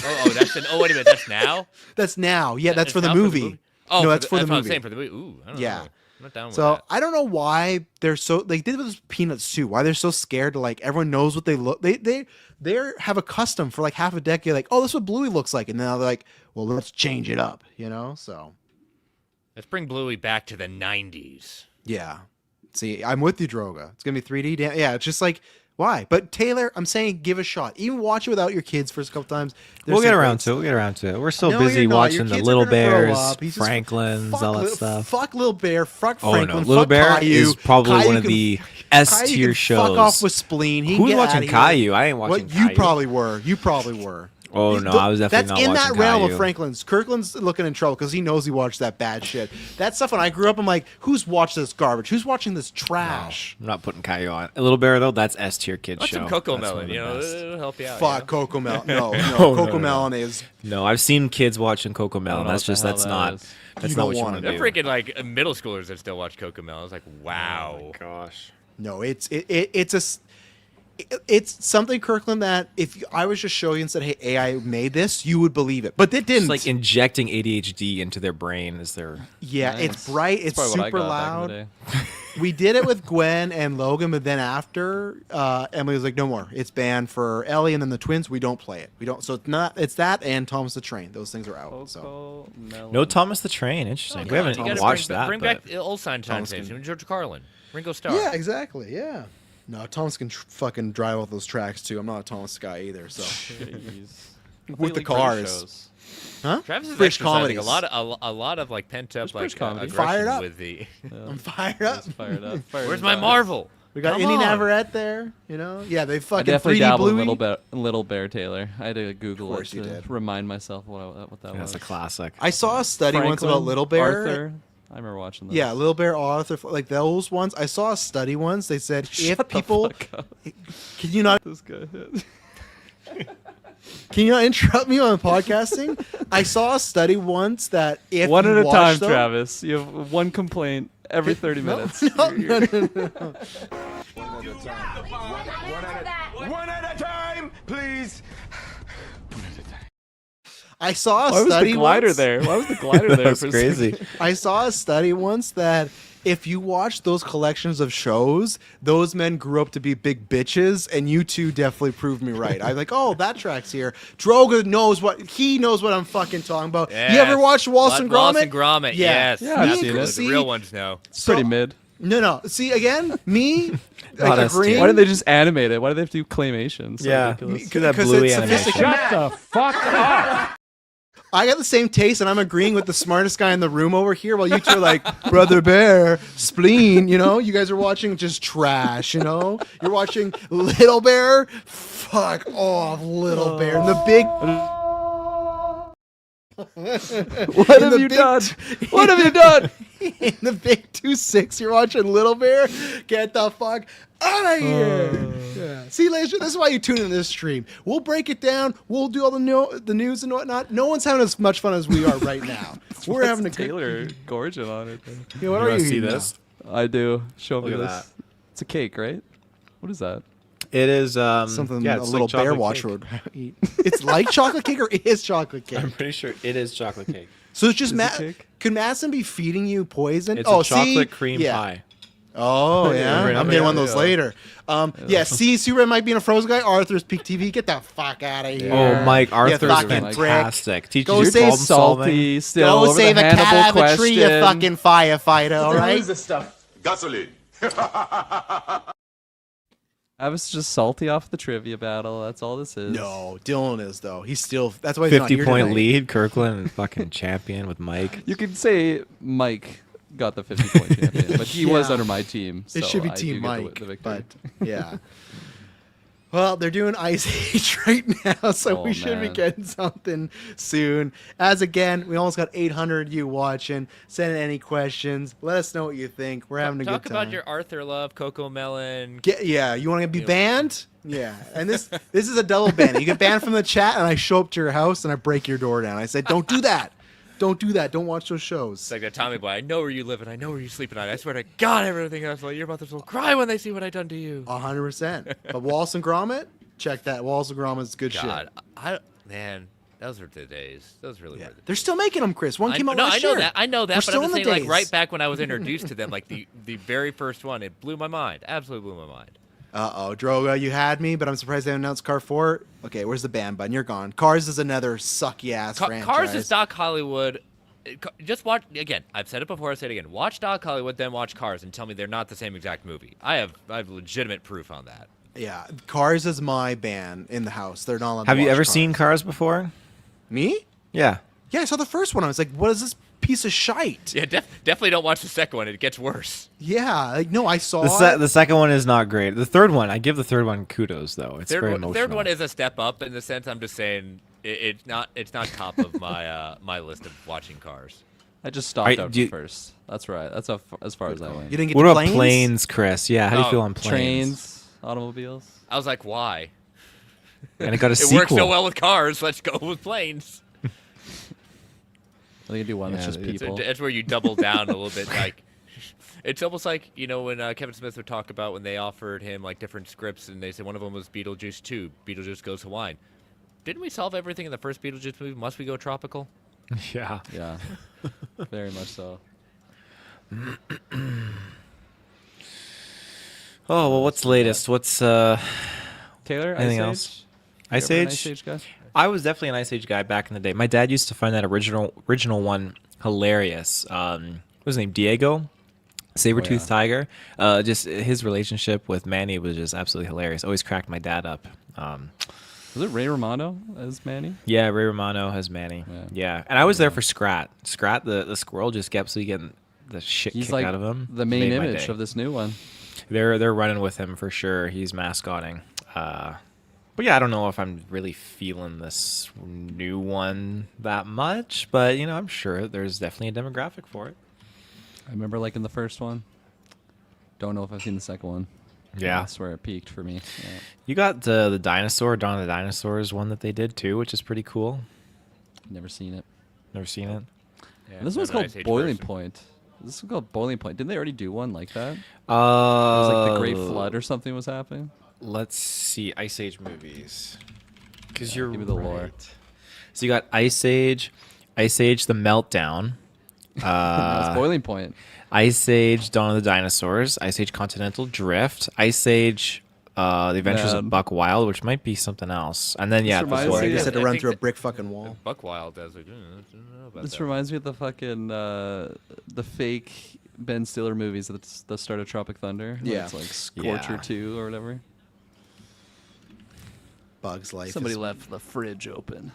Oh, that's wait a minute. That's now. That's now. Yeah, that's for the now movie. Oh, no, that's for the what movie. I'm saying for the movie. Ooh, I don't know. I'm not down with So that. I don't know why they're so they did with Peanuts too. Why they're so scared to like everyone knows what they look. They have a custom for like half a decade. Like, oh, this is what Bluey looks like, and now they're like, well, let's change it up. You know, so Let's bring Bluey back to the 90s. yeah. See, I'm with you, Droga. It's gonna be 3D. Yeah, it's just like Why? But Taylor, I'm saying give a shot. Even watch it without your kids first couple times. We'll get around to it. We'll get around to it. We're so No, busy you're not. watching Your the kids Little are gonna grow Bears, up. He's just- Franklins, fuck all that Little- stuff. Fuck Little Bear. Fuck Oh Franklin. no, Little fuck Bear Caillou. is probably Caillou one of can- the Caillou S tier can shows. Fuck off with Spleen. He can Who's get watching outta here. Caillou? I ain't watching What? Caillou. You probably were. You probably were. Oh no, I was definitely That's not in watching that realm Caillou. of Franklin's. Kirkland's looking in trouble because he knows he watched that bad shit. That stuff when I grew up, I'm like, who's watched this garbage? Who's watching this trash? I'm not putting Caillou on. A Little Bear though, that's S tier kid Watch show. some Coco That's one Melon, of the you know, best. it'll help you out. Fuck Coco Melon. No, No, Coco no. Melon is. No, I've seen kids watching Coco Melon. know That's what the just hell that's that not is. that's You not don't what you want want it. to They're do. freaking like middle schoolers that still watch Coco Melon. It's like, wow. Gosh. No, it's something, Kirkland, that if I was just showing you and said, "Hey, AI made this," you would believe it, but it didn't. It's like injecting ADHD into their brain is their yeah, Nice. it's bright, it's That's probably what I super got back in the loud. day. We did it with Gwen and Logan, but then after Emily was like, "No more. It's banned for Ellie and then the twins. We don't play it. We don't." So it's not. It's that and Thomas the Train. Those things are out. So Coco Melon. No Thomas the Train. Interesting. we haven't You gotta watched bring, that. Bring but back old sign Thomas times. can- George Carlin, Ringo Starr. yeah, exactly. Yeah. No, Thomas can fucking drive off those tracks too. I'm not a Thomas guy either. So Jeez. with the British cars, shows. huh? Travis is British exercising comedies. a lot of like pent up like British comedy. aggression Fired up. with the. I'm fired up. He's fired up. Where's my Marvel? We got Come Indy on. Navarrete there. You know, yeah, they I fucking definitely 3D dabbled Bluey. in Little Bear Taylor. I had to Google Of course it you to did. remind myself what that that's was. a classic. I saw a study once about Franklin, Little Bear. Arthur. I remember watching those. Yeah, Little Bear, Arthur, like those ones. I saw a study once. They said if people, can you not, This guy. can you not interrupt me on podcasting? I saw a study once that if One you at a watch time, them- Travis. You have one complaint every 30 minutes. No, no, no, no. One at a time, please. I saw a Why was study the glider once. there? Why was the glider there? That's for a crazy. second? I saw a study once that if you watch those collections of shows, those men grew up to be big bitches, and you two definitely proved me right. I'm like, oh, that track's here. Droga knows what I'm fucking talking about. You ever Yes. watch Wallace and Gromit? Wallace and Gromit, Yeah. yes. Yeah, I've Me seen and it. Chris- The real ones know. It's pretty mid. No. See again, me Not like us two. agreeing. Why did they just animate it? Why do they have to do claymation? So Yeah. ridiculous. Because that Because bluey it's animation. sophisticated. Shut the fuck up! I got the same taste, and I'm agreeing with the smartest guy in the room over here, while you two are like, Brother Bear, Spleen, you know? You guys are watching just trash, you know? You're watching Little Bear? Fuck off, Little Bear. And the big... What have you done? What have you done? In the big 2-6, you're watching Little Bear? Get the fuck out of here! Yeah. See, ladies, this is why you tune in this stream. We'll break it down. We'll do all the news and whatnot. No one's having as much fun as we are right now. We're having a good... Taylor gorging on it. Yeah, what You are wanna you see eating this? I do. Show me Look this. at that. It's a cake, right? What is that? It is Something yeah, a it's little like bear chocolate watcher cake. would eat. It's like chocolate cake or is chocolate cake? I'm pretty sure it is chocolate cake. So it's just Is it cake? Could Madison be feeding you poison? It's oh, a chocolate see? cream Yeah. pie. Oh yeah, Yeah, I'm getting one of yeah, those yeah. later. Yeah, see, Superman might be in a Frozen guy. Arthur's Peak TV. Get the fuck out of here. Oh, Mike, Arthur's fucking prick. fantastic. Teaches Go you save problem solving. Salty, still Go over save the a cat Hannibal out of a tree, you question. fucking firefighter. All right. this stuff? Gasoline. I was just salty off the trivia battle. That's all this is. No, Dylan is though. He's still. That's why he's not here 50-point tonight. lead. Kirkland fucking champion with Mike. You could say Mike got the 50-point champion, but he was Yeah. under my team. It so should be I Team do get Mike, the victory. but yeah. Well, they're doing Ice Age right now, so Oh, we should be man. getting something soon. As again, we almost got 800 of you watching. Send in any questions. Let us know what you think. We're having a Talk good time. about your Arthur love, Coco Melon. Yeah, you want to be banned? Yeah, and this is a double ban. You get banned from the chat, and I show up to your house and I break your door down. I said, don't do that. Don't do that. Don't watch those shows. It's like that Tommy boy. I know where you live and I know where you sleep at night. I swear to God, everything else. Like, your mothers will cry when they see what I done to you. 100%. But Wallace and Gromit, check that. Wallace and Gromit's good God, shit. man, those were the days. Those really were. The They're still making them, Chris. One came out no, last I know year. that. I know that. We're But still I'm in just the saying, like, days. right back when I was introduced to them, like the very first one, it blew my mind. Absolutely blew my mind. Uh-oh, Droga, you had me, but I'm surprised they announced Car 4. Okay, where's the ban button? You're gone. Cars is another sucky-ass franchise. Cars is Doc Hollywood. Just watch again. I've said it before. I say it again. Watch Doc Hollywood, then watch Cars, and tell me they're not the same exact movie. I have legitimate proof on that. Yeah, Cars is my ban in the house. They're not allowed to Have you watch ever Cars. seen Cars before? Me? Yeah. Yeah, I saw the first one. I was like, what is this piece of shite? Yeah, definitely don't watch the second one. It gets worse. Yeah, like, no, I saw The second one is not great. The third one, I give the third one kudos though. It's very emotional. Third one is a step up in the sense. I'm just saying it's not top of my my list of watching Cars. I just stopped out the first. That's right. That's as far as I went. You didn't get What to about planes, Chris? Yeah, how do you Oh, feel on planes? Trains, automobiles. I was like, why? And it got a It sequel. works so well with cars. Let's go with planes. I think you do one that's just people. It's where you double down a little bit. Like, it's almost like, you know, when Kevin Smith would talk about when they offered him like different scripts, and they said one of them was Beetlejuice 2. Beetlejuice Goes Hawaiian. Didn't we solve everything in the first Beetlejuice movie? Must we go tropical? Yeah. Yeah, very much so. Oh well, what's latest? What's Taylor? anything Ice else? Age? Ice You ever an Age? Ice Age guy? I was definitely an Ice Age guy back in the day. My dad used to find that original one hilarious. What was his name? Diego, Saber-toothed Tiger. Just his relationship with Manny was just absolutely hilarious. Always cracked my dad up. Was it Ray Romano as Manny? Yeah, Ray Romano has Manny. Yeah, and I was there for Scrat. Scrat, the squirrel, just kept getting the shit He's kicked like out of him. the main Made my image day. of this new one. They're running with him for sure. He's mascotting. But yeah, I don't know if I'm really feeling this new one that much. But you know, I'm sure there's definitely a demographic for it. I remember liking the first one. Don't know if I've seen the second one. Yeah. That's where it peaked for me. Yeah. You got the dinosaur, Dawn of the Dinosaurs one that they did too, which is pretty cool. Never seen it. Never seen it. Yeah, And this one's I'm an called Ice Age Boiling person. Point. This is called Boiling Point. Didn't they already do one like that? It was like the Great Flood or something was happening. Let's see Ice Age movies. Because you're give me the lore. right. So you got Ice Age, The Meltdown, No, it's Boiling Point. Ice Age, Dawn of the Dinosaurs, Ice Age Continental Drift, Ice Age, The Adventures Man. of Buck Wild, which might be something else. And then yeah, reminds before me You just had to I run think through a that- brick fucking wall. Buckwild does. Like, I don't know about This that. reminds me of the fucking the fake Ben Stiller movies at the start of Tropic Thunder. where Yeah. It's like Scorcher Yeah. 2 or whatever. Bugs Life. Somebody is, left the fridge open.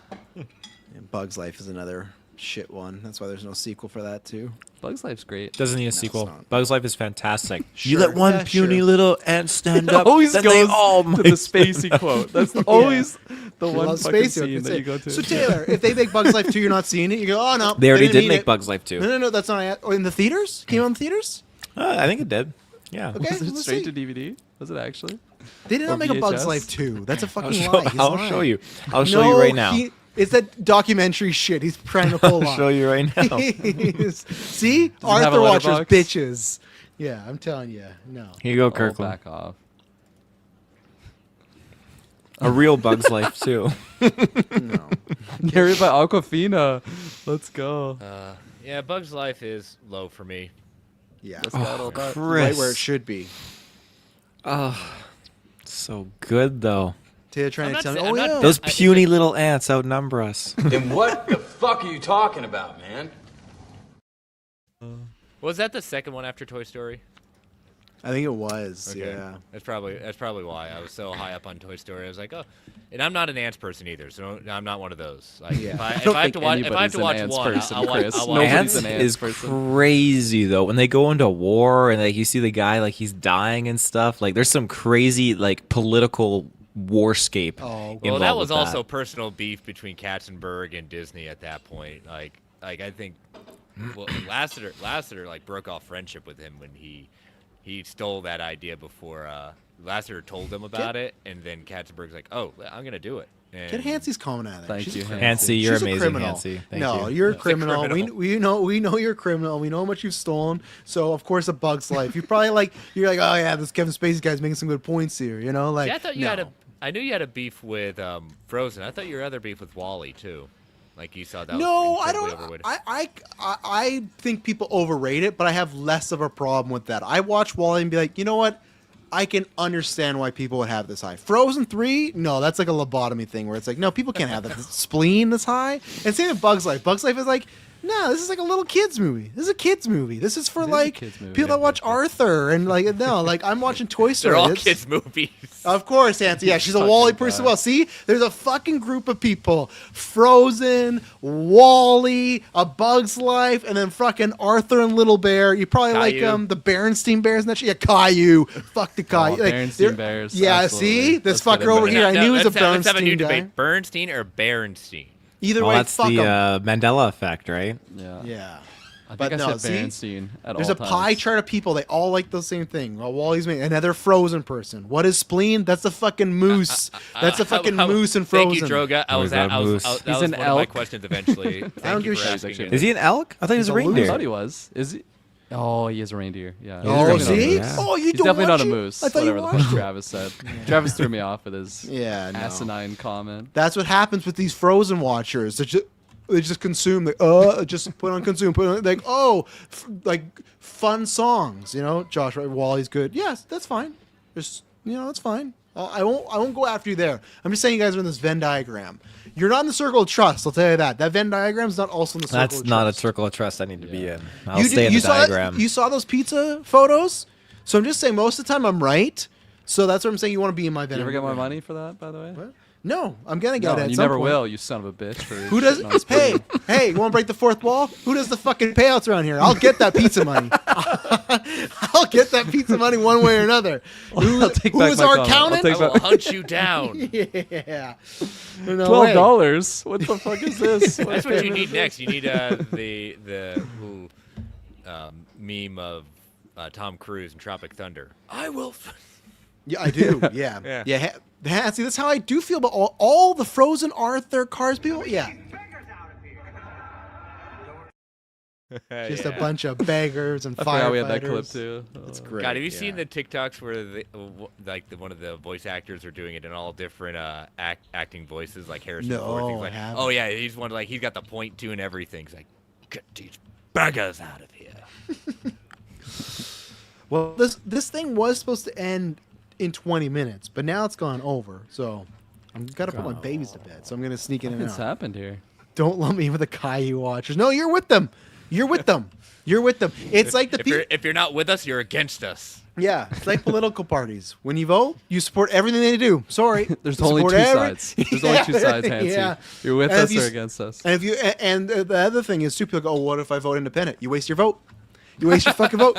Bugs Life is another shit one. That's why there's no sequel for that too. Bug's Life's great. doesn't need a it's sequel. not. Bugs Life is fantastic. Sure, You let one yeah, puny sure. little ant stand It up, always then goes they all to might the stand spacey up. quote. That's always the You one love fucking Space Joke, scene that's that it. you go to. So Taylor, if they make Bugs Life 2, you're not seeing it. You go, oh no. They already didn't did mean make it. Bugs Life 2. No, that's not. Oh, in the theaters? Came out in the theaters? I think it did. Yeah. Okay. Was it let's straight see. to DVD? Was it actually? They did or not make a Bugs VHS? Life 2. That's a fucking I'll, lie. show, He's I'll lying. show you. I'll show No, you right now. It's that documentary shit he's trying to pull I'll off. show you right now. See? have a Arthur Watchers, letterbox? bitches. Yeah, I'm telling you. No. Here you go, Oh, Kirkland. back off. A real Bugs Life too. No. Carried by Aquafina. Let's go. Yeah, Bug's Life is low for me. Yeah. Let's got all that. Chris. Right where it should be. Oh, so good though. Taylor trying I'm to tell not me, sa- oh I'm not- yeah. Those I think puny little ants outnumber us. Then what the fuck are you talking about, man? Was that the second one after Toy Story? I think it was. Okay. Yeah. That's probably why I was so high up on Toy Story. I was like, oh, and I'm not an ants person either, so I'm not one of those. Like, Yeah. if I I don't have to think watch, if I have anybody's to an watch ants one, person, I'll watch. Chris. I'll watch Nobody's Ants an ants is person. crazy though. When they go into war and like you see the guy like he's dying and stuff, like there's some crazy like political warscape. Oh, Well, that involved was with also personal beef between Katzenberg and Disney at that point. Like I think, well, Lasseter like broke off friendship with him when he stole that idea before Lasseter told him about it, and then Katzenberg's like, "Oh, I'm gonna do it." And Get Hansy's comment at it. Thank She's you, a Hancy. criminal. Hancy, you're She's a amazing, criminal. Hancy. Thank no, you. you're a She's a criminal. criminal. We know you're a criminal. We know how much you've stolen. So of course, a Bug's Life. You're like, oh yeah, this Kevin Spacey guy's making some good points here. You know, like See, I thought you no. had a. I knew you had a beef with Frozen. I thought your other beef with Wally too. Like you saw that. No, was I incredibly don't. overrated. I think people overrate it, but I have less of a problem with that. I watch Wally and be like, you know what? I can understand why people would have this high. Frozen 3, no, that's like a lobotomy thing where it's like, no, people can't have that spleen this high. And same with Bug's Life. Bug's Life is like, No, this is like a little kids movie. This is a kids movie. This is for It is a like kids movie. people that watch Arthur and like no, like I'm watching Toy Story. They're all It's- kids movies. Of course, Nancy. Yeah, she's a Wally person as well. See, there's a fucking group of people: Frozen, Wally, A Bug's Life, and then fucking Arthur and Little Bear. You probably Caillou. like the Berenstein Bears and that shit. Yeah, Caillou. Fuck the Caillou. Like, Berenstein they're- Bears, Yeah, absolutely. see this That's good fucker over input. here. I knew he was a let's have a new Bernstein guy. debate: Bernstein or Berenstein. Either Well, way, that's fuck the 'em. Mandela effect, right? Yeah. Yeah. I But think I no, said see? Berenstein at There's all a pie times. chart of people. They all like the same thing. Well, Wally's made another Frozen person. What is spleen? That's the fucking moose. That's the fucking moose in Frozen. Thank you, Droga. Oh, is that a moose? That He's was an one of my elk. questions eventually. Thank I don't you give a for shit. asking Actually. Is he an elk? I thought he was a He's a loser. I reindeer. thought he was. Is he? Oh, he is a reindeer. Yeah. He's Oh, definitely see? not a moose. Oh, you He's don't definitely watch not a it? moose. I thought you Whatever the watched fuck it. Travis said. Travis threw me off with his Yeah, no. asinine comment. That's what happens with these Frozen watchers. They just consume. Just put on consume. Put on like like fun songs. You know, Josh. Right? Wally's good. Yes, that's fine. Just that's fine. I won't go after you there. I'm just saying you guys are in this Venn diagram. You're not in the circle of trust. I'll tell you that. That Venn diagram is not also in the circle. That's of not trust. a circle of trust I need to be in. I'll You stay in the saw diagram. You saw those pizza photos. So I'm just saying most of the time I'm right. So that's what I'm saying. You want to be in my Venn. You ever get my diagram. money for that, by the way? What? No, I'm gonna get No, it. At you some never point. will, you son of a bitch. For Who does? shitting on this Hey, movie. hey! You want to break the fourth wall? Who does the fucking payouts around here? I'll get that pizza money. I'll get that pizza money one way or another. I'll take back Who's my our comment. I'll accountant? take I will back- hunt you down. Yeah. No way. $12. What the fuck is this? That's what you need next. You need the meme of Tom Cruise in Tropic Thunder. I will. Yeah, I do. Yeah. Yeah. Yeah. See, that's how I do feel about all the Frozen Arthur Cars people. Yeah. Just a bunch of beggars and I firefighters. forgot we had that clip too. It's great. God, have you yeah. seen the TikToks where one of the voice actors are doing it in all different acting voices, like Harrison No, Ford? He's I like, haven't. oh yeah, he's one like he's got the point two and everything. He's like, get these beggars out of here. Well, this thing was supposed to end in 20 minutes, but now it's gone over. So I'm gotta put my babies to bed. So I'm gonna sneak in and What's out. happened here? Don't lump me with the Caillou watchers. No, you're with them. You're with them. You're with them. It's like the people. If you're not with us, you're against us. Yeah, it's like political parties. When you vote, you support everything they do. Sorry, There's You only support two sides. There's only two sides, Hansi. Yeah. You're with And if us you or s- against us. And if you and the other thing is, too, people go, "Oh, what if I vote independent?" You waste your vote. You waste your fucking vote.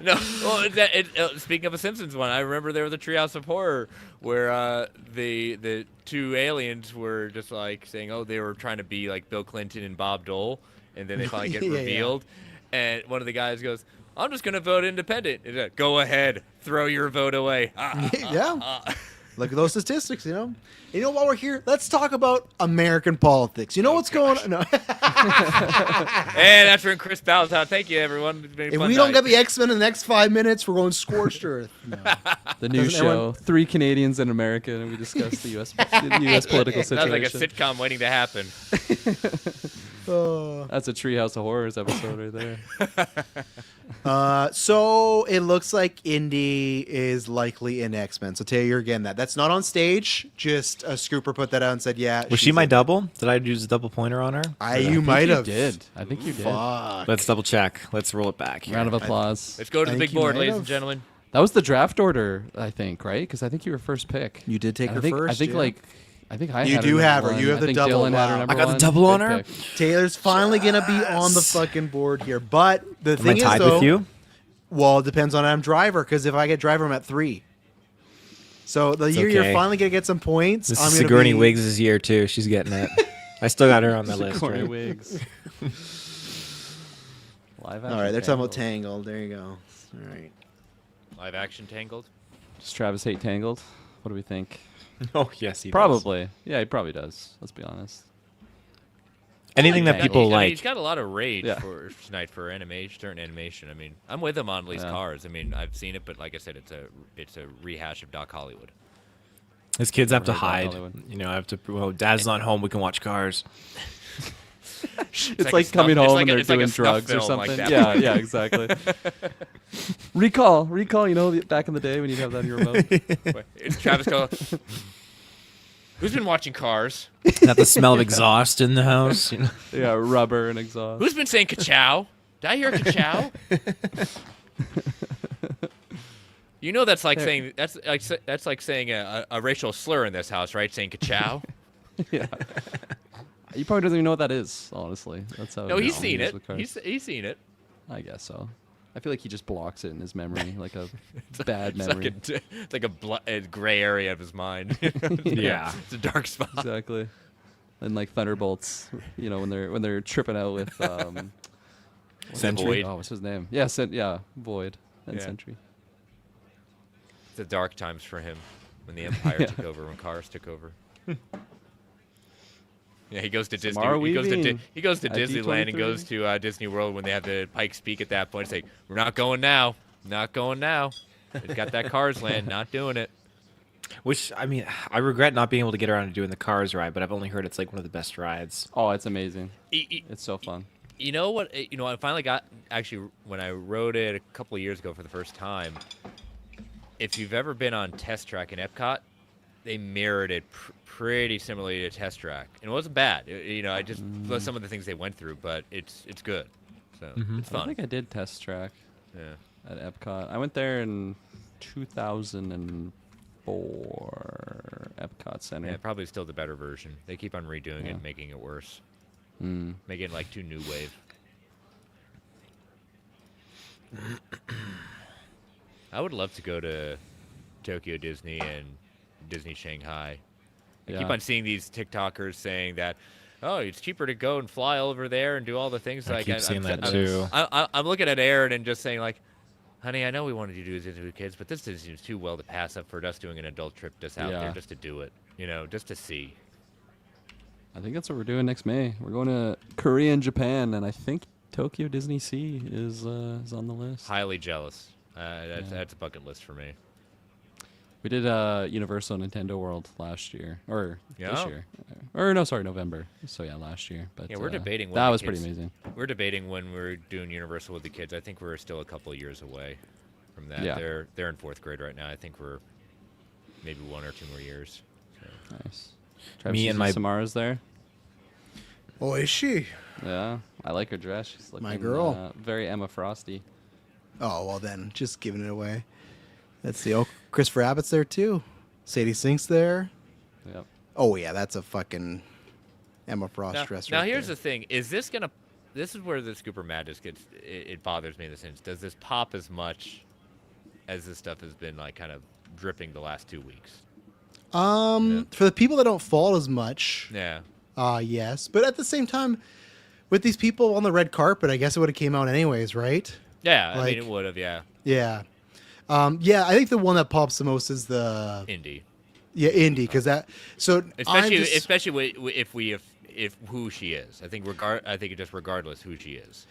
No, well, speaking of a Simpsons one, I remember there was a Treehouse of Horror where the two aliens were just like saying, oh, they were trying to be like Bill Clinton and Bob Dole, and then they finally get Yeah, yeah. revealed, and one of the guys goes, I'm just gonna vote independent. And he's like, go ahead, throw your vote away. Yeah. Look at those statistics, you know. You know, while we're here, let's talk about American politics. You know what's going on? No. And that's when Chris bows out. Thank you, everyone. It's been a If fun we don't night. get the X-Men in the next 5 minutes, we're going scorched earth. No. The new Doesn't show, everyone- 3 Canadians in America, and we discuss the U.S. political Sounds like a situation. sitcom waiting to happen. Oh. That's a Treehouse of Horrors episode right there. So it looks like Indy is likely in X-Men. So Taylor, you're getting that. That's not on stage. Just a scooper put that out and said, "Yeah." Was she she's my in. double? Did I use a double pointer on her? You might have. did. I think you did. Fuck. Let's double check. Let's roll it back. Here. Round of applause. Let's go to the think big you board, might ladies have. and gentlemen. That was the draft order, I think, right? Because I think you were first pick. You did take I her think, first. I think yeah. I think I You had do her have number her. You one. have the I think double. Dylan had her Wow. number I got the one. double Good on her? pick. Taylor's finally gonna be on the fucking board here. But the Am I thing is, tied though, with you? well, it depends on I'm driver. Because if I get driver, I'm at 3. So the year you're okay. finally gonna get some points. This I'm is gonna Sigourney be, Wiggs' year too. She's getting it. I still got her on the list. Corey Right? Wiggs. Live All right, they're talking about Tangled. Tangled. There you go. All right. Live action Tangled. Does Travis hate Tangled? What do we think? Oh yes, he does. Probably. Yeah, he probably does. Let's be honest. Anything that Tangled. people I mean, like. he's got a lot of rage Yeah. for tonight for animation, certain animation. I mean, I'm with him on these Yeah. cars. I mean, I've seen it, but like I said, it's a rehash of Doc Hollywood. His kids have to Never heard hide. about Hollywood. You know, have to. Well, Dad's not home. We can watch Cars. It's like like, a coming snuff- it's home like and a- they're it's like a doing snuff drugs or film like something. that. Yeah, yeah, exactly. recall. You know, back in the day when you'd have that in your remote. It's Travis go. Who's been watching Cars? Not the smell of exhaust in the house. You know? Yeah, rubber and exhaust. Who's been saying ka-chow? Did I hear ka-chow? You know that's like saying that's like saying a racial slur in this house, right? Saying ka-chow. Yeah. He probably doesn't even know what that is, honestly. That's how. No, he's seen he is it. with cars. He's seen it. I guess so. I feel like he just blocks it in his memory, like a bad It's memory. like a gray area of his mind. Yeah. It's a dark spot. Exactly. And like thunderbolts, you know, when they're tripping out with Sentry. Oh, what's his name? Yeah, Void and Yeah. Sentry. The dark times for him when the Empire took over, when Cars took over. Yeah, he goes to Disney. Samara He goes to Weaving Disneyland and D23. goes to Disney World when they have the Pikes Peak at that point. It's like, we're not going now. Not going now. They've got that Cars land. Not doing it. Which, I mean, I regret not being able to get around to doing the Cars ride, but I've only heard it's like one of the best rides. Oh, it's amazing. It's so fun. You know what? You know, I finally got, actually, when I rode it a couple of years ago for the first time, if you've ever been on Test Track in Epcot, they mirrored it pretty similarly to Test Track. And it wasn't bad. You know, I just, some of the things they went through, but it's good. So, it's I fun. think I did Test Track Yeah. at Epcot. I went there in 2004, Epcot Center. Yeah, probably still the better version. They keep on redoing it and making it worse. Making it like too new wave. I would love to go to Tokyo Disney and Disney Shanghai. I keep on seeing these TikTokers saying that, oh, it's cheaper to go and fly over there and do all the things. I keep seeing that too. I'm looking at Aaron and just saying like, honey, I know we wanted to do this with kids, but this seems too well to pass up for us doing an adult trip just out there just to do it, you know, just to see. I think that's what we're doing next May. We're going to Korea and Japan, and I think Tokyo Disney Sea is on the list. Highly jealous. That's a bucket list for me. We did Universal Nintendo World last year, or this Yeah. year, or no, sorry, November. So yeah, last year. But Yeah, we're debating. That was pretty amazing. We're debating when we're doing Universal with the kids. I think we're still a couple of years away from that. Yeah. They're in 4th grade right now. I think we're maybe 1 or 2 more years. So. Nice. Travis, Me you and see my- Samara's there. Oh, is she? Yeah, I like her dress. She's looking, My girl. very Emma Frosty. Oh, well then, just giving it away. Let's see. Oh, Christopher Abbott's there too. Sadie Sink's there. Yep. Oh yeah, that's a fucking Emma Frost Now, dress. now right here's there. the thing: is this gonna? This is where the Scooper Madness gets. It bothers me in the sense. Does this pop as much as this stuff has been like kind of dripping the last 2 weeks? For the people that don't fall as much, Yeah. yes. But at the same time, with these people on the red carpet, I guess it would have came out anyways, right? Yeah, I Like- mean it would have. Yeah. Yeah. Yeah, I think the one that pops the most is the Indie. Yeah, Indie, because that. So Especially if who she is. I think it just regardless who she is.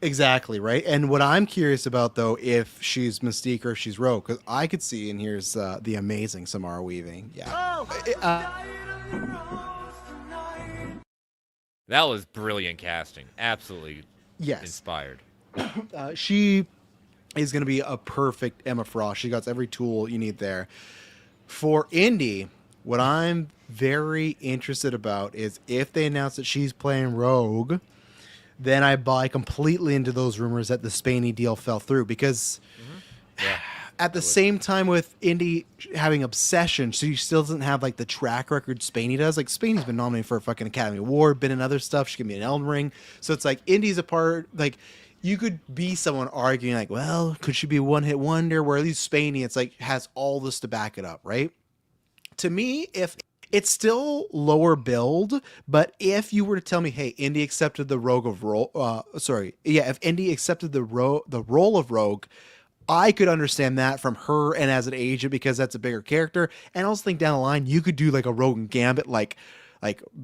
Exactly, right? And what I'm curious about, though, if she's Mystique or if she's Rogue, because I could see, and here's the amazing Samara Weaving. Yeah. That was brilliant casting. Absolutely Yes. inspired. She is going to be a perfect Emma Frost. She got every tool you need there. For Indy, what I'm very interested about is if they announce that she's playing Rogue, then I buy completely into those rumors that the Spaney deal fell through, because at the same time with Indy having Obsession, she still doesn't have like the track record Spaney does. Like Spaney's been nominated for a fucking Academy Award, been in other stuff. She can be in Elden Ring. So it's like Indy's a part, like you could be someone arguing like, well, could she be a one-hit wonder? Where at least Spaney, it's like has all this to back it up, right? To me, if it's still lower build, but if you were to tell me, hey, Indy accepted the if Indy accepted the role of Rogue, I could understand that from her and as an agent, because that's a bigger character. And I also think down the line you could do like a Rogue and Gambit, like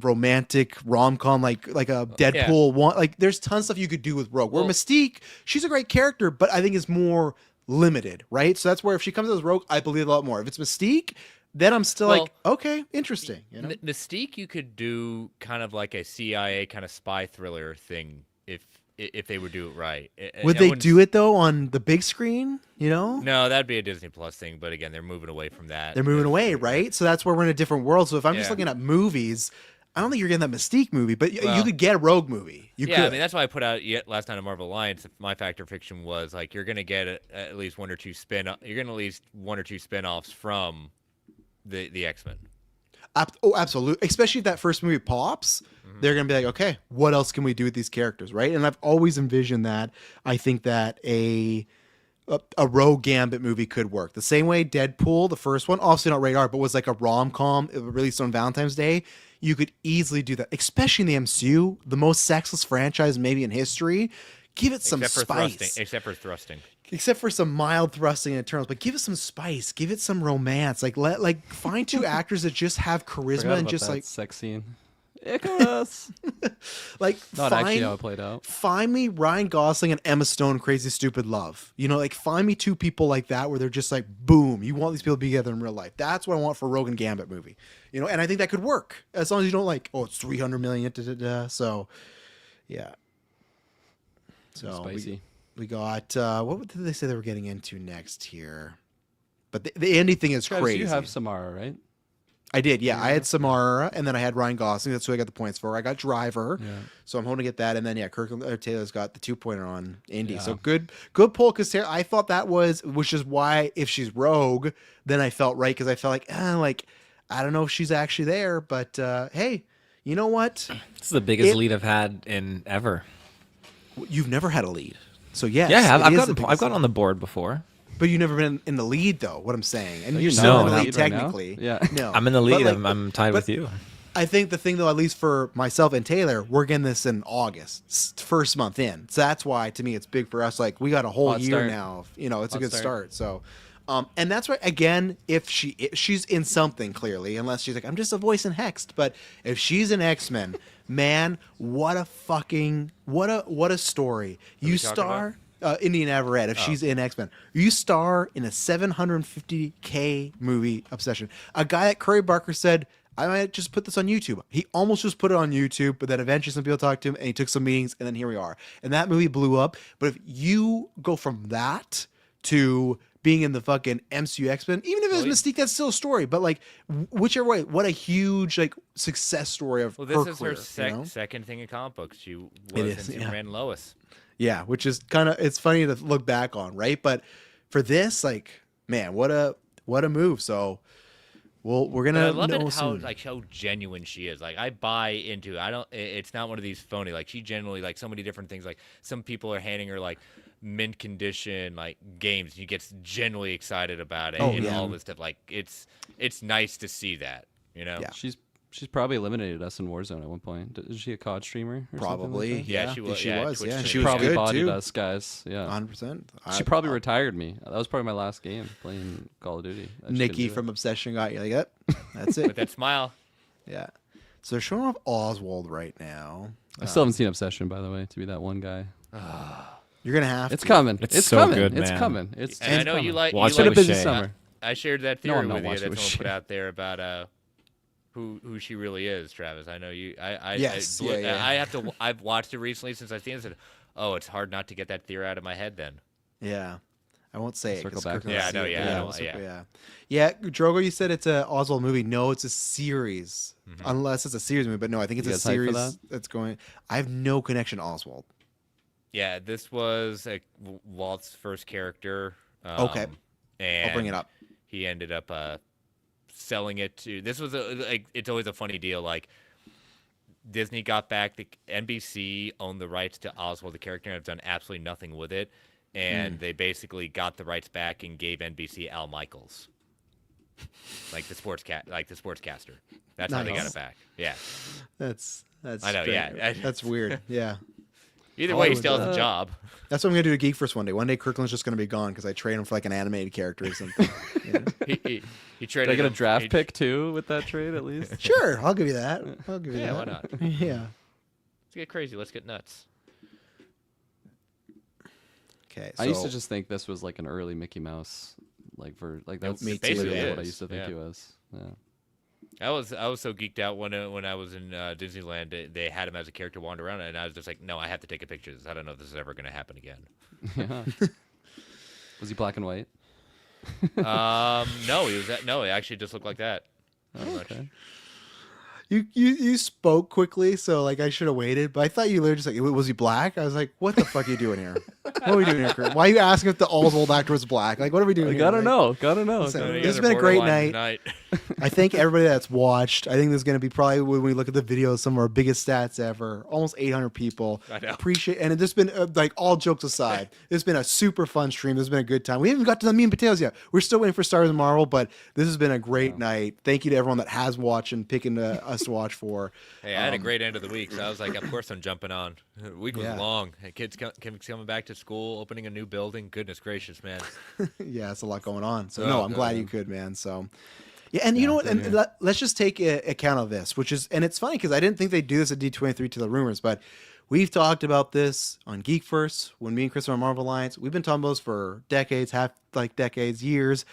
romantic rom-com, like a Deadpool one. Like there's tons of stuff you could do with Rogue. Where Mystique, she's a great character, but I think is more limited, right? So that's where if she comes as Rogue, I believe a lot more. If it's Mystique, then I'm still like, okay, interesting. You know? Mystique, you could do kind of like a CIA kind of spy thriller thing if if they would do it right. Would they do it though on the big screen? You know? No, that'd be a Disney Plus thing. But again, they're moving away from that. They're moving away, right? So that's where we're in a different world. So if I'm just Yeah. looking at movies, I don't think you're getting that Mystique movie, but you Well, could get a Rogue movie. You Yeah, could. I mean that's why I put out last night on Marvel Alliance. My Fact or Fiction was like you're gonna get at least one or two spin-offs from the X-Men. Oh, absolutely. Especially if that first movie pops, they're going to be like, okay, what else can we do with these characters, right? And I've always envisioned that. I think that a Rogue Gambit movie could work. The same way Deadpool, the first one, obviously not rated R, but was like a rom-com released on Valentine's Day. You could easily do that, especially in the MCU, the most sexless franchise maybe in history. Give it some spice. Except for thrusting. Except for some mild thrusting in Eternals, but give it some spice, give it some romance. Find two actors that just have charisma Forgot and about just that like sex scene. Icarus. Not actually how it played out. Find me Ryan Gosling and Emma Stone, Crazy Stupid Love. You know, like find me two people like that where they're just like, boom, you want these people to be together in real life. That's what I want for a Rogue and Gambit movie. You know, and I think that could work as long as you don't like, oh, it's 300 million. So, yeah. So Spicy. We got what did they say they were getting into next here? But the Andy thing is Travis, crazy. you have Samara, right? I did, yeah. I had Samara, and then I had Ryan Gosling. That's who I got the points for. I got Driver, so I'm hoping to get that. And then Kirkland Taylor's got the 2-pointer on Indy. Yeah. So good pull because I thought that was, which is why if she's Rogue, then I felt right because I felt like I don't know if she's actually there, but hey, you know what? This is the biggest lead I've had in ever. You've never had a lead, so yes, Yeah, I've it is gotten on the board before. But you've never been in the lead, though. What I'm saying, and you're No, still in the no. lead technically. Yeah, no, I'm in the lead. But, I'm tied with you. I think the thing, though, at least for myself and Taylor, we're getting this in August, first month in. So that's why, to me, it's big for us. Like we got a whole Hot year start. now. You know, it's a Hot good start. start. So, and that's why, again, if she's in something clearly, unless she's like, I'm just a voice in Hext. But if she's in X-Men, man, what a story. You star. Indian Everett, if she's in X-Men. You star in a $750K movie Obsession. A guy that Curry Barker said, I might just put this on YouTube. He almost just put it on YouTube, but then eventually some people talked to him and he took some meetings and then here we are. And that movie blew up. But if you go from that to being in the fucking MCU X-Men, even if it was Mystique, that's still a story. But like whichever way, what a huge like success story of Well, her this is career, her you know? second thing in comic books. She was is, in Superman and Lois. Yeah, which is kind of, it's funny to look back on, right? But for this, like, man, what a move. So we're gonna. But I love know it soon. how genuine she is. Like I buy into. I don't. It's not one of these phony. Like she genuinely like so many different things. Like some people are handing her like mint condition like games. And she gets genuinely excited about it and all this stuff. Like it's nice to see that. You know. Yeah. She's probably eliminated us in Warzone at one point. Is she a COD streamer? Or Probably. something like that? Yeah, she was. She yeah, was. Twitch Yeah, streamer. she was Probably good bodied too. us guys. Yeah, 100%. she probably retired me. That was probably my last game playing Call of Duty. I just couldn't Nikki do it. from Obsession got you like that. That's it. With that smile. Yeah. So they're showing off Oswald right now. I still haven't seen Obsession, by the way, to be that one guy. You're gonna have. It's to. coming. It's It's so coming. good, It's man. coming. It's And I know coming. you like. Watch you it It's been a with busy Shay. summer. I shared that No, theory I'm not with you. watching That with someone put Shay. out there about who she really is, Travis. I know you. Yes, yeah. I have to. I've watched it recently since I've seen it. And said, oh, it's hard not to get that theory out of my head. Then. Yeah. I won't say it. Circle 'cause back. Kirkland Yeah, will I know, see it, yeah, but I know, we'll circle- yeah. Yeah, Drogo, you said it's a Oswald movie. No, it's a series. Unless it's a series movie, but no, I think it's You a guys hyped for series that? that's going. I have no connection to Oswald. Yeah, this was Walt's first character. Okay. And I'll bring it up. He ended up selling it to. This was it's always a funny deal. Like Disney got back. The NBC owned the rights to Oswald the character and have done absolutely nothing with it. And they basically got the rights back and gave NBC Al Michaels, like the sportscaster. That's how they got Nice. it back. Yeah. That's. I know, strange. yeah. That's weird. Yeah. Either way, he Hollywood still has does. a job. That's what I'm gonna do to Geek First one day. One day Kirkland's just gonna be gone because I train him for like an animated character or something. You know? He Did traded. I get a him- draft he- pick too with that trade at least? Sure, I'll give you that. I'll give you Yeah, that. why not? Yeah. Let's get crazy. Let's get nuts. Okay. I used to so- just think this was like an early Mickey Mouse, like for like Nope, that's me too, basically yeah. what I used to think Yeah. he was. Yeah. I was so geeked out when I was in Disneyland. They had him as a character wander around, and I was just like, no, I have to take a picture of this. I don't know if this is ever going to happen again. Yeah. Was he black and white? No, no, it actually just looked like that. Oh, okay. You spoke quickly, so like I should have waited, but I thought you literally just like, was he black? I was like, what the fuck are you doing here? What are we doing here, Kurt? Why are you asking if the old actor was black? Like, what are we doing here? Gotta Like, know. Gotta know. listen, You this has guys been are a great borderline night. tonight. I think everybody that's watched, I think there's going to be probably when we look at the videos, some of our biggest stats ever. Almost 800 people. I know. Appreciate, and it's been like all jokes aside, it's been a super fun stream. It's been a good time. We haven't got to the meat and potatoes yet. We're still waiting for Star Wars and Marvel, but this has been a great night. Thank you to everyone that has watched and picking us to watch for. Hey, I had a great end of the week, so I was like, of course I'm jumping on. The week was long. Hey, kids coming back to school, opening a new building. Goodness gracious, man. Yeah, it's a lot going on. So Oh, no, I'm glad you could, man. So yeah, and you know what? And let's just take account of this, which is, and it's funny because I didn't think they'd do this at D23 to the rumors, but we've talked about this on Geek First when me and Chris are on Marvel Alliance. We've been talking about this for decades, decades, years.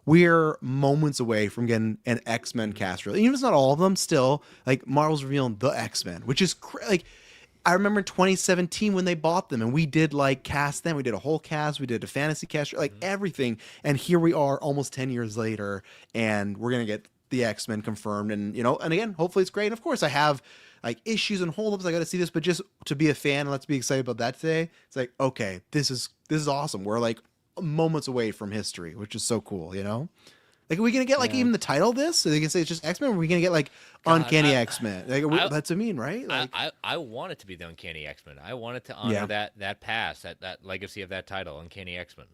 We're moments away from getting an X-Men cast release. Even if it's not all of them, still, like Marvel's revealing the X-Men, which is like, I remember in 2017 when they bought them and we did like cast them. We did a whole cast. We did a fantasy cast, like everything. And here we are almost 10 years later and we're going to get the X-Men confirmed. And, you know, and again, hopefully it's great. And of course I have like issues and holdups. I got to see this, but just to be a fan and let's be excited about that today. It's like, okay, this is awesome. We're like moments away from history, which is so cool, you know? Like, are we gonna get like even the title of this? So they can say it's just X-Men. Or are we gonna get like Uncanny X-Men? Like, that's what I mean, right? Like, I want it to be the Uncanny X-Men. I want it to honor that past, that legacy of that title, Uncanny X-Men.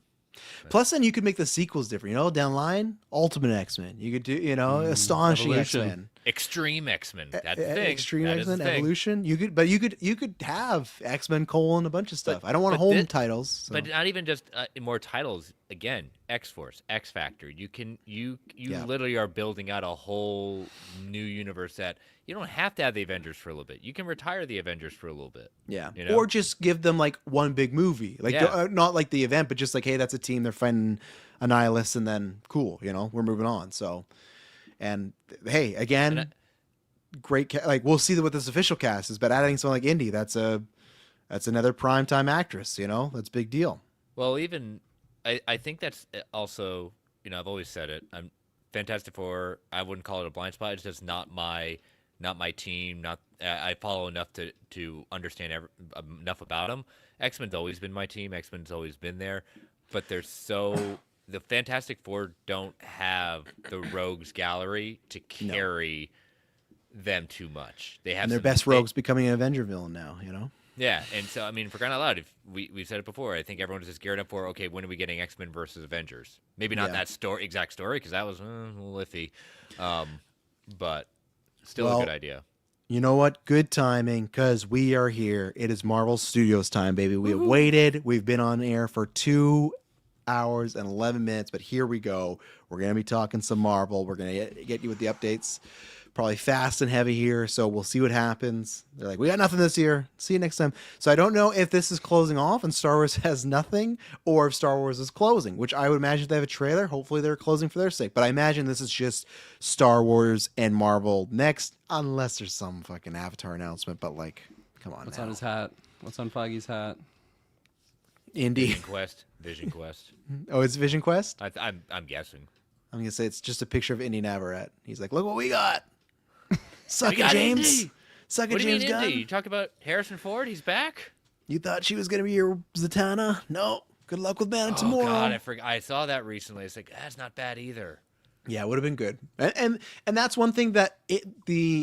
plus, then you could make the sequels different. You know, down the line, Ultimate X-Men. You could do, you know, Astonishing Evolution. X-Men. Extreme X-Men. That's the thing. Extreme That is the X-Men, thing. Evolution. You could have X-Men : a bunch of stuff. I don't want home titles. So. But not even just more titles. Again, X-Force, X-Factor. You literally are building out a whole new universe that you don't have to have the Avengers for a little bit. You can retire the Avengers for a little bit. Yeah. You know? Or just give them like one big movie. Like not like the event, but just like, hey, that's a team, they're fighting Annihilus and then cool, you know, we're moving on. So, and hey, again, great like we'll see what this official cast is, but adding someone like Indy, that's another primetime actress, you know? That's a big deal. Well, even I think that's also, you know, I've always said it. I'm Fantastic Four. I wouldn't call it a blind spot. It's just not my team. I follow enough to understand enough about them. X-Men's always been my team. X-Men's always been there, but the Fantastic Four don't have the rogues gallery to carry them too much. They have and their best rogues becoming an Avenger villain now, you know? Yeah, and so I mean, for crying out loud, if we've said it before, I think everyone is just geared up for, okay, when are we getting X-Men versus Avengers? Maybe not that exact story because that was a little iffy, but still a good idea. You know what? Good timing because we are here. It is Marvel Studios time, baby. We have waited. We've been on air for 2 hours and 11 minutes, but here we go. We're going to be talking some Marvel. We're going to get you with the updates. Probably fast and heavy here, so we'll see what happens. They're like, we got nothing this year. See you next time. So I don't know if this is closing off and Star Wars has nothing, or if Star Wars is closing, which I would imagine if they have a trailer, hopefully they're closing for their sake. But I imagine this is just Star Wars and Marvel next, unless there's some fucking Avatar announcement. But like, come on. What's now. on his hat? What's on Feige's hat? Indy. Vision Quest. Oh, it's Vision Quest? I'm guessing. I'm going to say it's just a picture of Indy Navarrete. He's like, look what we got. Suck We it, got James. Indy. Suck it, What do you James mean, Gunn. Indy? You talk about Harrison Ford. He's back. You thought she was going to be your Zatanna? No. Good luck with Man Oh tomorrow. God, I saw that recently. It's like that's not bad either. Yeah, it would have been good. And that's one thing that I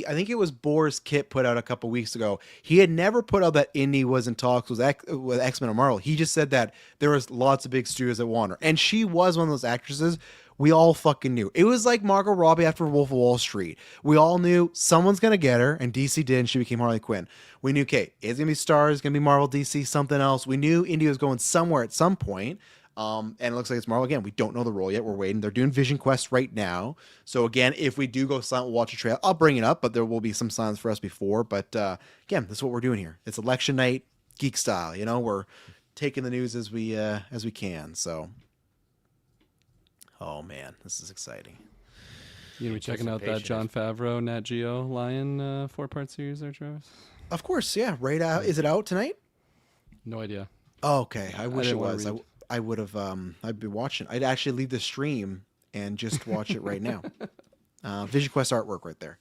think it was Boris Kit put out a couple weeks ago. He had never put out that Indy was in talks with X-Men or Marvel. He just said that there was lots of big studios that want her. And she was one of those actresses we all fucking knew. It was like Margot Robbie after Wolf of Wall Street. We all knew someone's going to get her, and DC did, and she became Harley Quinn. We knew, okay, it's going to be Stars, it's going to be Marvel, DC, something else. We knew Indy was going somewhere at some point. And it looks like it's Marvel again. We don't know the role yet. We're waiting. They're doing Vision Quest right now. So again, if we do go silent, we'll watch a trailer. I'll bring it up, but there will be some silence for us before. But again, this is what we're doing here. It's election night, geek style. You know, we're taking the news as we can. So, oh man, this is exciting. You gonna be checking out that anticipation Jon Favreau Nat Geo Lion 4-part series there, Travis? Of course, yeah. Right out. Is it out tonight? No idea. Oh, okay. I wish it didn't wanna was. read. I would have. I'd be watching. I'd actually leave the stream and just watch it right now. Vision Quest artwork right there.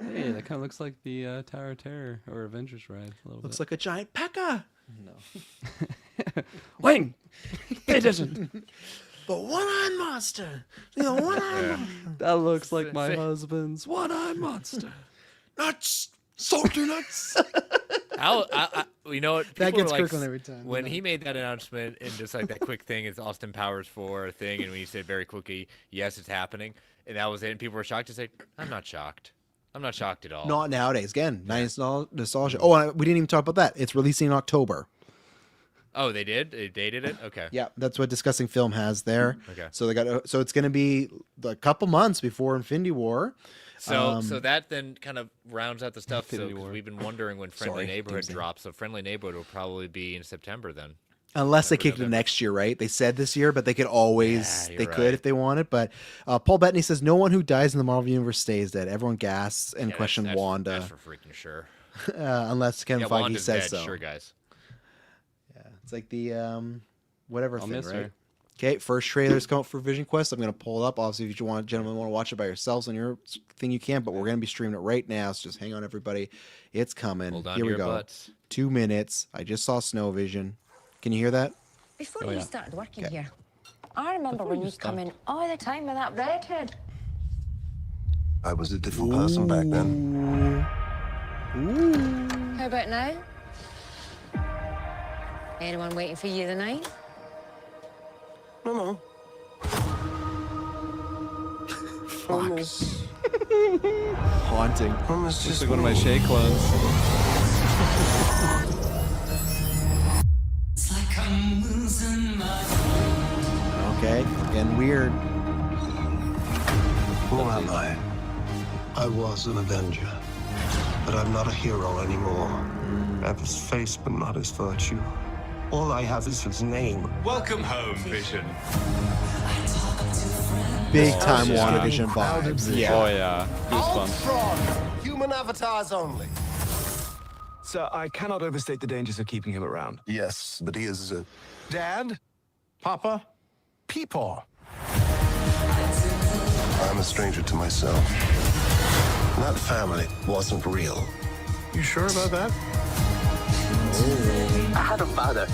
Hey, that kind of looks like the Tower of Terror or Avengers ride a little Looks bit. like a giant P.E.K.K.A. Wing! Pay attention! The one-eyed monster. The one-eyed monster. That looks like my husband's one-eyed monster. Nuts. Soldier nuts. You know what? That People gets were like, Kirkland every time. When he made that announcement and just like that quick thing, it's Austin Powers 4 thing, and when he said very quickly, yes, it's happening, and that was it, and people were shocked to say, I'm not shocked. I'm not shocked at all. Not nowadays. Again, 90s nostalgia. Oh, and we didn't even talk about that. It's releasing in October. Oh, they did? They dated it? Okay. Yeah, that's what Discussing Film has there. Okay. So they got. So it's going to be a couple months before Infinity War. So that then kind of rounds out the stuff. So Infinity 'cause War. we've been wondering when Friendly Sorry, Neighborhood Doomsday. drops. So Friendly Neighborhood will probably be in September then. Unless they November, kicked it November. next year, right? They said this year, but they could always, Yeah, they you're could right. if they wanted. But Paul Bettany says, no one who dies in the Marvel Universe stays dead. Everyone gasps and Yeah, question that's Wanda. That's for freaking sure. Unless Kevin Yeah, Feige Wanda's says dead, so. sure, guys. Yeah, it's like the whatever I'll thing, miss right? her. Okay, first trailer's come out for Vision Quest. I'm going to pull it up. Obviously, if you gentlemen want to watch it by yourselves on your thing, you can. But we're going to be streaming it right now, so just hang on, everybody. It's coming. Hold on Here to we your go. butts. 2 minutes. I just saw Snow Vision. Can you hear that? Before Oh, you yeah. started working here, I remember when you'd come in all the time with that redhead. I was a different person back then. How about now? Anyone waiting for you tonight? No. Haunting. Almost Looks just like one of my Shay clones. Okay, getting weird. Who am I? I was an Avenger, but I'm not a hero anymore. I have his face, but not his virtue. All I have is his name. Welcome home, Vision. Big time Yeah. WandaVision Crowded vibes. vision. Yeah. Oh yeah, goosebumps. Ultron! Human avatars only. Sir, I cannot overstate the dangers of keeping him around. Yes, but he is Dad? Papa? Peepaw? I'm a stranger to myself. That family wasn't real. You sure about that? I had a father.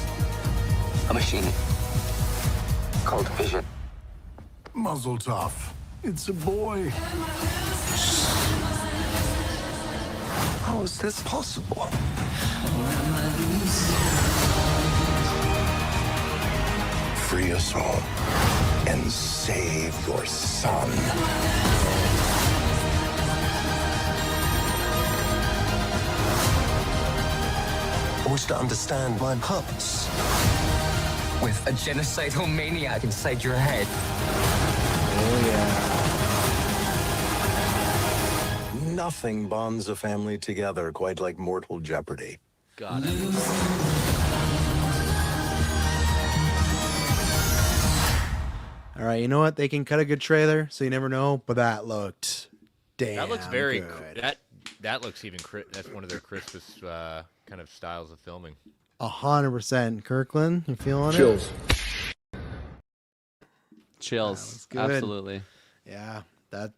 A machine. Called Vision. Muzzle tough. It's a boy. How is this possible? Free us all and save your son. I wish to understand my purpose. With a genocidal maniac inside your head. Nothing bonds a family together quite like mortal jeopardy. Got it. All right, you know what? They can cut a good trailer, so you never know. But that looked damn. That looks very good. that looks even that's one of their crispest kind of styles of filming. 100%. Kirkland, you feeling Chills. Chills. good. Absolutely. it? Yeah, that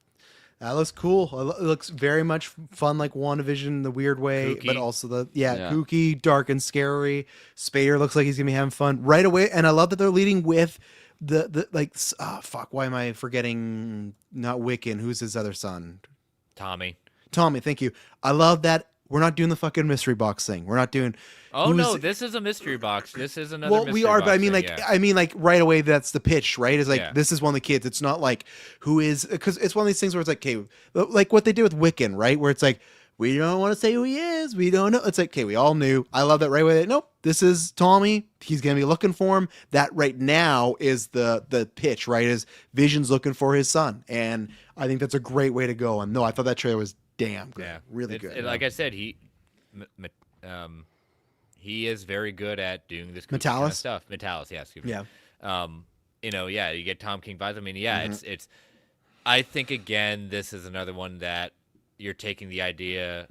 looks cool. It looks very much fun, like WandaVision in the weird way, Kooky. but also the Yeah. kooky, dark and scary. Spader looks like he's gonna be having fun right away, and I love that they're leading with the like. Fuck, why am I forgetting? Not Wiccan. Who's his other son? Tommy. Tommy. Thank you. I love that. We're not doing the fucking mystery box thing. We're not doing. Oh who's- no, this is a mystery box. This is another. Well, mystery we are, but I box mean, thing, like, yeah. I mean, like, right away, that's the pitch, right? Is like, Yeah. this is one of the kids. It's not like who is, because it's one of these things where it's like, okay, like what they did with Wiccan, right? Where it's like, we don't want to say who he is. We don't know. It's like, okay, we all knew. I love that right away. Nope, this is Tommy. He's gonna be looking for him. That right now is the pitch, right? Is Vision's looking for his son, and I think that's a great way to go. And no, I thought that trailer was damn good, Yeah, really It's- good. Like I said, he is very good at doing this kooky kind of Metalis? stuff. Metalis, yeah, excuse me. Yeah. You know, yeah, you get Tom King vibes. I mean, yeah, Mm-hmm. it's. I think again, this is another one that you're taking the idea,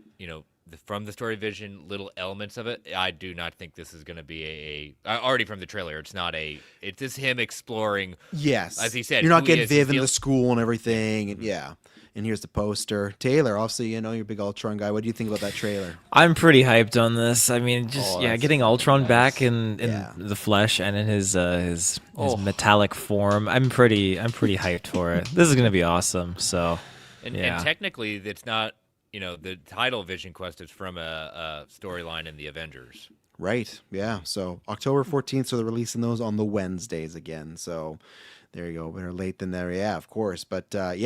from the story vision, little elements of it. I do not think this is going to be already from the trailer. It's just him exploring. Yes, as he said, you're not who he getting is. Viv in the school and everything, and And here's the poster. Taylor, obviously, you're a big Ultron guy. What do you think about that trailer? I'm pretty hyped on this. I mean, getting Ultron back in the flesh and in his metallic form. I'm pretty hyped for it. This is gonna be awesome. So, and technically, it's not. The title Vision Quest is from a storyline in the Avengers. Right. Yeah. So October 14th. So they're releasing those on the Wednesdays again. So there you go. Better late than never. Yeah, of course. But I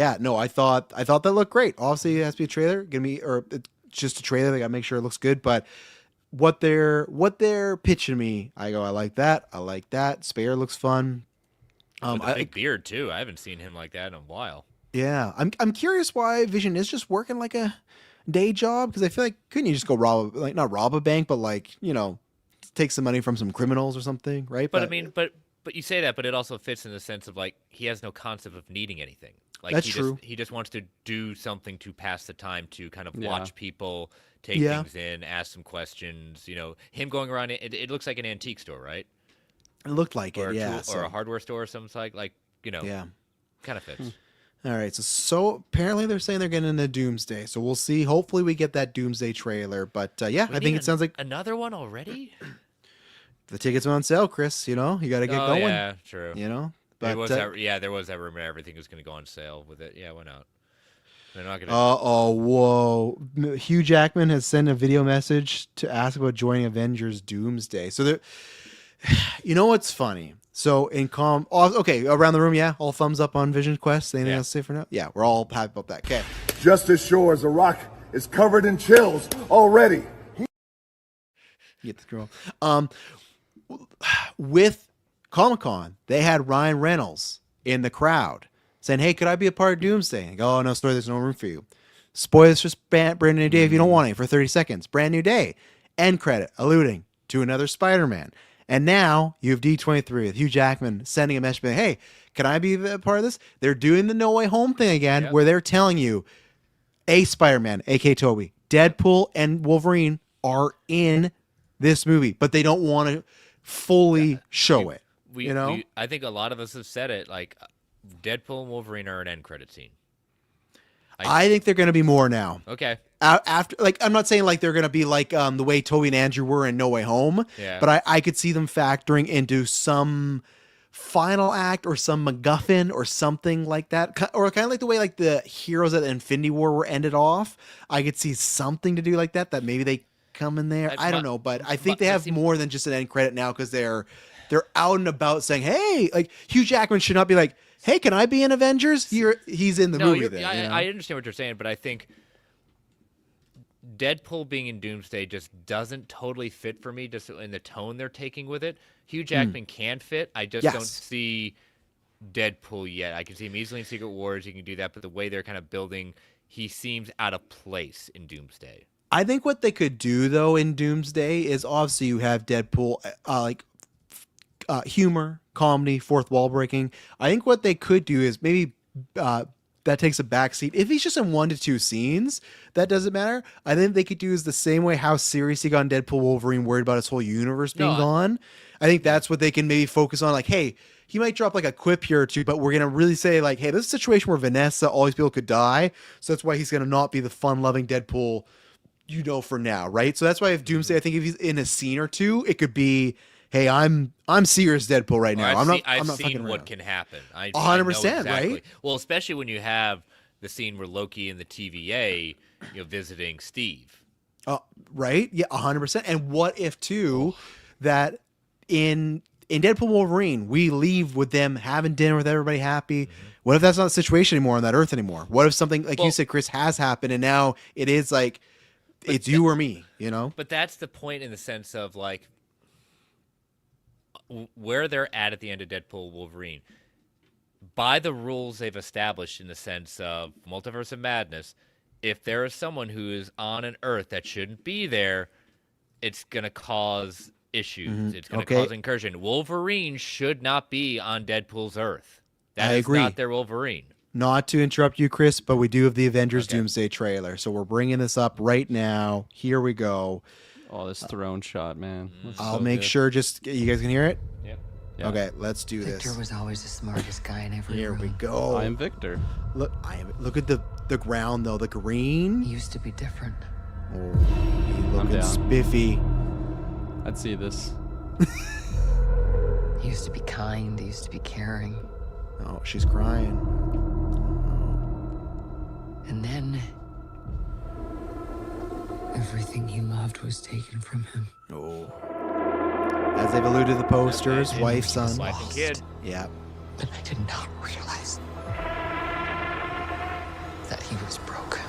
thought that looked great. Obviously, it has to be a trailer. It's just a trailer. They got to make sure it looks good. But what they're pitching me, I go, I like that. I like that. Spare looks fun. With a big beard too. I haven't seen him like that in a while. Yeah, I'm curious why Vision is just working like a day job, because I feel like couldn't you just go not rob a bank, but take some money from some criminals or something, right? But I mean, but you say that, but it also fits in the sense of he has no concept of needing anything. That's true. He just wants to do something to pass the time, to kind of watch people, take things in, ask some questions. Him going around it looks like an antique store, right? It looked like or it, or a hardware store or something kind of fits. All right, so apparently they're saying they're getting into Doomsday, so we'll see. Hopefully we get that Doomsday trailer, but I think it sounds like another one already. The tickets are on sale, Chris. You got to get going. Yeah, true. But there was that rumor everything was going to go on sale with it. Yeah, why not? They're not going to. Whoa! Hugh Jackman has sent a video message to ask about joining Avengers Doomsday. So what's funny? So around the room, all thumbs up on Vision Quest. Anything else to say for now? Yeah, we're all happy about that. Okay. Just as sure as a rock is covered in chills already. Get the girl. With Comic-Con, they had Ryan Reynolds in the crowd saying, "Hey, could I be a part of Doomsday?" And I go, "Oh no, sorry, there's no room for you." Spoilers for brand new day if you don't want it for 30 seconds. Brand new day. End credit alluding to another Spider-Man. And now you have D23 with Hugh Jackman sending a message, "Hey, can I be a part of this?" They're doing the No Way Home thing again, where they're telling you a Spider-Man, a.k.a. Toby, Deadpool, and Wolverine are in this movie, but they don't want to fully show it. I think a lot of us have said it. Deadpool and Wolverine are an end credit scene. I think they're going to be more now. Okay. After, I'm not saying they're going to be the way Toby and Andrew were in No Way Home, but I could see them factoring into some final act or some MacGuffin or something like that, or kind of like the way the heroes at Infinity War were ended off. I could see something to do like that maybe they come in there. I don't know, but I think they have more than just an end credit now, because they're out and about saying, "Hey," Hugh Jackman should not be like, "Hey, can I be in Avengers?" He's in the movie. I understand what you're saying, but I think Deadpool being in Doomsday just doesn't totally fit for me, just in the tone they're taking with it. Hugh Jackman can fit. I just don't see Deadpool yet. I can see him easily in Secret Wars. He can do that, but the way they're kind of building, he seems out of place in Doomsday. I think what they could do, though, in Doomsday is obviously you have Deadpool, humor, comedy, fourth wall breaking. I think what they could do is maybe that takes a backseat. If he's just in 1 to 2 scenes, that doesn't matter. I think they could do is the same way how serious he got in Deadpool Wolverine, worried about his whole universe being gone. I think that's what they can maybe focus on. Hey, he might drop a quip here or two, but we're going to really say hey, this is a situation where Vanessa, all these people could die. So that's why he's going to not be the fun-loving Deadpool, for now, right? So that's why if Doomsday, I think if he's in a scene or two, it could be, "Hey, I'm serious Deadpool right now. I've seen what can happen. 100%, right? Well, especially when you have the scene where Loki and the TVA, visiting Steve. Right? Yeah, 100%. And what if too that in Deadpool Wolverine, we leave with them having dinner with everybody happy. Mm-hmm. What if that's not the situation anymore on that Earth anymore? What if something you said, Chris, has happened, and now it is it's you or me, But that's the point in the sense of where they're at the end of Deadpool Wolverine. By the rules they've established in the sense of Multiverse of Madness, if there is someone who is on an Earth that shouldn't be there, it's going to cause issues. Mm-hmm. It's going to cause incursion. Wolverine should not be on Deadpool's Earth. That is not their Wolverine. not to interrupt you, Chris, but we do have the Avengers Doomsday trailer. So we're bringing this up right now. Here we go. Oh, this throne shot, man. I'll make sure you guys can hear it? Yep. Yeah. Okay, let's do this. Victor was always the smartest guy in every Here room. we go. I am Victor. Look at the ground though, the green. He used to be different. Oh, he looking down. spiffy. I'd see this. He used to be kind. He used to be caring. Oh, she's crying. And then everything he loved was taken from him. Oh. As they've alluded to the posters, wife, son. Wife and kid. Yeah. But I did not realize that he was broken.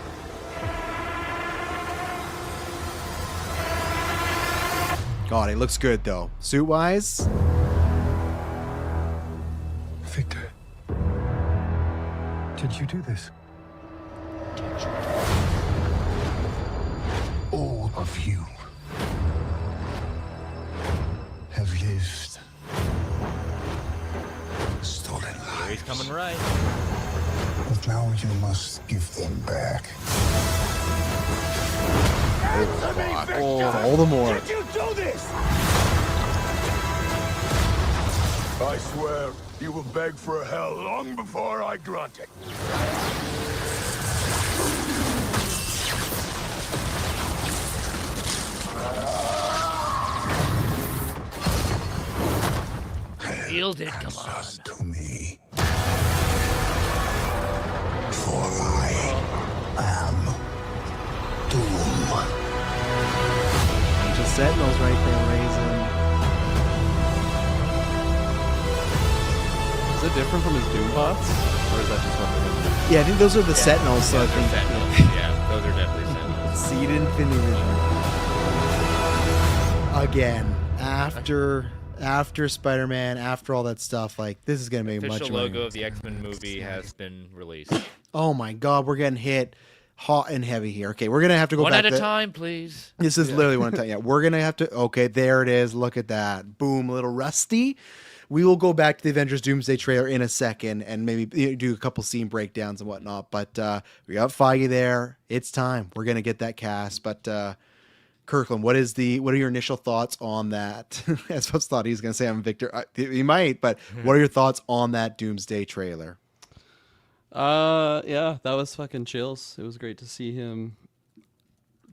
God, he looks good though. Suit wise. Victor, did you do this? All of you have lived stolen lives. He's coming right. But now you must give them back. All the more. Did you do this? I swear you will beg for hell long before I grant it. Yield it, come on. To me. For I am Doom. Just Sentinels right there, raising. Is it different from his Doom bots? Or is that just what they're going to do? Yeah, I think those are the Sentinels. So I think Sentinels. Yeah, those are definitely Sentinels. Seed Infinity Vision. Again, after Spider-Man, after all that stuff, like this is gonna be much. Official logo of the X-Men movie has been released. Oh my God, we're getting hit hot and heavy here. Okay, we're gonna have to go one back at a time, please. This is literally one at a time. Yeah, we're gonna have to. Okay, there it is. Look at that. Boom, a little rusty. We will go back to the Avengers Doomsday trailer in a second and maybe do a couple scene breakdowns and whatnot. But we got Feige there. It's time. We're gonna get that cast. But Kirkland, what are your initial thoughts on that? I suppose thought he was gonna say I'm Victor. He might, but what are your thoughts on that Doomsday trailer? Yeah, that was fucking chills. It was great to see him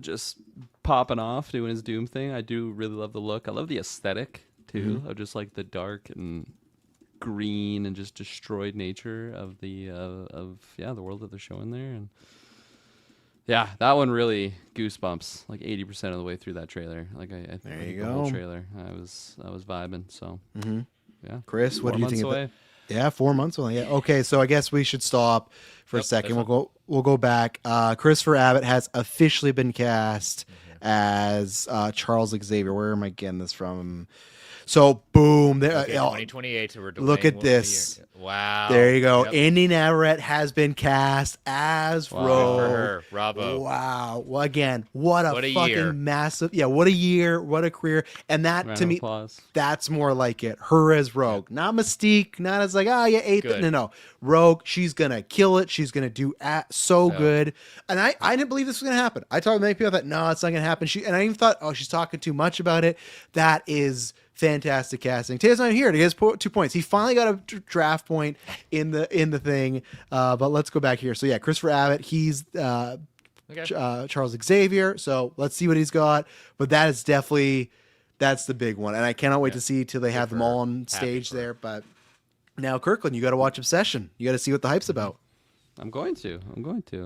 just popping off, doing his Doom thing. I do really love the look. I love the aesthetic too, of just like the dark and green and just destroyed nature of the the world that they're showing there. And yeah, that one really goosebumps. Like 80% of the way through that trailer. Like I there you the go. whole trailer. I was vibing. So yeah, Chris, what do you think? Away. Yeah, 4 months away. Yeah. Okay, so I guess we should stop for a second. We'll go back. Christopher Abbott has officially been cast as Charles Xavier. Where am I getting this from? So boom, there. 2028. So we're look at this. Wow. There you go. Yep. Indy Navarrete has been cast as Rogue. For her. Bravo. Wow. Well, again, what a fucking year. massive. Yeah, what a year. What a career. And that Round to of me, applause. that's more like it. Her as Rogue, not Mystique, not as like, you ate Good. that. No. Rogue, she's gonna kill it. She's gonna do so good. And I didn't believe this was gonna happen. I talked to many people that no, it's not gonna happen. And I even thought, she's talking too much about it. That is fantastic casting. Taylor's not here. He has 2 points. He finally got a draft point in the thing. But let's go back here. So yeah, Christopher Abbott. He's Charles Xavier. So let's see what he's got. But that is definitely that's the big one, and I cannot wait to see till they have them all on stage there. But now, Kirkland, you got to watch Obsession. You got to see what the hype's about. I'm going to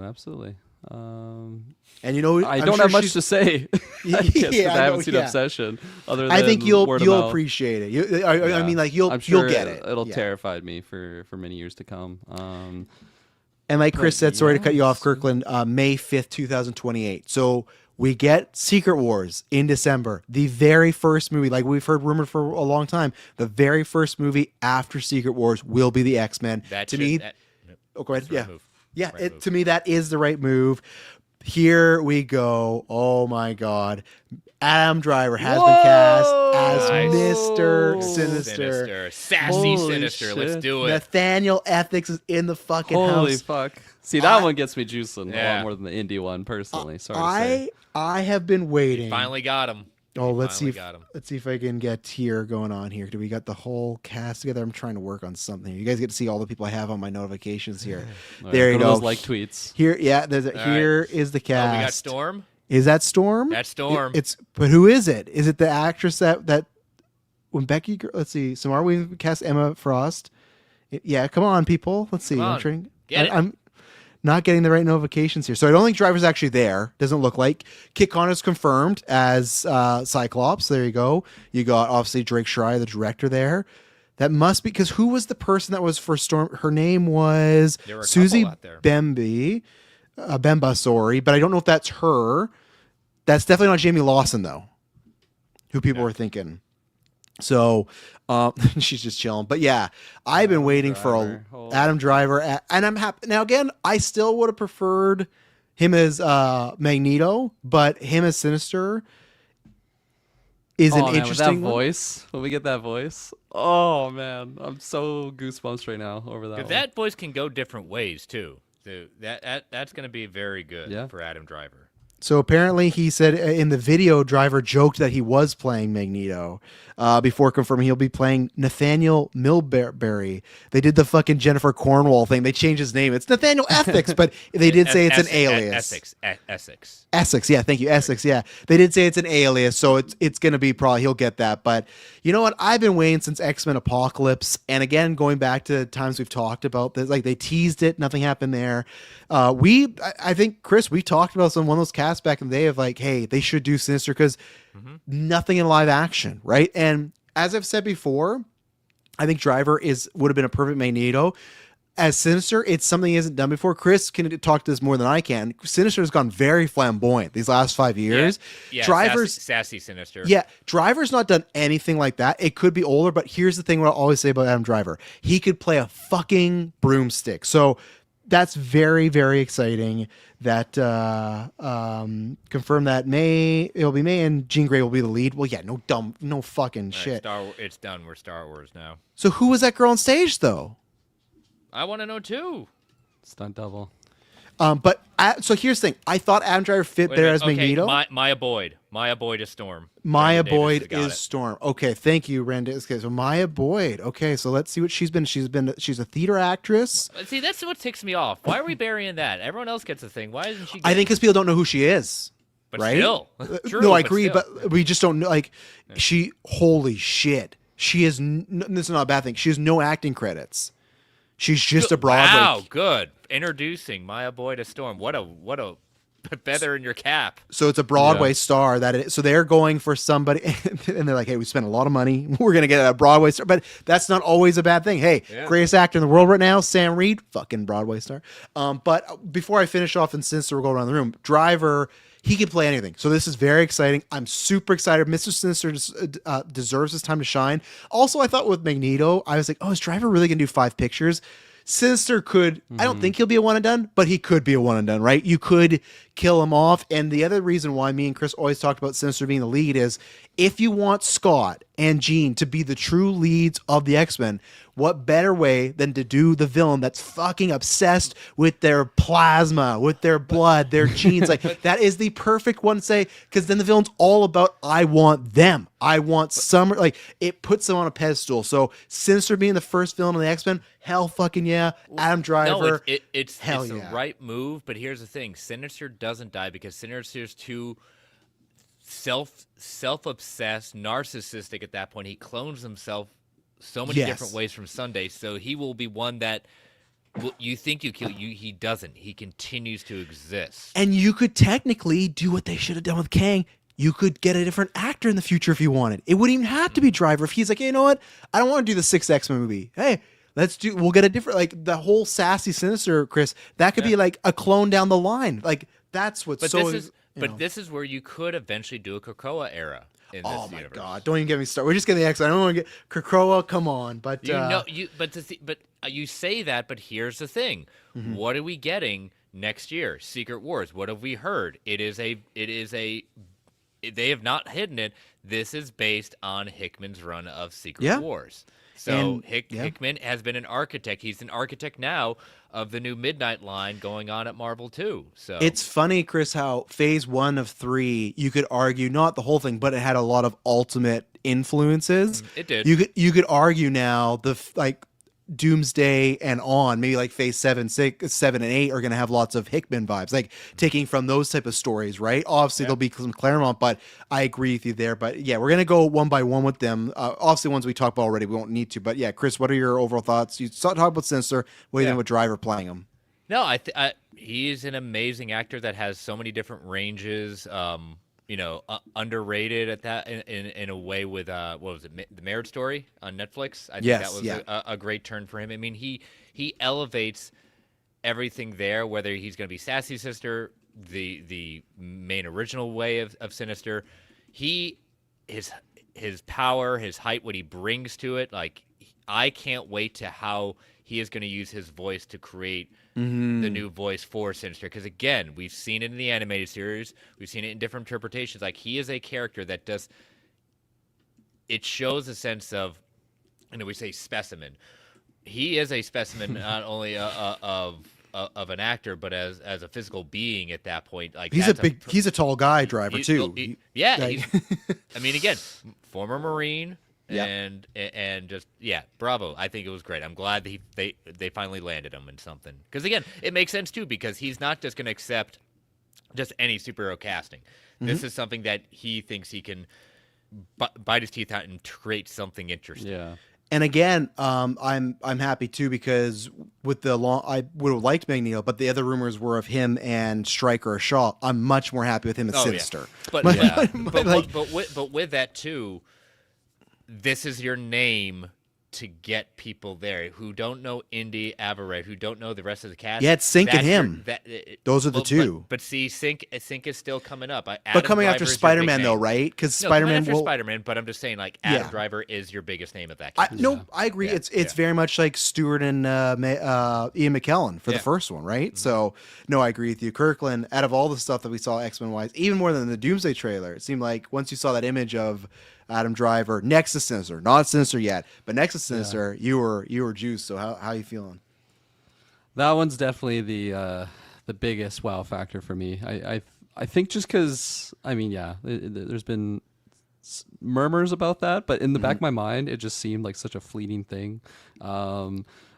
absolutely. And you know, I don't have much to say. I haven't seen Obsession. Other than I think you'll word of mouth. appreciate it. I mean, like you'll get it. It'll terrify me for many years to come. And like Chris said, sorry to cut you off, Kirkland. May 5th, 2028. So we get Secret Wars in December. The very first movie, like we've heard rumored for a long time, the very first movie after Secret Wars will be the X-Men. To me, move. to me, that is the right move. here we go. Oh my God. Adam Driver has been cast as Nice. Mr. Sinister. Sassy Holy Sinister. Let's shit. do it. Nathaniel Ethics is in the fucking Holy house. fuck. See, that one gets me juicing a Yeah. lot more than the indie one, personally. Sorry to say. I have been waiting. Finally got him. Oh, let's see. Finally got him. Let's see if I can get tier going on here. Do we got the whole cast together? I'm trying to work on something. You guys get to see all the people I have on my notifications here. There you to go. those like tweets. Here, yeah. There's All here right. is the Oh, cast. we got Storm. Is that Storm? That's Storm. But who is it? Is it the actress that when Becky? Let's see. So are we cast Emma Frost? Yeah. Come on, people. Let's see. Come I'm on. trying. Get it. I'm not getting the right notifications here. So I don't think Driver's actually there. Doesn't look like. Kit Connor's confirmed as Cyclops. There you go. You got obviously Drake Schreier, the director there. That must be because who was the person that was for Storm? Her name was There were a Susie couple out there. Bemba, sorry, but I don't know if that's her. That's definitely not Jamie Lawson though, who people were thinking. So she's just chilling. But yeah, I've been waiting for Adam Driver, and I'm happy. Now again, I still would have preferred him as Magneto, but him as Sinister is an interesting with that voice. When we get that voice, oh man, I'm so goosebumps right now over that. Because one. that voice can go different ways too. So that's going to be very good Yeah. for Adam Driver. So apparently he said in the video, Driver joked that he was playing Magneto before confirming he'll be playing Nathaniel Milbury. They did the fucking Jennifer Cornwall thing. They changed his name. It's Nathaniel Ethics, but they did say it's an alias. Essex, yeah, thank you, Essex, yeah. They did say it's an alias, so it's going to be probably, he'll get that. But you know what? I've been waiting since X-Men Apocalypse, and again, going back to times we've talked about this, like they teased it, nothing happened there. I think, Chris, we talked about one of those casts back in the day of like, hey, they should do Sinister because nothing in live action, right? And as I've said before, I think Driver would have been a perfect Magneto. As Sinister, it's something he hasn't done before. Chris can talk to this more than I can. Sinister has gone very flamboyant these last 5 years. Yeah, Driver's sassy Sinister. Yeah, Driver's not done anything like that. It could be older, but here's the thing: what I always say about Adam Driver, he could play a fucking broomstick. So that's very, very exciting. That confirmed that it'll be May, and Jean Grey will be the lead. Well, yeah, no fucking shit. It's done. We're Star Wars now. So who was that girl on stage though? I want to know too. Stunt double. So here's the thing: I thought Adam Driver fit Wait a there minute, as Magneto. Maya Boyd. Maya Boyd is Storm. Maya Brandon Davis Boyd has got is it. Storm. Okay, thank you, Randy. Okay, so Maya Boyd. Okay, so let's see what she's been. She's a theater actress. See, that's what ticks me off. Why are we burying that? Everyone else gets a thing. Why isn't she? I think because people don't know who she is. But right? still. True, no, I but agree, still. but we just don't know. Like, holy shit. She is, this is not a bad thing. She has no acting credits. She's just a Broadway. Wow, good. Introducing Maya Boyd as Storm. What a feather in your cap. So it's a Broadway star so they're going for somebody and they're like, hey, we spent a lot of money. We're going to get a Broadway star, but that's not always a bad thing. Hey, greatest actor in the world right now, Sam Reed, fucking Broadway star. But before I finish off and Sinister will go around the room, Driver, he can play anything. So this is very exciting. I'm super excited. Mr. Sinister deserves his time to shine. Also, I thought with Magneto, I was like, oh, is Driver really going to do 5 pictures? Sinister could, I don't think he'll be a one and done, but he could be a one and done, right? You could kill him off. And the other reason why me and Chris always talked about Sinister being the lead is if you want Scott and Jean to be the true leads of the X-Men, what better way than to do the villain that's fucking obsessed with their plasma, with their blood, their genes? Like, that is the perfect one to say, because then the villain's all about, I want them. I want summer. Like, it puts them on a pedestal. So Sinister being the first villain of the X-Men, hell fucking yeah. Adam Driver, No, it's hell the yeah. right move, but here's the thing. Sinister doesn't die because Sinister's too self-obsessed, narcissistic at that point. He clones himself so many different ways from Sunday, so he will be one that you think you kill. He doesn't. He continues to exist. And you could technically do what they should have done with Kang. You could get a different actor in the future if you wanted. It wouldn't even have to be Driver. If he's like, hey, you know what? I don't want to do the 6th X-Men movie. Hey, we'll get a different, like the whole sassy Sinister, Chris, that could be like a clone down the line. Like, that's what's This is where you could eventually do a Krakoa era in this universe. God, don't even get me started. We're just getting the X. I don't want to get Krakoa. Come on, but you say that, but here's the thing: what are we getting next year, Secret Wars. What have we heard? They have not hidden it. This is based on Hickman's run of Secret Wars. So Hickman has been an architect. He's an architect now of the new Midnight line going on at Marvel too. So it's funny, Chris, how phase 1 of 3, you could argue not the whole thing, but it had a lot of Ultimate influences. It did. You could argue now Doomsday and on, maybe like phase 7, 7, and 8 are going to have lots of Hickman vibes, like taking from those type of stories, right? Obviously, there'll be some Claremont, but I agree with you there. But yeah, we're going to go one by one with them. Obviously, ones we talked about already, we won't need to. But yeah, Chris, what are your overall thoughts? You talk about Sinister. What do you think with Driver playing him? No, he's an amazing actor that has so many different ranges. Underrated at that in a way with what was it, The Marriage Story on Netflix? I think that was a great turn for him. I mean, he elevates everything there, whether he's going to be Sassy Sister, the main original way of Sinister. His power, his height, what he brings to it, like I can't wait to how he is going to use his voice to create the new voice for Sinister. Because again, we've seen it in the animated series. We've seen it in different interpretations. Like he is a character that it shows a sense of, we say specimen. He is a specimen not only of an actor, but as a physical being at that point. Like he's a tall guy, Driver too. I mean, again, former Marine. And just bravo! I think it was great. I'm glad that they finally landed him in something. Because again, it makes sense too. Because he's not just going to accept just any superhero casting. This is something that he thinks he can bite his teeth out and create something interesting. Yeah. And again, I'm happy too because with I would have liked Magneto, but the other rumors were of him and Stryker or Shaw. I'm much more happy with him as Sinister. But with that too. This is your name to get people there who don't know Indy Averett, who don't know the rest of the cast. Yeah, it's Sink and him. Those are the two. But see, Sink is still coming up. But coming after Spider-Man, though, right? Because Spider-Man Spider-Man. But I'm just saying, like Adam Driver is your biggest name of that cast. I agree. Yeah. It's very much like Stewart and Ian McKellen for the first one, right? So no, I agree with you. Kirkland, out of all the stuff that we saw X-Men wise, even more than the Doomsday trailer, it seemed like once you saw that image of Adam Driver next to Sinister, not Sinister yet, but next to Sinister, you were juiced. So how are you feeling? That one's definitely the biggest wow factor for me. I think just because there's been murmurs about that, but in the back of my mind, it just seemed like such a fleeting thing.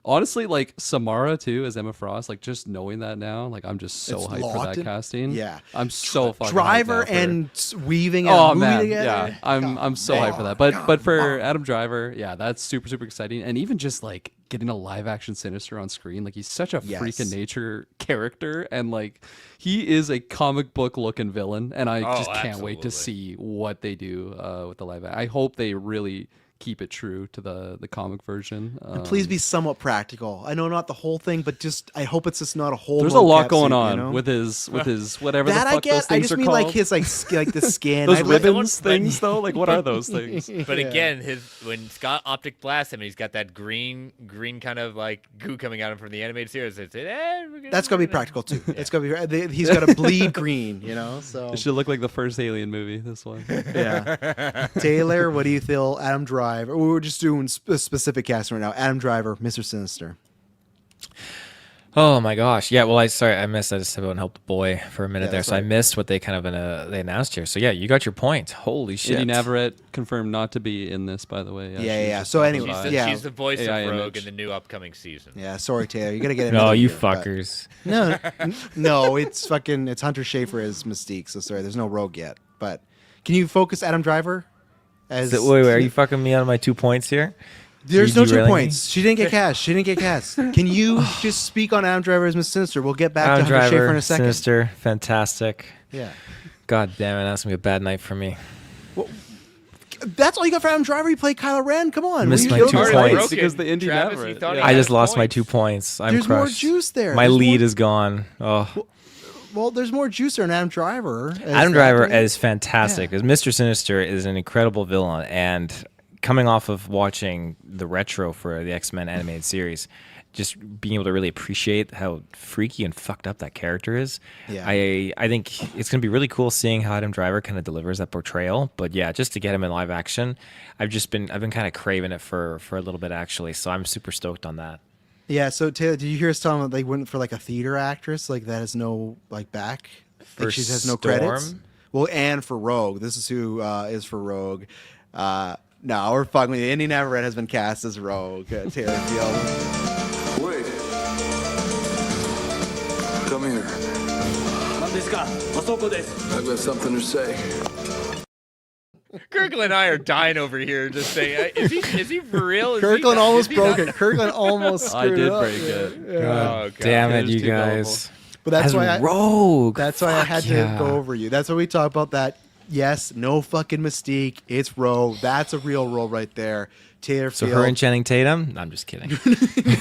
Honestly, like Samara too as Emma Frost, like just knowing that now, like I'm just so hyped for that casting. Yeah, I'm so fucking Driver hyped now and weaving. Oh man, together. Yeah, I'm so hyped for that. But for Adam Driver, yeah, that's super exciting, and even just like getting a live action Sinister on screen, like he's such a freak of nature character, and like he is a comic book looking villain, and I just can't wait to see what they do with the live. I hope they really keep it true to the comic version. And please be somewhat practical. I know not the whole thing, but just I hope it's just not a whole. There's a lot going on with his whatever that the fuck those things I just are mean called. Like his like the skin. Those ribbons things though. Like what are those things? But again, when Scott Optic blasts him, and he's got that green kind of like goo coming out of him from the animated series. That's gonna be practical too. It's gonna be. He's got to bleed green. So it should look like the first Alien movie. This one. Yeah. Taylor, what do you feel? Adam Driver. We're just doing specific casting right now. Adam Driver, Mr. Sinister. Oh my gosh. Yeah, well I missed. I just about helped the boy for a minute there. So I missed what they kind of they announced here. So yeah, you got your point. Holy shit. Indy Averett confirmed not to be in this, by the way. Yeah. So anyway, she's the voice AI of Rogue in the new upcoming season. Yeah, sorry Taylor, you gotta get it. No, you fuckers. No, it's Hunter Schafer as Mystique. So sorry, there's no Rogue yet. But can you focus Adam Driver? Wait, are you fucking me out of my 2 points here? There's no 2 points. She didn't get cast. Can you just speak on Adam Driver as Miss Sinister? We'll get back to Hunter Schafer in a second. Sinister, fantastic. Yeah. God damn it, that's gonna be a bad night for me. Well, that's all you got for Adam Driver. You played Kylo Ren. Come on. Missed my 2 points because the Indy Averett. I just lost my 2 points. I'm There's crushed. more juice there. My lead is gone. Oh. Well, there's more juice there in Adam Driver. Adam Driver is fantastic. Because Mr. Sinister is an incredible villain, and coming off of watching the retro for the X-Men animated series, just being able to really appreciate how freaky and fucked up that character is. Yeah. I think it's going to be really cool seeing how Adam Driver kind of delivers that portrayal. But yeah, just to get him in live action, I've been kind of craving it for a little bit actually. So I'm super stoked on that. Yeah. So Taylor, did you hear us telling them they went for like a theater actress like that has no like back? For Like she has no Storm? credits. Well, and for Rogue, this is who is for Rogue. No, we're fucking with you. Indy Navarrete has been cast as Rogue. Taylor Field. Wait. Come here. I've got something to say. Kirkland and I are dying over here just saying, is he for real? Kirkland almost broke it. Kirkland almost screwed I did it up. break it. Yeah. God damn it, you too guys. But that's As why Rogue. That's why I Fuck had yeah. to go over you. That's why we talk about that. Yes, no fucking Mystique. It's Rogue. That's a real role right there. Taylor So Field. her and Channing Tatum? No, I'm just kidding.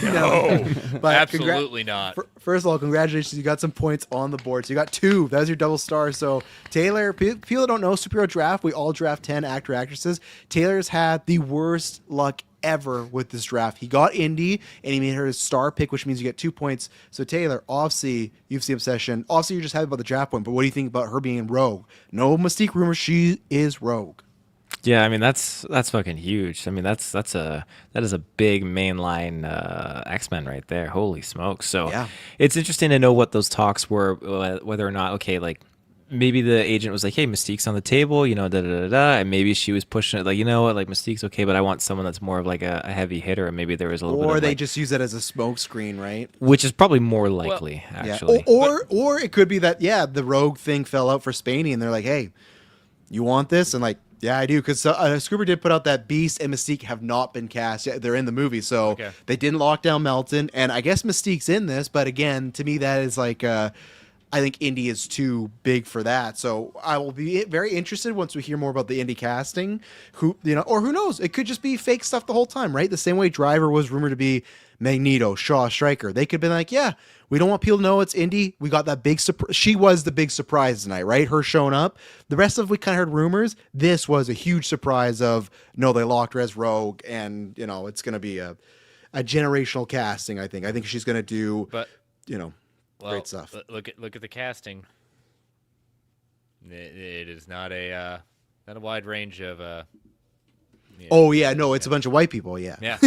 No, But absolutely not. First of all, congratulations. You got some points on the board. So you got 2. That was your double star. So Taylor, people that don't know superhero draft, we all draft 10 actor actresses. Taylor's had the worst luck ever with this draft. He got Indy and he made her his star pick, which means you get 2 points. So Taylor, obviously you've seen Obsession. Obviously you're just happy about the draft point, but what do you think about her being Rogue? No Mystique rumor, she is Rogue. Yeah, I mean that's fucking huge. I mean that is a big mainline X-Men right there. Holy smokes! So Yeah. it's interesting to know what those talks were, whether or not like maybe the agent was like, "Hey, Mystique's on the table," da da da da, and maybe she was pushing it like, you know what, like Mystique's okay, but I want someone that's more of like a heavy hitter, and maybe there was a little bit Or of they like, just use it as a smoke screen, right? which is probably more likely actually. Yeah. Or it could be that the Rogue thing fell out for Spaney, and they're like, "Hey, you want this?" And like, yeah, I do, because Scooper did put out that Beast and Mystique have not been cast yet. They're in the movie, so they didn't lock down Melton, and I guess Mystique's in this, but again, to me, that is like, I think Indy is too big for that. So I will be very interested once we hear more about the Indy casting. Or who knows? It could just be fake stuff the whole time, right? The same way Driver was rumored to be Magneto, Shaw, Stryker. They could be like, yeah, we don't want people to know it's Indy. We got that big surprise. She was the big surprise tonight, right? Her showing up. The rest of we kind of heard rumors. This was a huge surprise of, no, they locked her as Rogue, and, it's going to be a generational casting, I think. I think she's going to do, great stuff. Look at the casting. It is not a wide range of. Oh yeah, no, it's a bunch of white people. Yeah. Yeah.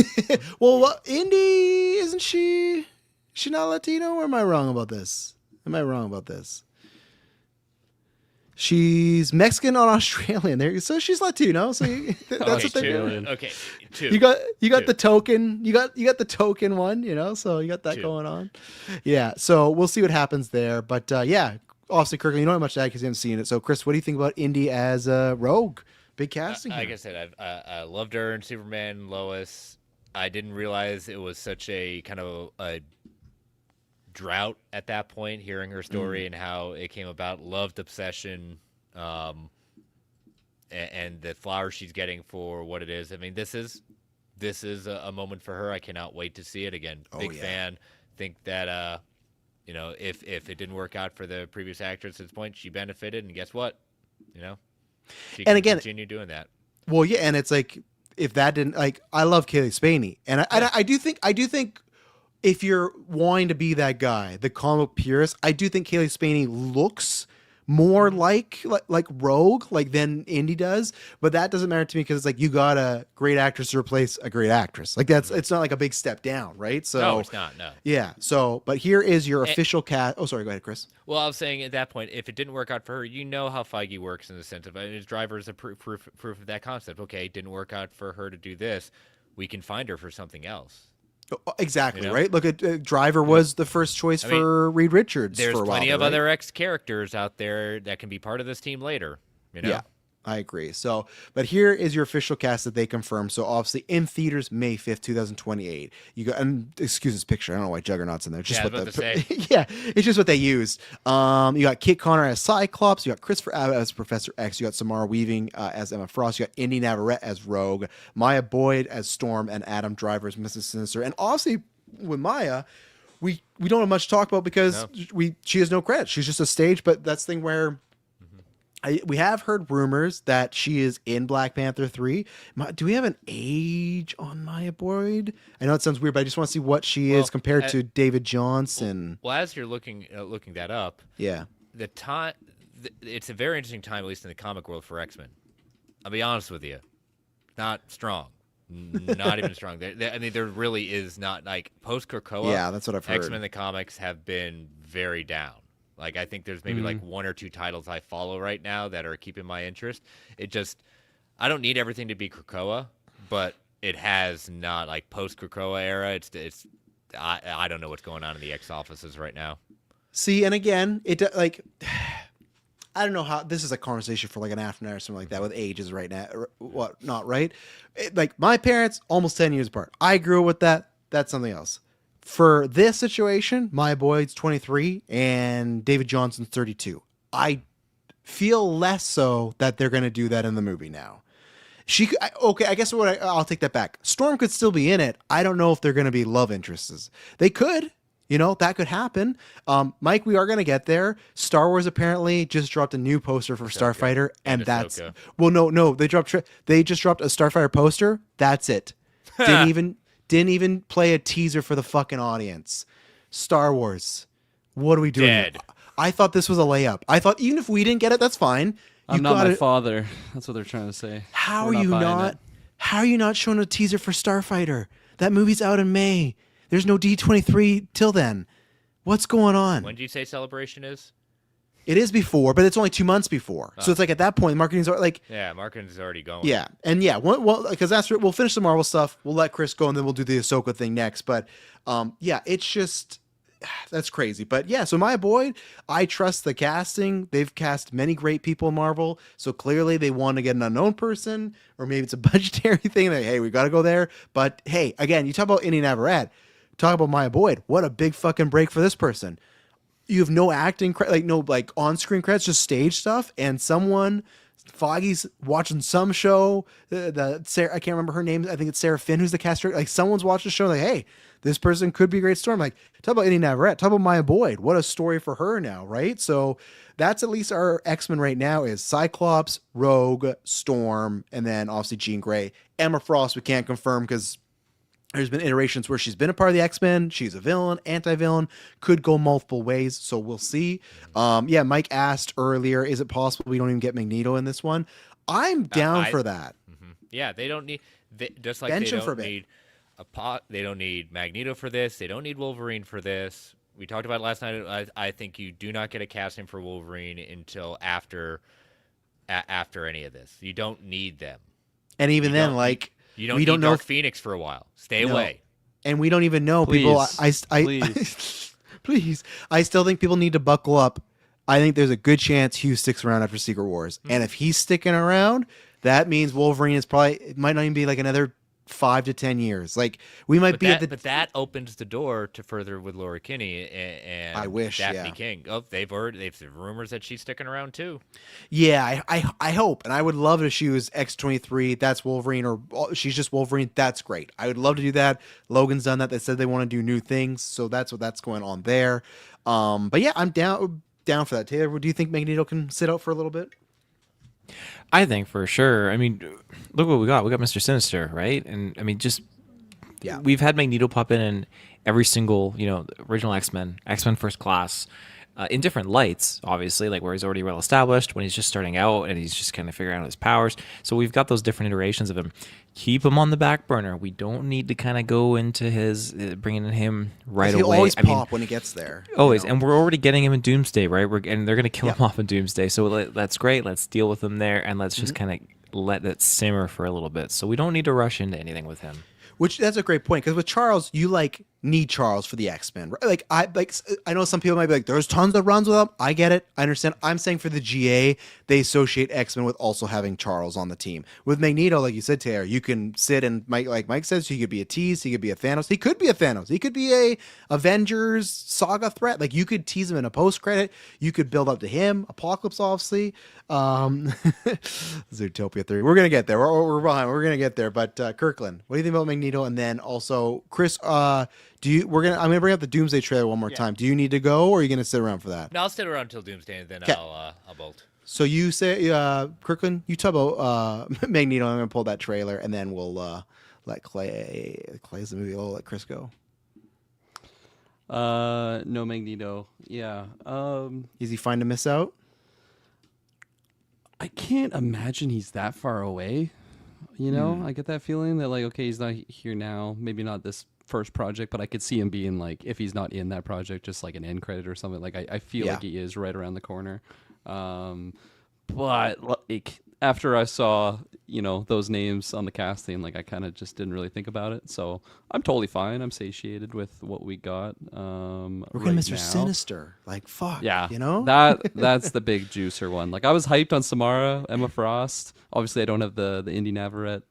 Well, Indy, isn't she? She not Latino? Or am I wrong about this? She's Mexican or Australian. There, so she's Latino. So that's what they're doing. Okay, 2. You got the token. You got the token one. So you got that 2. going on. Yeah. So we'll see what happens there. But yeah, obviously, Kirkland, you don't have much to add because you haven't seen it. So Chris, what do you think about Indy as Rogue? Big casting. Like I said, I loved her in Superman, Lois. I didn't realize it was such a kind of a drought at that point, hearing her story and how it came about. Loved Obsession, and the flowers she's getting for what it is. I mean, this is a moment for her. I cannot wait to see it again. Big fan. Think that if it didn't work out for the previous actress at this point, she benefited, and guess what? She can continue doing that. Well, yeah, and it's like, if that didn't, like, I love Kaylee Spaney, and I do think if you're wanting to be that guy, the comic purist, I do think Kaylee Spaney looks more like Rogue, like than Indy does, but that doesn't matter to me because it's like, you got a great actress to replace a great actress. Like it's not like a big step down, right? So no, it's not. No. Yeah. So, but here is your official cast. Oh, sorry. Go ahead, Chris. Well, I was saying at that point, if it didn't work out for her, how Feige works in the sense of his driver is a proof of that concept. Okay, it didn't work out for her to do this. We can find her for something else. Exactly, right? Look at Driver was the first choice for Reed Richards. There's for a while plenty there, of right? other ex-characters out there that can be part of this team later. Yeah, I agree. So, but here is your official cast that they confirmed. So, obviously, in theaters, May 5th, 2028. You got, and excuse this picture. I don't know why Juggernaut's in there. Just I was what about to say. yeah, it's just what they used. You got Kit Connor as Cyclops. You got Christopher Abbott as Professor X. You got Samara Weaving as Emma Frost. You got Indy Navarrete as Rogue. Maya Boyd as Storm, and Adam Driver as Mrs. Sinister. And obviously, with Maya, we don't have much to talk about because she has no credit. She's just a stage. But that's the thing where we have heard rumors that she is in Black Panther 3. Do we have an age on Maya Boyd? I know it sounds weird, but I just want to see what she is compared to David Johnson. Well, as you're looking that up, yeah, the time it's a very interesting time, at least in the comic world, for X-Men. I'll be honest with you, not strong, not even strong. I mean, there really is not like post Krakoa. Yeah, that's what I've heard. X-Men in the comics have been very down. Like, I think there's maybe like one or two titles I follow right now that are keeping my interest. I don't need everything to be Krakoa, but it has not, like, post-Krakoa era. I don't know what's going on in the X offices right now. See, and again, I don't know how, this is a conversation for like an afternoon or something like that with ages right now, or what not, right? Like, my parents, almost 10 years apart. I grew up with that. That's something else. For this situation, Maya Boyd's 23 and David Johnson's 32. I feel less so that they're going to do that in the movie now. I guess I'll take that back. Storm could still be in it. I don't know if they're going to be love interests. They could, that could happen. Mike, we are going to get there. Star Wars apparently just dropped a new poster for Starfighter, and that's no. They just dropped a Starfighter poster. That's it. Didn't even play a teaser for the fucking audience. Star Wars. What are we doing? Dead. I thought this was a layup. I thought even if we didn't get it, that's fine. I'm not my father. That's what they're trying to say. How are you not showing a teaser for Starfighter? That movie's out in May. There's no D23 till then. What's going on? When did you say Celebration is? It is before, but it's only 2 months before. So it's like at that point, marketing's like... Yeah, marketing's already going. Yeah, and well, because we'll finish the Marvel stuff. We'll let Chris go, and then we'll do the Ahsoka thing next. But it's just... That's crazy. But yeah, so Maya Boyd, I trust the casting. They've cast many great people in Marvel, so clearly they want to get an unknown person, or maybe it's a budgetary thing that, hey, we got to go there. But hey, again, you talk about Indy Navarrete, talk about Maya Boyd. What a big fucking break for this person. You have no acting, no on-screen credits, just stage stuff, and Foggy's watching some show. Sarah, I can't remember her name. I think it's Sarah Finn, who's the caster. Like, someone's watching the show. Like, hey, this person could be a great Storm. Like, talk about Indy Navarrete. Talk about Maya Boyd. What a story for her now, right? So that's at least our X-Men right now is Cyclops, Rogue, Storm, and then obviously Jean Grey. Emma Frost, we can't confirm because there's been iterations where she's been a part of the X-Men. She's a villain, anti-villain, could go multiple ways. So we'll see. Mike asked earlier, is it possible we don't even get Magneto in this one? I'm down for that. Mm-hmm. Yeah, they don't need, just like Bench they him for a don't bit. need they don't need Magneto for this. They don't need Wolverine for this. We talked about it last night. I think you do not get a casting for Wolverine until after any of this. You don't need them. And even then, you don't need Dark Phoenix for a while. Stay away. And we don't even know. Please. Please. Please. I still think people need to buckle up. I think there's a good chance Hugh sticks around after Secret Wars. And if he's sticking around, that means Wolverine is it might not even be like another 5 to 10 years. Like, we might but that opens the door to further with Laura Kinney and I wish, Daphne King. Oh, they've rumors that she's sticking around too. Yeah, I hope, and I would love if she was X-23. That's Wolverine, or she's just Wolverine. That's great. I would love to do that. Logan's done that. They said they want to do new things, so that's going on there. But yeah, I'm down for that. Taylor, do you think Magneto can sit out for a little bit? I think for sure. I mean, look what we got. We got Mr. Sinister, right? And I mean, we've had Magneto pop in every single, original X-Men First Class, in different lights, obviously, like where he's already well established, when he's just starting out and he's just kind of figuring out his powers. So we've got those different iterations of him. Keep him on the back burner. We don't need to kind of go into his bringing him right away. He'll always pop when he gets there. Always, and we're already getting him in Doomsday, right? And they're going to kill him off in Doomsday. So that's great. Let's deal with him there, and let's just kind of let that simmer for a little bit. So we don't need to rush into anything with him. That's a great point, because with Charles, you need Charles for the X-Men. Right? I know some people might be like, there's tons of runs with him. I get it. I understand. I'm saying for the GA, they associate X-Men with also having Charles on the team. With Magneto, like you said, Taylor, you can sit and like Mike says, he could be a tease, he could be a Thanos. He could be a Thanos. He could be a Avengers saga threat. Like, you could tease him in a post-credit. You could build up to him. Apocalypse, obviously. Zootopia 3. We're going to get there. We're behind. We're going to get there. But Kirkland, what do you think about Magneto? And then also, Chris, I'm gonna bring up the Doomsday trailer one more time. Do you need to go, or are you gonna sit around for that? No, I'll sit around until Doomsday, and then 'Kay. I'll bolt. So you say, Kirkland, you talk about Magneto. I'm gonna pull that trailer, and then we'll let Clay's the movie. We'll let Chris go. No Magneto. Yeah. Is he fine to miss out? I can't imagine he's that far away. You know, I get that feeling that, like, okay, he's not here now. Maybe not this first project, but I could see him being, like, if he's not in that project, just like an end credit or something. Like, I feel like he is right around the corner. But like, after I saw, those names on the casting, like, I kind of just didn't really think about it. So I'm totally fine. I'm satiated with what we got. We're gonna Mr. Sinister. Like, fuck. Yeah, that's the big juicer one. Like, I was hyped on Samara, Emma Frost. Obviously, I don't have the Indy Navarrete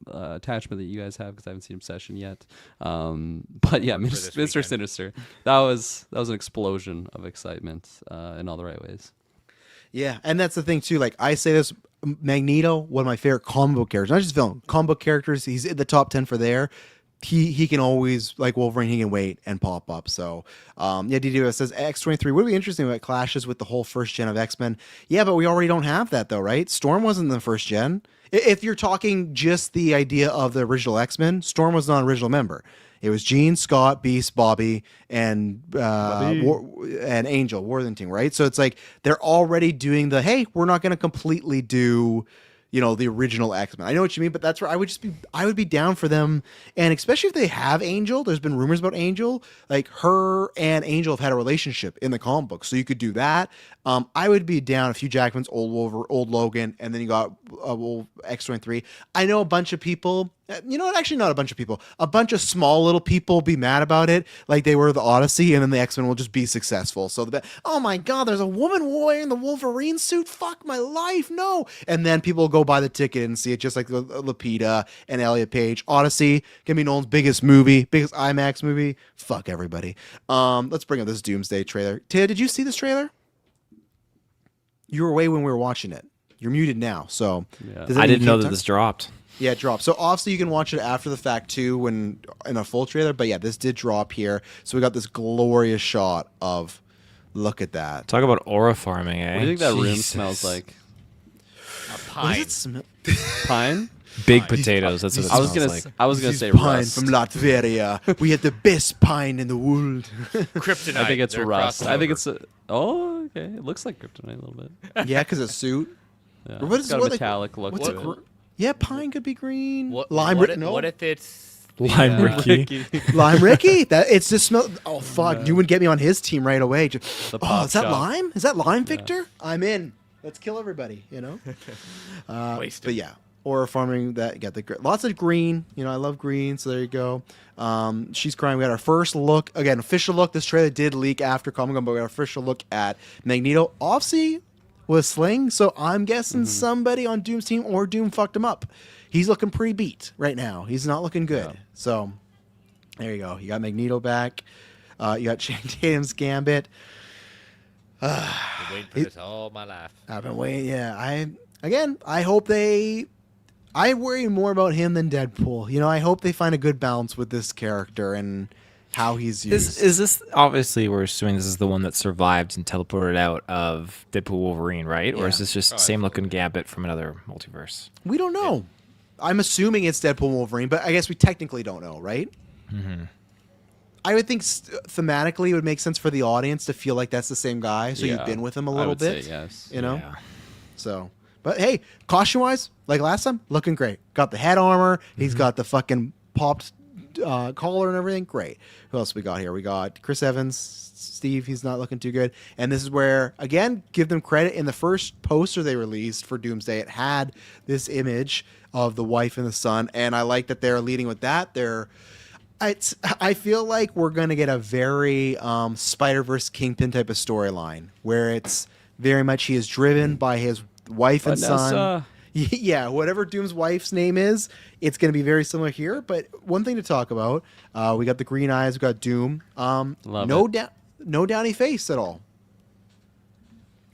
attachment that you guys have because I haven't seen Obsession yet. But yeah, Mr. Sinister. That was an explosion of excitement in all the right ways. Yeah, and that's the thing too. Like, I say this, Magneto, one of my favorite comic book characters, not just villain, comic book characters. He's in the top 10 for there. He can always, like Wolverine, he can wait and pop up. So DDO says X-23 would be interesting if it clashes with the whole first gen of X-Men. Yeah, but we already don't have that though, right? Storm wasn't the first gen. If you're talking just the idea of the original X-Men, Storm was not an original member. It was Jean, Scott, Beast, Bobby, and and Angel, Worthington, right? So it's like they're already doing hey, we're not going to completely do, the original X-Men. I know what you mean, but that's where I would be down for them. And especially if they have Angel, there's been rumors about Angel, like her and Angel have had a relationship in the comic book. So you could do that. I would be down if Hugh Jackman's old Logan, and then you got X-23. I know a bunch of people, actually not a bunch of people, a bunch of small little people be mad about it, like they were the Odyssey, and then the X-Men will just be successful. So oh my God, there's a woman wearing the Wolverine suit. Fuck my life, no. And then people will go buy the ticket and see it, just like Lupita and Elliot Page. Odyssey gonna be Nolan's biggest IMAX movie. Fuck everybody. Let's bring up this Doomsday trailer. Tia, did you see this trailer? You were away when we were watching it. You're muted now, so I didn't know that this dropped. Yeah, it dropped. So obviously you can watch it after the fact too, when in a full trailer. But yeah, this did drop here. So we got this glorious shot of, look at that. Talk about aura farming, eh? What do you think that room smells like? A pine. Pine? Big potatoes. That's what it smells like. I was gonna say pine rust. from Latveria. We have the best pine in the world. Kryptonite. I think it's They're rust. crossing I think over. it's okay. It looks like kryptonite a little bit. Yeah, because it's suit. Yeah. What It's is got a what metallic look what's to it. Yeah, pine could be green. What if it's Lime Ricky? Lime Ricky? That it's just smell. Oh fuck! You would get me on his team right away. The Oh, pop is that shop. lime? Is that lime, Victor? I'm in. Let's kill everybody. But yeah, aura farming. That got lots of green. I love green. So there you go. She's crying. We got our first look again. Official look. This trailer did leak after Comic Con, but we got our official look at Magneto. Obviously with Sling. So I'm guessing somebody on Doom's team or Doom fucked him up. He's looking pretty beat right now. He's not looking good. Yeah. So there you go. You got Magneto back. You got Channing Tatum's Gambit. Been waiting for this all my life. I've been waiting. Yeah. I hope I worry more about him than Deadpool. I hope they find a good balance with this character and how he's used. Is this, obviously we're assuming this is the one that survived and teleported out of Deadpool Wolverine, right? Or is this just same looking Gambit from another multiverse? We don't know. Yeah. I'm assuming it's Deadpool Wolverine, but I guess we technically don't know, right? Mm-hmm. I would think thematically it would make sense for the audience to feel like that's the same guy, so you've been with him a little bit. Say yes. Yeah. So, but hey, costume-wise, like last time, looking great. Got the head armor. He's got the fucking popped collar and everything. Great. Who else we got here? We got Chris Evans, Steve. He's not looking too good. And this is where, again, give them credit. In the first poster they released for Doomsday, it had this image of the wife and the son, and I like that they're leading with that. I feel like we're going to get a very Spider-Verse Kingpin type of storyline where it's very much he is driven by his wife and son. Yeah, whatever Doom's wife's name is, it's going to be very similar here. But one thing to talk about, we got the green eyes, we got Doom. No Downy face at all.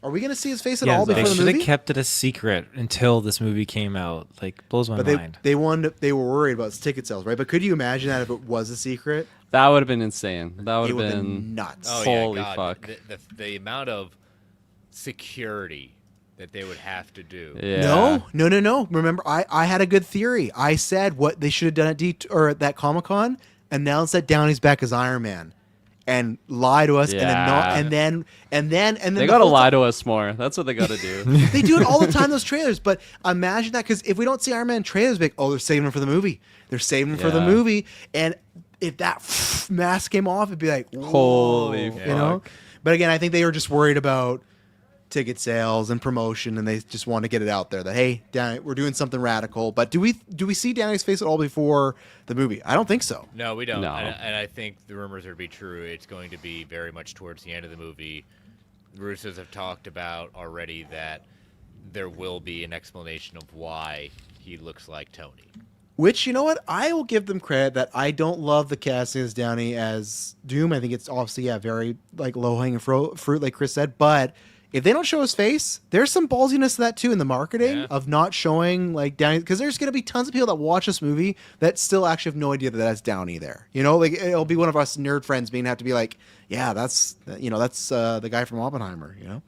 Are we gonna see his face at all they before the should movie? have kept it a secret until this movie came out. Like, blows my But mind. they were worried about ticket sales, right? But could you imagine that if it was a secret? That would have been insane. That would It have would've been been nuts. Oh, Holy yeah, God. fuck. The amount of security that they would have to do. Yeah. No. Remember, I had a good theory. I said what they should have done at that Comic-Con, announced that Downey's back as Iron Man, and lie to us, Yeah. and then They gotta lie to us more. That's what they gotta do. They do it all the time, those trailers. But imagine that, because if we don't see Iron Man trailers, like, oh, they're saving him for the movie. They're saving him for the Yeah. movie, and if that mask came off, it'd be like, whoa, Holy you know. fuck. But again, I think they were just worried about ticket sales and promotion, and they just want to get it out there that, hey, Downey, we're doing something radical. But do we see Downey's face at all before the movie? I don't think so. No, we don't. No. And I think the rumors are to be true. It's going to be very much towards the end of the movie. The Russos have talked about already that there will be an explanation of why he looks like Tony. Which, you know what? I will give them credit that I don't love the casting as Downey as Doom. I think it's obviously, very like low-hanging fruit, like Chris said. But if they don't show his face, there's some ballsiness to that too in the marketing of not showing like Downey, because there's going to be tons of people that watch this movie that still actually have no idea that that's Downey there. You know, like it'll be one of us nerd friends being have to be like, yeah, that's the guy from Oppenheimer. You know.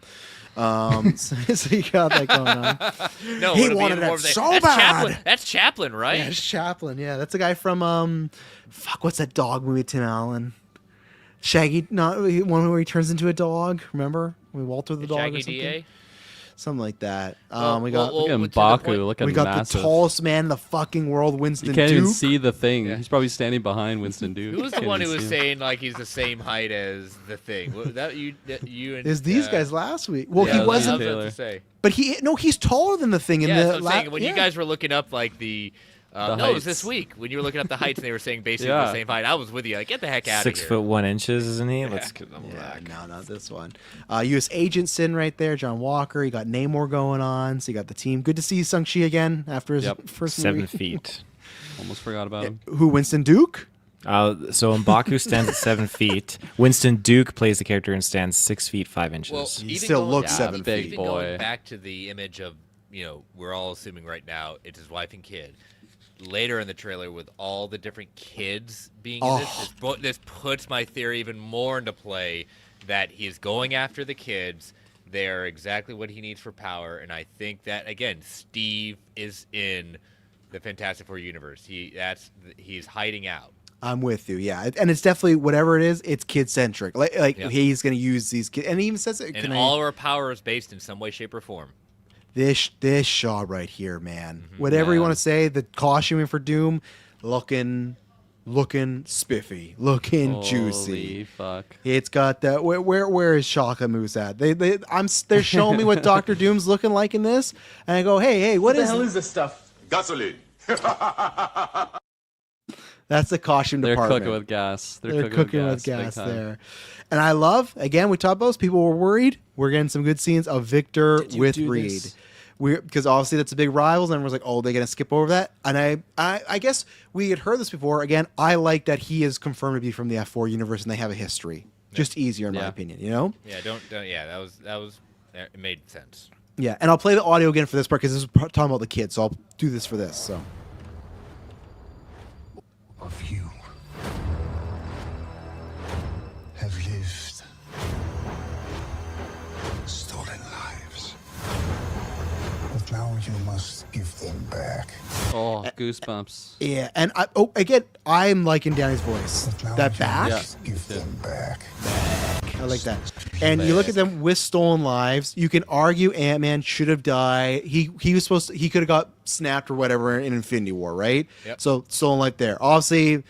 So you got that going on. No, he it'll be wanted more it of the- so that's bad. Chaplin. That's Chaplin, right? Yeah, it's Chaplin. Yeah, that's the guy from what's that dog movie? Tim Allen, Shaggy, not one where he turns into a dog. Remember, Walter the dog Shaggy or something? DA? Something like that. Well, We got Look at to the M'Baku. point- Look at we got massive. the tallest man in the fucking world, Winston You can't Duke. even see the thing. He's probably standing behind Winston Duke. Who was the Can't one even who was see him. saying like he's the same height as the Thing? That you and Is these guys last week? Well, Yeah, he that was wasn't. I was about Taylor. to say. But he's taller than the thing in Yeah, the. that's what I'm saying. When you guys were looking up like the no, it was this heights. week when you were looking up the heights and they were saying basically Yeah. the same height. I was with you. Like, get the heck out of here. 6'1", isn't he? Let's get them Yeah, back. no, not this one. U.S. Agent sitting right there, John Walker. You got Namor going on. So you got the team. Good to see Shang-Chi again after his first 7 movie. feet. Almost forgot about him. Who, Winston Duke? So M'Baku stands at 7 feet. Winston Duke plays the character and stands 6 feet 5 inches. Well, He even still going- looks Yeah, 7 big feet. Even going boy. back to the image of, we're all assuming right now it's his wife and kid. Later in the trailer, with all the different kids being in this puts my theory even more into play that he's going after the kids. They're exactly what he needs for power, and I think that, again, Steve is in the Fantastic Four universe. He's hiding out. I'm with you, yeah, and it's definitely whatever it is. It's kid centric. Like Yeah. he's going to use these kids, and he even says it. And all of our power is based in some way, shape, or form. This shot right here, man. Whatever you Yeah. want to say, the costuming for Doom, looking spiffy, looking juicy. Holy fuck. It's got that. Where is Shaka Moose at? They're showing me what Doctor Doom's looking like in this, and I go, hey, what is this stuff? Gasoline. That's the costume They're department. cooking with gas. They're cooking with big gas time. there. And I love, again, we talked about this, people were worried. We're getting some good scenes of Victor with Reed. Because obviously that's a big rivals, and everyone's like, oh, they're going to skip over that. And I guess we had heard this before. Again, I like that he is confirmed to be from the F4 universe and they have a history. Just easier in my opinion, you know? Yeah, that was it made sense. Yeah, and I'll play the audio again for this part because this is talking about the kids, so I'll do this for this. So Of you have lived, stolen lives. But now you must give them back. Oh, goosebumps. yeah, and again, I'm liking Danny's voice. But now That you back, must give them back. I like that. And you look at them with stolen lives. You can argue Ant-Man should have died. He was supposed to. He could have got snapped or whatever in Infinity War, right? Yep. So stolen life there. Obviously,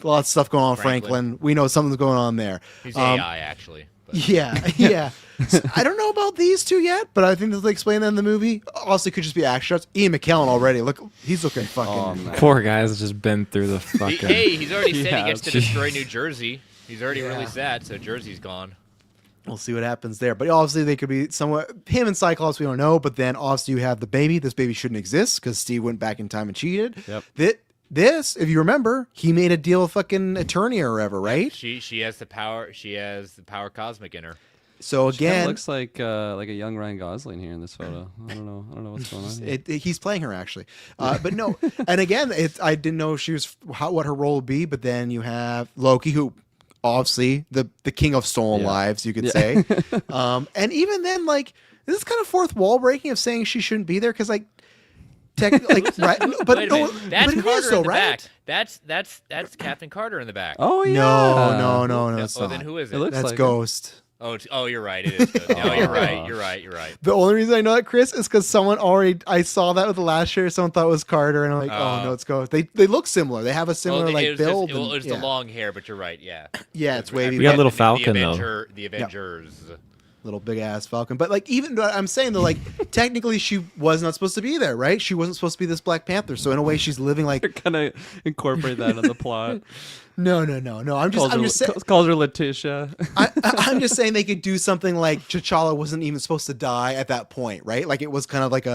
lots of stuff going on with Franklin. We know something's going on there. He's AI, actually. But. Yeah. So, I don't know about these two yet, but I think they'll explain that in the movie. Also, it could just be action shots. Ian McKellen already. Look, he's looking fucking. Oh, man. Poor guy's just been through the fucking. He's already said Yeah, he gets to jeez. destroy New Jersey. He's already released that, so Jersey's gone. We'll see what happens there. But obviously, they could be somewhat. Him and Cyclops, we don't know. But then obviously, you have the baby. This baby shouldn't exist because Steve went back in time and cheated. Yep. This, if you remember, he made a deal with fucking Eternia or whatever, right? She has the power. She has the power cosmic in her. So She kinda again, looks like a young Ryan Gosling here in this photo. I don't know what's going on here. he's playing her actually, but no. And again, I didn't know she was what her role would be. But then you have Loki, who obviously the king of stolen lives, you could say. And even then, like, this is kind of fourth wall breaking of saying she shouldn't be there because like. Right, but Wait a no, minute. That's but it Carter is though, in the right? back. That's Captain Carter in the back. Oh yeah. No, it's Oh, not. then who is it? It looks That's like it. Ghost. Oh, you're right. It is. Good. No, you're right. You're right. The only reason I know that, Chris, is because I saw that with the last year. Someone thought it was Carter, and I'm like, oh no, it's Ghost. They look similar. They have a similar build. It was the long hair, but you're right. Yeah. Yeah, it's wavy. We got little Falcon though. The Avengers. Little big ass Falcon. But like, even I'm saying though, like, technically she was not supposed to be there, right? She wasn't supposed to be this Black Panther. So in a way, she's living like. They're gonna incorporate that in the plot. No. I'm just saying. Calls her Letitia. I'm just saying they could do something like T'Challa wasn't even supposed to die at that point, right? Like it was kind of like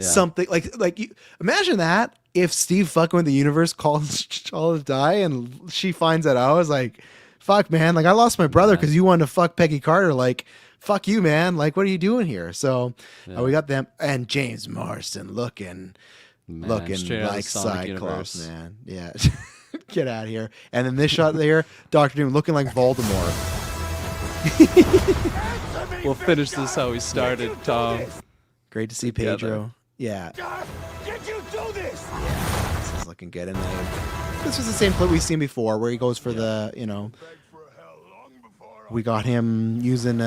something like imagine that if Steve fucking with the universe calls T'Challa to die and she finds that out. I was like, fuck, man, like I lost my brother because you wanted to fuck Peggy Carter. Like, fuck you, man. Like, what are you doing here? So we got them and James Marsden looking like Cyclops, man. Yeah. Get out of here. And then this shot there, Dr. Doom looking like Voldemort. We'll finish this how we started, Tom. Great to see Pedro. Yeah. Did you do this? Yeah. This is looking good. And then this was the same clip we've seen before where he goes for the, we got him using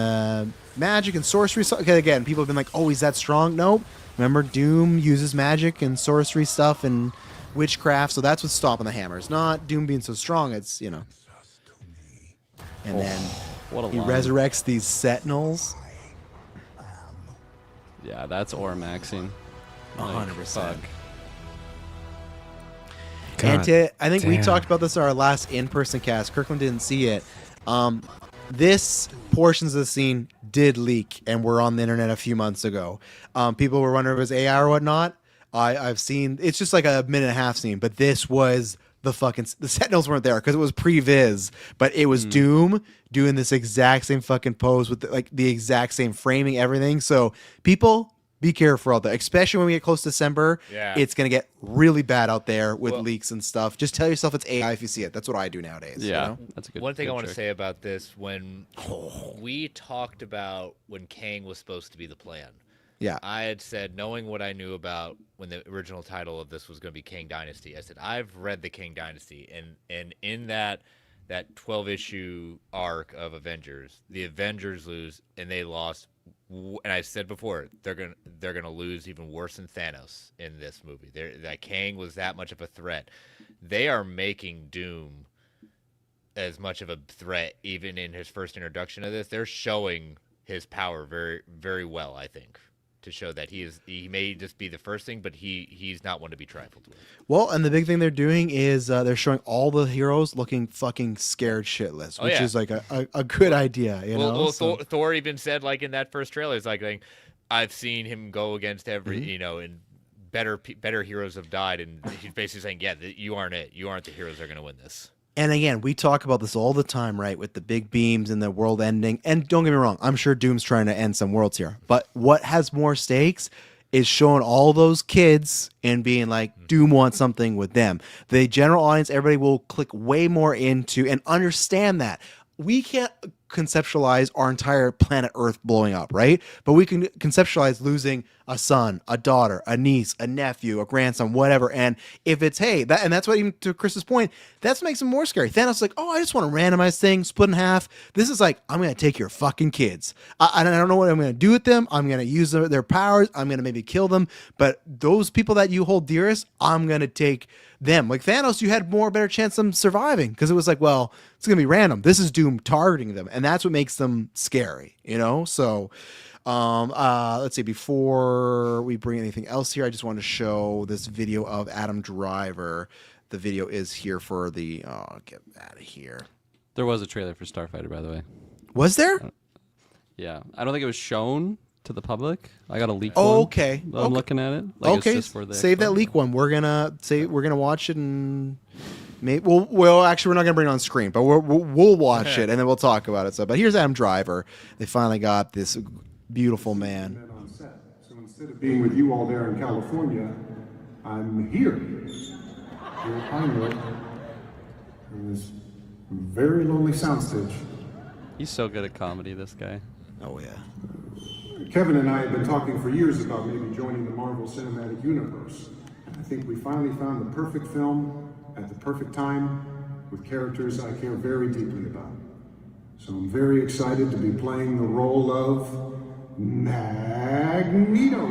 magic and sorcery. Okay, again, people have been like, oh, he's that strong? Nope. Remember, Doom uses magic and sorcery stuff and witchcraft, so that's what's stopping the hammer. It's not Doom being so strong, it's, And then he resurrects these Sentinels. Yeah, that's ore maxing. 100%. God And I think we damn. talked about this in our last in-person cast. Kirkland didn't see it. This portions of the scene did leak and were on the internet a few months ago. People were wondering if it was AI or whatnot. I've seen it's just like a minute and a half scene, but this was the Sentinels weren't there because it was pre-viz, but it was Doom doing this exact same fucking pose with the exact same framing, everything. So people, be careful out there, especially when we get close to December. Yeah. It's gonna get really bad out there with leaks and stuff. Just tell yourself it's AI if you see it. That's what I do nowadays. Yeah, that's a good. One thing I want to trick. say about this, when we talked about when Kang was supposed to be the plan. Yeah. I had said, knowing what I knew about when the original title of this was going to be Kang Dynasty, I said, I've read the Kang Dynasty, and in that 12-issue arc of Avengers, the Avengers lose, and they lost. And I said before, they're gonna lose even worse than Thanos in this movie. That Kang was that much of a threat. They are making Doom as much of a threat, even in his first introduction of this. They're showing his power very, very well, I think, to show that he may just be the first thing, but he's not one to be trifled with. Well, and the big thing they're doing is they're showing all the heroes looking fucking scared shitless, which is like a good idea, Thor even said, like, in that first trailer, it's like I've seen him go against every, and better heroes have died, and he's basically saying, yeah, you aren't it. You aren't the heroes that are going to win this. And again, we talk about this all the time, right? With the big beams and the world ending. And don't get me wrong, I'm sure Doom's trying to end some worlds here. But what has more stakes is showing all those kids and being like, Doom wants something with them. The general audience, everybody will click way more into and understand that. We can't conceptualize our entire planet Earth blowing up, right? But we can conceptualize losing a son, a daughter, a niece, a nephew, a grandson, whatever. And if it's, hey, and that's what, even to Chris's point, that makes it more scary. Thanos is like, oh, I just want to randomize things, split in half. This is like, I'm going to take your fucking kids. I don't know what I'm going to do with them. I'm going to use their powers. I'm going to maybe kill them. But those people that you hold dearest, I'm going to take them. Like Thanos, you had better chance of them surviving because it was like, well, it's going to be random. This is Doom targeting them. And that's what makes them scary, So let's see, before we bring anything else here, I just want to show this video of Adam Driver. The video is here for the get out of here. There was a trailer for Starfighter, by the way. Was there? Yeah. I don't think it was shown to the public. I got a leak. Okay. I'm looking at it. Like, okay. It's just for the Save Expo. that leak one. We're gonna watch it and Maybe well, actually, we're not gonna bring it on screen, but we'll watch it and then we'll talk about it. So, but here's Adam Driver. They finally got this beautiful man. So instead of being with you all there in California, I'm here at Pinewood, in this very lonely soundstage. He's so good at comedy, this guy. Oh, yeah. Kevin and I have been talking for years about maybe joining the Marvel Cinematic Universe. I think we finally found the perfect film at the perfect time with characters I care very deeply about. So I'm very excited to be playing the role of Magneto.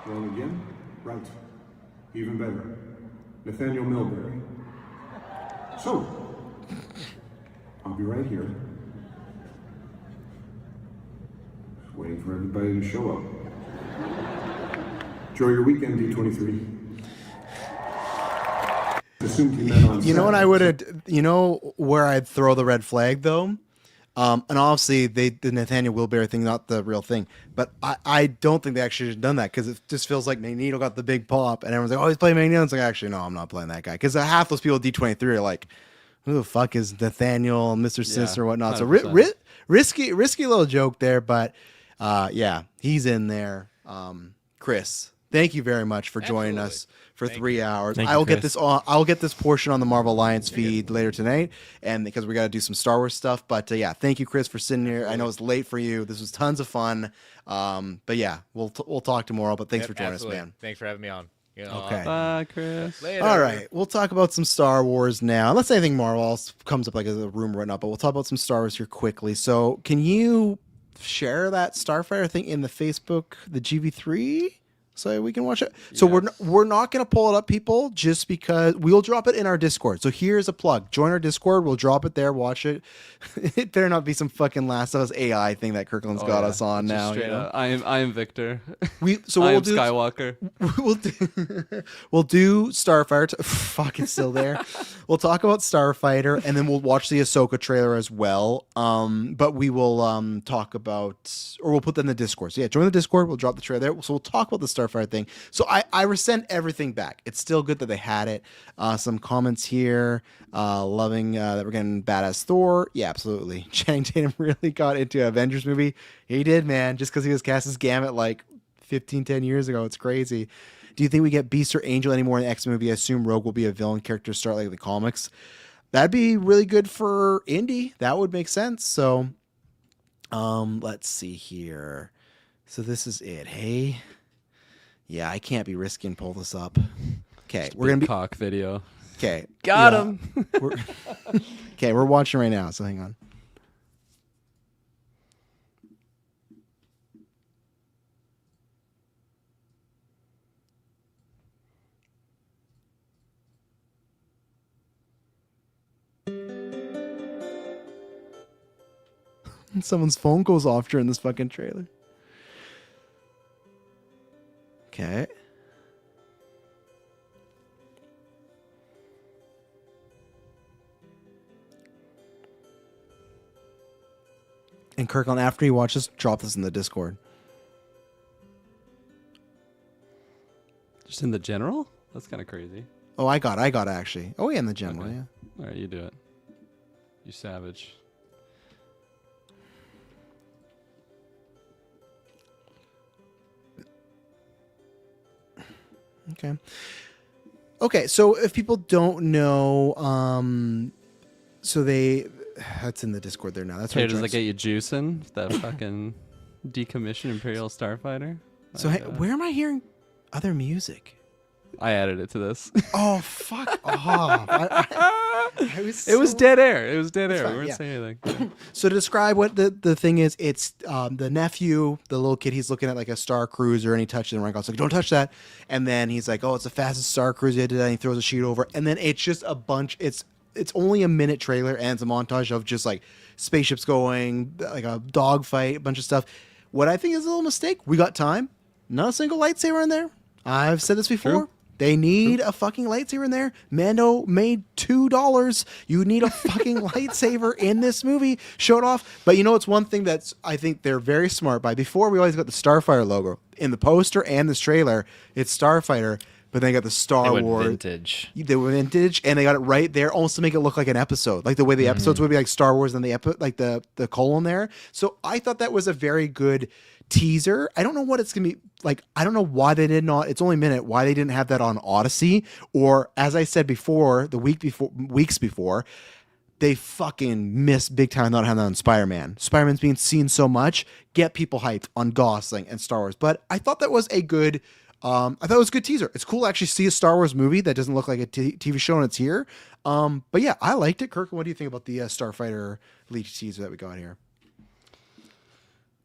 Roll again. Right. Even better. Nathaniel Milbury. So, I'll be right here. Just waiting for everybody to show up. Enjoy your weekend, D23. You know what I would have, you know where I'd throw the red flag though? And obviously the Nathaniel Wilbury thing, not the real thing, but I don't think they actually should have done that because it just feels like Magneto got the big pop and everyone's like, oh, he's playing Magneto. It's like, actually, no, I'm not playing that guy. Because half those people at D23 are like, who the fuck is Nathaniel, Mr. Sinister, or whatnot. 100%. So risky little joke there, but yeah, he's in there. Chris, thank you very much for joining us for 3 hours. I'll get this portion on the Marvel Alliance feed later tonight, and because we got to do some Star Wars stuff. But yeah, thank you, Chris, for sitting here. I know it's late for you. This was tons of fun. But yeah, we'll talk tomorrow. But thanks for joining us, man. Thanks for having me on. Okay. Bye, Chris. Later. All right, we'll talk about some Star Wars now. Unless anything Marvel else comes up like as a rumor right now, but we'll talk about some Star Wars here quickly. So, can you share that Starfighter thing in the Facebook, the GV3? So we can watch it. So we're not going to pull it up, people, just because we'll drop it in our Discord. So here's a plug. Join our Discord. We'll drop it there. Watch it. It better not be some fucking Last of Us AI thing that Kirkland's got us on just now. Straight up. I am Victor. I am Skywalker. We'll do Starfighter. Fuck, it's still there. We'll talk about Starfighter, and then we'll watch the Ahsoka trailer as well. But we will talk about, or we'll put that in the Discord. So yeah, join the Discord. We'll drop the trailer there. So we'll talk about the Starfighter thing. So I resent everything back. It's still good that they had it. Some comments here, loving that we're getting badass Thor. Yeah, absolutely. Channing Tatum really got into an Avengers movie. He did, man, just because he was cast as Gambit like 10 years ago. It's crazy. Do you think we get Beast or Angel anymore in the X movie? I assume Rogue will be a villain character start like the comics. That'd be really good for Indy. That would make sense. So let's see here. So this is it. Hey. Yeah, I can't be risky and pull this up. Okay, we're gonna be cock video. Okay, got him. Okay, we're watching right now. So hang on. Someone's phone goes off during this fucking trailer. Okay. And Kirkland, after you watch this, drop this in the Discord. Just in the general? That's kind of crazy. Oh, I got it actually. Oh, yeah, in the general, okay. Yeah. All right, you do it. You savage. Okay, so if people don't know, so that's in the Discord there now. That's right. Does that get you juicing? That fucking decommissioned Imperial Starfighter? So where am I hearing other music? I added it to this. Oh, fuck off. It was dead air. It was dead air. We weren't saying anything. So to describe what the thing is, it's the nephew, the little kid, he's looking at like a Star Cruiser and he touches it and Ryan's like, don't touch that. And then he's like, oh, it's the fastest Star Cruiser. And he throws a sheet over. And then it's just a bunch. It's only a minute trailer and it's a montage of just like spaceships going, like a dogfight, a bunch of stuff. What I think is a little mistake, we got time. Not a single lightsaber in there. I've said this before. True. They need a fucking lightsaber in there. Mando made $2. You need a fucking lightsaber in this movie. Show it off. But you know, it's one thing that's I think they're very smart by. Before we always got the Starfighter logo in the poster and this trailer. It's Starfighter. but they got the Star Wars vintage. They were vintage, and they got it right there, almost to make it look like an episode, like the way the episodes would be like Star Wars and like the colon there. So I thought that was a very good teaser. I don't know what it's gonna be like. I don't know why they did not. It's only a minute. Why they didn't have that on Odyssey, or as I said before, weeks before. They fucking missed big time not having that on Spider-Man. Spider-Man's being seen so much. Get people hyped on Gosling and Star Wars. But I thought that was a good. I thought it was a good teaser. It's cool to actually see a Star Wars movie that doesn't look like a TV show and it's here. But yeah, I liked it. Kirk, what do you think about the Starfighter leaked teaser that we got here?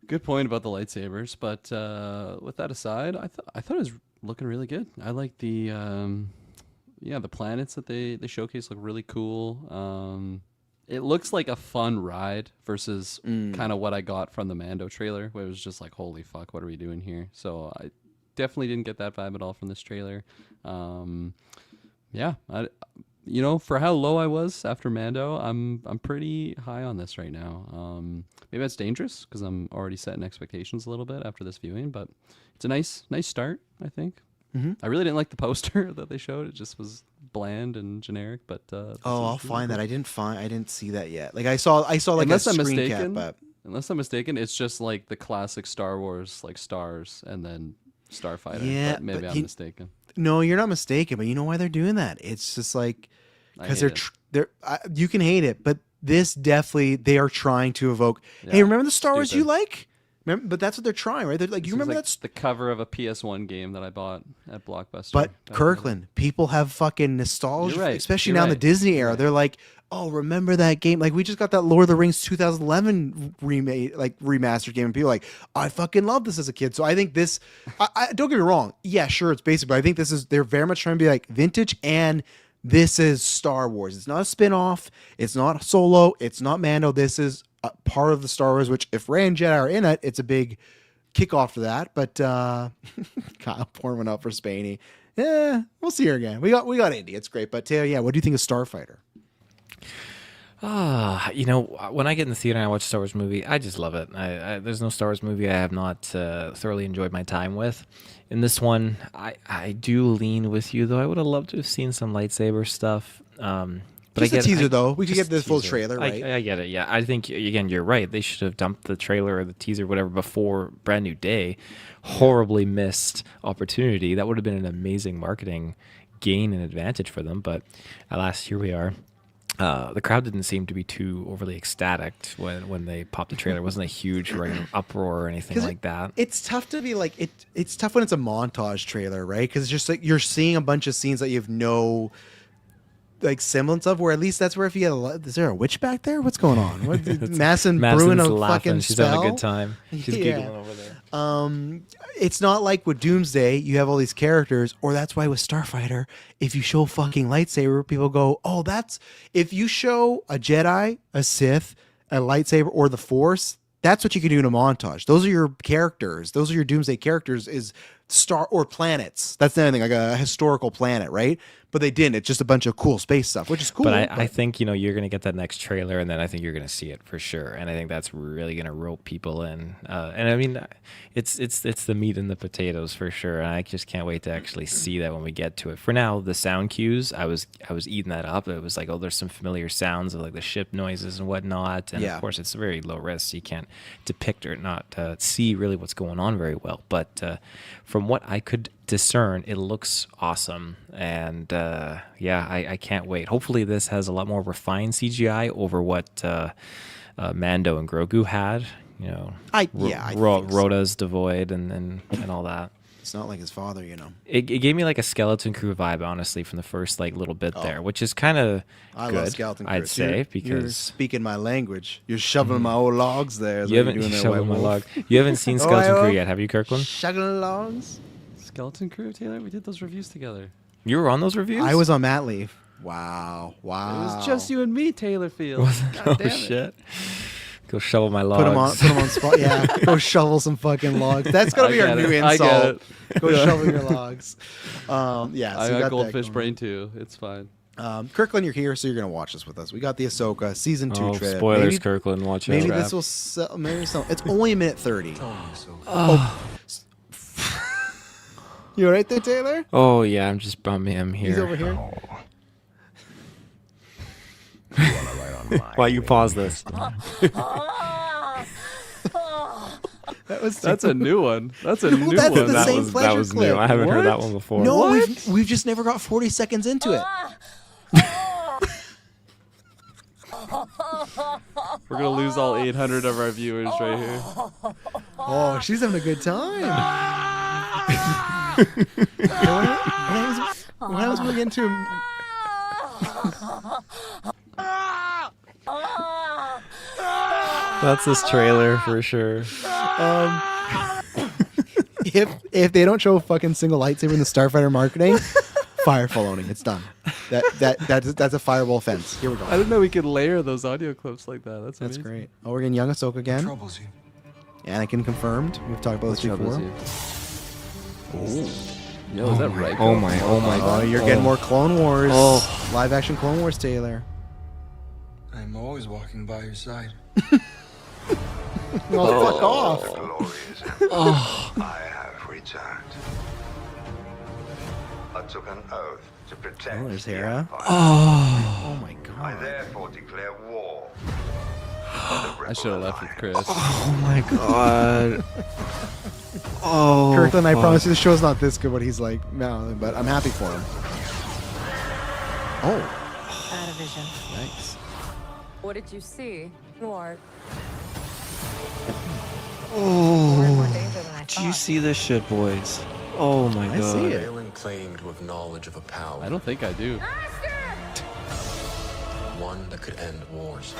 Good point about the lightsabers, but with that aside, I thought it was looking really good. I like the the planets that they showcase look really cool. It looks like a fun ride versus kind of what I got from the Mando trailer, where it was just like, holy fuck, what are we doing here? So I definitely didn't get that vibe at all from this trailer. For how low I was after Mando, I'm pretty high on this right now. Maybe that's dangerous because I'm already setting expectations a little bit after this viewing, but it's a nice start, I think. I really didn't like the poster that they showed. It just was bland and generic. But I'll find that. I didn't see that yet. Like I saw like unless a I'm screen mistaken, cap, but unless I'm mistaken, it's just like the classic Star Wars, like stars and then Starfighter. Yeah, but maybe I'm mistaken. No, you're not mistaken. But you know why they're doing that? It's just like because I hate they're you can hate it, but this definitely they are trying to evoke. Hey, remember the Star Wars you like? Remember, but that's what they're trying, right? They're like, you remember that's the cover of a PS1 game that I bought at Blockbuster. But Kirkland, people have fucking nostalgia, You're right. especially You're now in the right. Disney era. Right. They're like, oh, remember that game? Like we just got that Lord of the Rings 2011 remake, like remastered game, and people are like, I fucking love this as a kid. So I think this, I don't get me wrong, yeah, sure, it's basic, but I think they're very much trying to be like vintage, and this is Star Wars. It's not a spin-off. It's not Solo. It's not Mando. This is a part of the Star Wars. Which if Rey and Jedi are in it, it's a big kickoff to that. But Kyle pouring one out for Spaney. Yeah, we'll see her again. We got Indy. It's great. But Taylor, yeah, what do you think of Starfighter? When I get in the theater and I watch a Star Wars movie, I just love it. There's no Star Wars movie I have not thoroughly enjoyed my time with. In this one, I do lean with you, though. I would have loved to have seen some lightsaber stuff. But Just a teaser, though. We could get the full trailer, right? I get it, yeah. I think, again, you're right. They should have dumped the trailer or the teaser, whatever, before Brand New Day. Horribly missed opportunity. That would have been an amazing marketing gain and advantage for them. But alas, here we are. The crowd didn't seem to be too overly ecstatic when they popped the trailer. It wasn't a huge uproar or anything like that. It's tough to be like it's tough when it's a montage trailer, right? Because it's just like you're seeing a bunch of scenes that you have no like semblance of. Where at least that's where if you get is there a witch back there? What's going on? What, Masson brewing a laughing. fucking She's spell? having a good time. She's giggling over there. It's not like with Doomsday, you have all these characters, or that's why with Starfighter, if you show fucking lightsaber, people go, oh, that's if you show a Jedi, a Sith, a lightsaber, or the Force, that's what you can do in a montage. Those are your characters. Those are your Doomsday characters is star or planets. That's the other thing, like a historical planet, right? But they didn't. It's just a bunch of cool space stuff, which is cool. But I think, you're going to get that next trailer, and then I think you're going to see it for sure. And I think that's really going to rope people in. And I mean, it's the meat and the potatoes for sure. And I just can't wait to actually see that when we get to it. For now, the sound cues, I was eating that up. It was like, oh, there's some familiar sounds of like the ship noises and whatnot. And of course, it's very low risk. So you can't depict or not see really what's going on very well. But from what I could discern, it looks awesome. And I can't wait. Hopefully this has a lot more refined CGI over what Mando and Grogu had. Rhoda's devoid and all that. It's not like his father, It gave me like a Skeleton Crew vibe, honestly, from the first like little bit there, which is kind of I good, love Skeleton Crew. I'd say, because you're speaking my language. You're shoveling my old logs there. You haven't shoveled my log. You haven't seen Skeleton Crew yet, have you, Kirkland? Shoveling logs. Skeleton Crew, Taylor. We did those reviews together. You were on those reviews? I was on mat leave. Wow. It was just you and me, Taylor Field. Oh shit. Go shovel my logs. Put them on spot. Yeah, go shovel some fucking logs. That's gonna be our new insult. Go shovel your logs. I got goldfish brain too. It's fine. Kirkland, you're here, so you're gonna watch this with us. We got the Ahsoka season 2 trailer. Spoilers, Kirkland. Watch it. Maybe this will sell. Maybe it's only a minute 30. You all right there, Taylor? Oh yeah, I'm just bumming him here. He's over here. Why you pause this? That's a new one. That's a new That's one. the same pleasure that was clip. new. I haven't heard that What? one before. No, we've just never got 40 seconds into it. We're gonna lose all 800 of our viewers right here. Oh, she's having a good time. What happens when we get into him? That's this trailer for sure. If they don't show a fucking single lightsaber in the Starfighter marketing, fire Filoni. It's done. That's a fireable offense. Here we go. I didn't know we could layer those audio clips like that. That's amazing. great. Oh, we're getting young Ahsoka again. Troubles you. Anakin confirmed. We've talked about this before. Yo, is that right? Oh my Oh, god. you're getting more Clone Wars. Oh. Live action Clone Wars, Taylor. I'm always walking by your side. Oh, fuck off. Oh. I have returned. I took an oath to protect Oh, there's the Hera. Empire. Oh my I god. therefore declare war. I should have left with Chris. Oh my god. Oh. Kirkland, I fuck. promise you the show's not this good, but he's like, no, but I'm happy for him. Oh, Out of vision. nice. What did you see? More. Oh. Do you see this shit, boys? Oh my I god. see it. Anyone claimed to have knowledge of a power, I don't think I do. one that could end wars.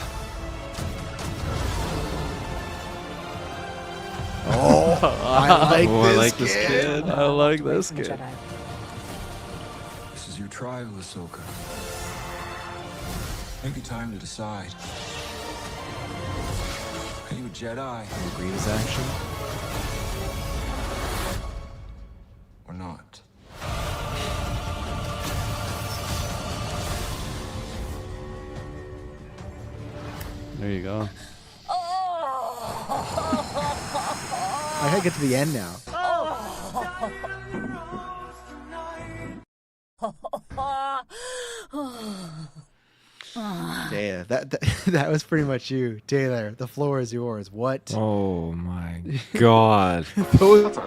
Oh, I like this kid. kid. I like this kid. Jedi. This is your trial, Ahsoka. Take your time to decide. Are you a Jedi Grievous action. or not? There you go. I gotta get to the end now. Yeah, that was pretty much you, Taylor. The floor is yours. What? Oh my god. Those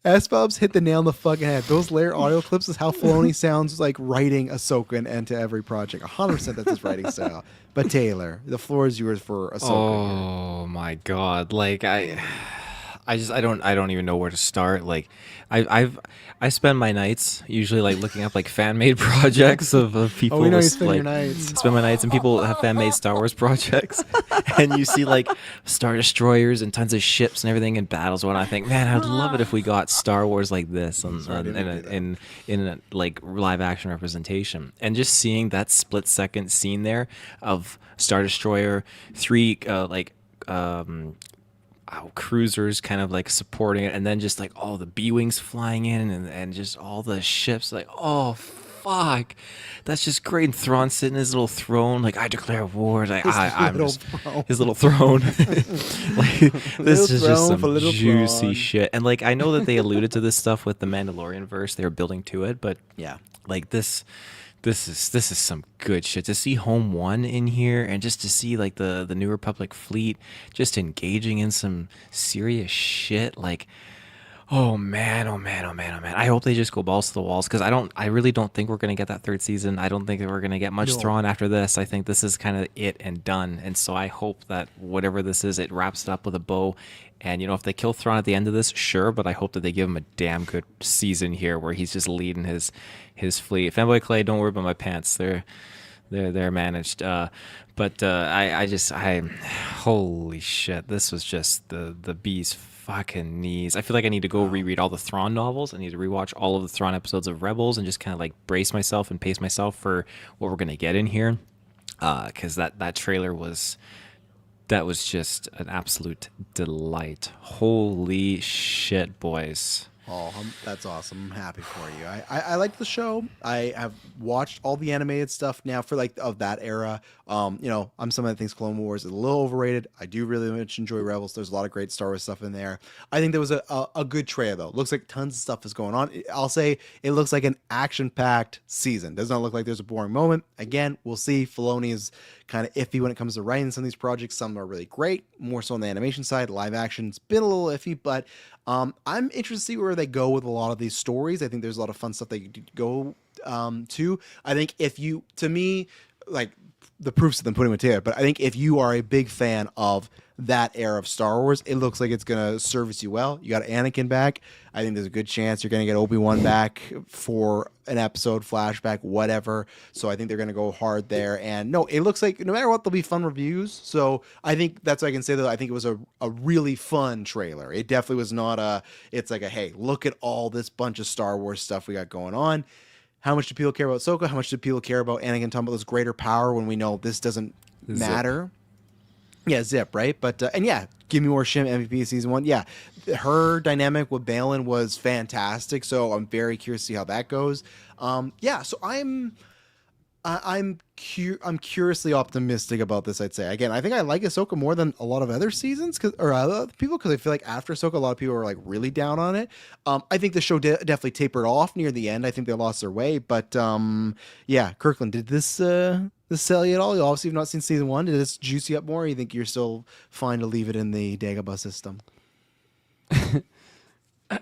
S-Bubs hit the nail on the fucking head. Those layer audio clips is how Filoni sounds like writing Ahsoka and to every project. 100% that's his writing style. But Taylor, the floor is yours for Ahsoka. Oh my god. Like I don't even know where to start. Like I spend my nights usually like looking up like fan made projects of people. Oh, we know you with, spend like, your nights. Spend my nights, and people have fan made Star Wars projects, and you see like Star Destroyers and tons of ships and everything in battles. When I think, man, I'd love it if we got Star Wars like this in a like live action representation, and just seeing that split second scene there of Star Destroyer, three cruisers kind of like supporting it, and then just like all the B-wings flying in and just all the ships, like, oh fuck, that's just great. And Thrawn sitting in his little throne, like, I declare war. Like, his little throne. Like, this is just some juicy shit. And like, I know that they alluded to this stuff with the Mandalorian verse, they were building to it, but Yeah. like this is some good shit. To see Home One in here, and just to see like the New Republic fleet just engaging in some serious shit, like, oh man. I hope they just go balls to the walls, because I really don't think we're gonna get that third season. I don't think that we're gonna get much Thrawn after this. I think this is kind of it and done. And so I hope that whatever this is, it wraps it up with a bow. And you know, if they kill Thrawn at the end of this, sure, but I hope that they give him a damn good season here where he's just leading his fleet. Fanboy Clay, don't worry about my pants. They're managed. But holy shit, this was just the bee's fucking knees. I feel like I need to go reread all the Thrawn novels. I need to rewatch all of the Thrawn episodes of Rebels and just kind of like brace myself and pace myself for what we're gonna get in here. Because that trailer was just an absolute delight. Holy shit, boys. Oh, that's awesome. I'm happy for you. I like the show. I have watched all the animated stuff now for like of that era. I'm someone that thinks Clone Wars is a little overrated. I do really much enjoy Rebels. There's a lot of great Star Wars stuff in there. I think there was a good trailer though. Looks like tons of stuff is going on. I'll say it looks like an action-packed season. Does not look like there's a boring moment. Again, we'll see. Filoni is kind of iffy when it comes to writing some of these projects. Some are really great, more so on the animation side. Live action's been a little iffy, but I'm interested to see where they go with a lot of these stories. I think there's a lot of fun stuff they could go to. I think to me, like the proofs of them putting it together, but I think if you are a big fan of that era of Star Wars, it looks like it's going to service you well. You got Anakin back. I think there's a good chance you're going to get Obi-Wan back for an episode, flashback, whatever. So I think they're going to go hard there. And no, it looks like no matter what, there'll be fun reviews. So I think that's what I can say, though. I think it was a really fun trailer. It definitely was not it's like hey, look at all this bunch of Star Wars stuff we got going on. How much do people care about Ahsoka? How much do people care about Anakin talking about this greater power when we know this doesn't matter? Yeah, Zip, right? But and yeah, give me more Shim MVP of season 1. Yeah, her dynamic with Balin was fantastic. So I'm very curious to see how that goes. So I'm curiously optimistic about this. I'd say again, I think I like Ahsoka more than a lot of other seasons or other people because I feel like after Ahsoka, a lot of people were like really down on it. I think the show definitely tapered off near the end. I think they lost their way, but yeah, Kirkland, did this sell you at all? You obviously have not seen season 1. Did this juice you up more? Or you think you're still fine to leave it in the Dagobah system?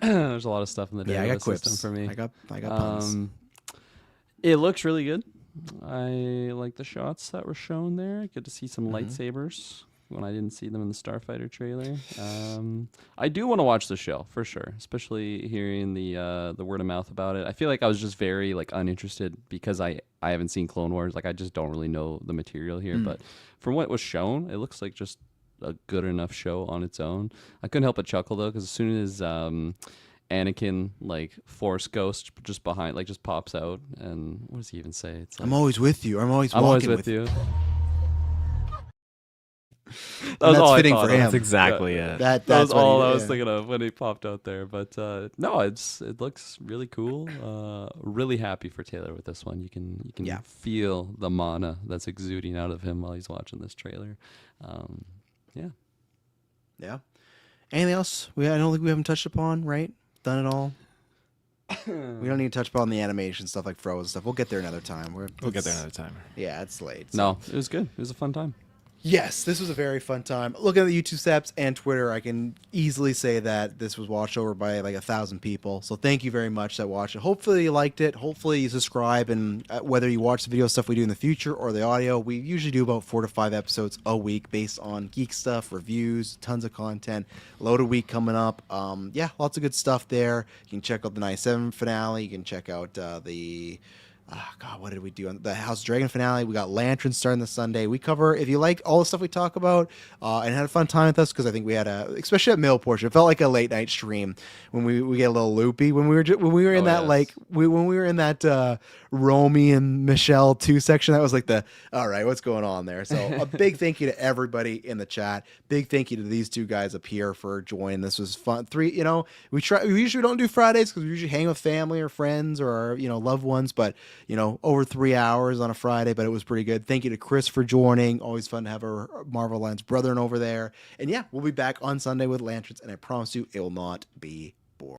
There's a lot of stuff in the I got Dagobah quips system for me. I got puns. It looks really good. I like the shots that were shown there. Good to see some lightsabers when I didn't see them in the Starfighter trailer. I do want to watch the show for sure, especially hearing the word of mouth about it. I feel like I was just very like uninterested because I haven't seen Clone Wars. Like I just don't really know the material here. But from what was shown, it looks like just a good enough show on its own. I couldn't help but chuckle though because as soon as Anakin like Force Ghost just behind like just pops out and what does he even say? It's like, I'm always with you. I'm always with you. That was all fitting I thought for him. That's exactly it. That was all I was thinking of when he popped out there. But no, it looks really cool. Really happy for Taylor with this one. You can feel the mana that's exuding out of him while he's watching this trailer. Yeah. Anything else? I don't think we haven't touched upon, right? Done it all. We don't need to touch upon the animation stuff like Frozen stuff. We'll get there another time. We'll get there another time. Yeah, it's late. So. No, it was good. It was a fun time. Yes, this was a very fun time. Looking at the YouTube steps and Twitter, I can easily say that this was watched over by like 1,000 people. So thank you very much that watched it. Hopefully you liked it. Hopefully you subscribe. And whether you watch the video stuff we do in the future or the audio, we usually do about 4 to 5 episodes a week based on geek stuff, reviews, tons of content. Loaded week coming up. Lots of good stuff there. You can check out the 97 finale. You can check out what did we do on the House of Dragon finale? We got Lanterns starting this Sunday. We cover, if you like all the stuff we talk about and had a fun time with us, because I think we had especially at middle portion, it felt like a late night stream when we get a little loopy when we were in when we were in that Romy and Michelle 2 section. We all right, what's going on there? So a big thank you to everybody in the chat. Big thank you to these two guys up here for joining. This was fun. We usually don't do Fridays because we usually hang with family or friends or our, loved ones, but over 3 hours on a Friday, but it was pretty good. Thank you to Chris for joining. Always fun to have our Marvel Alliance brethren over there. And yeah, we'll be back on Sunday with Lanterns, and I promise you it will not be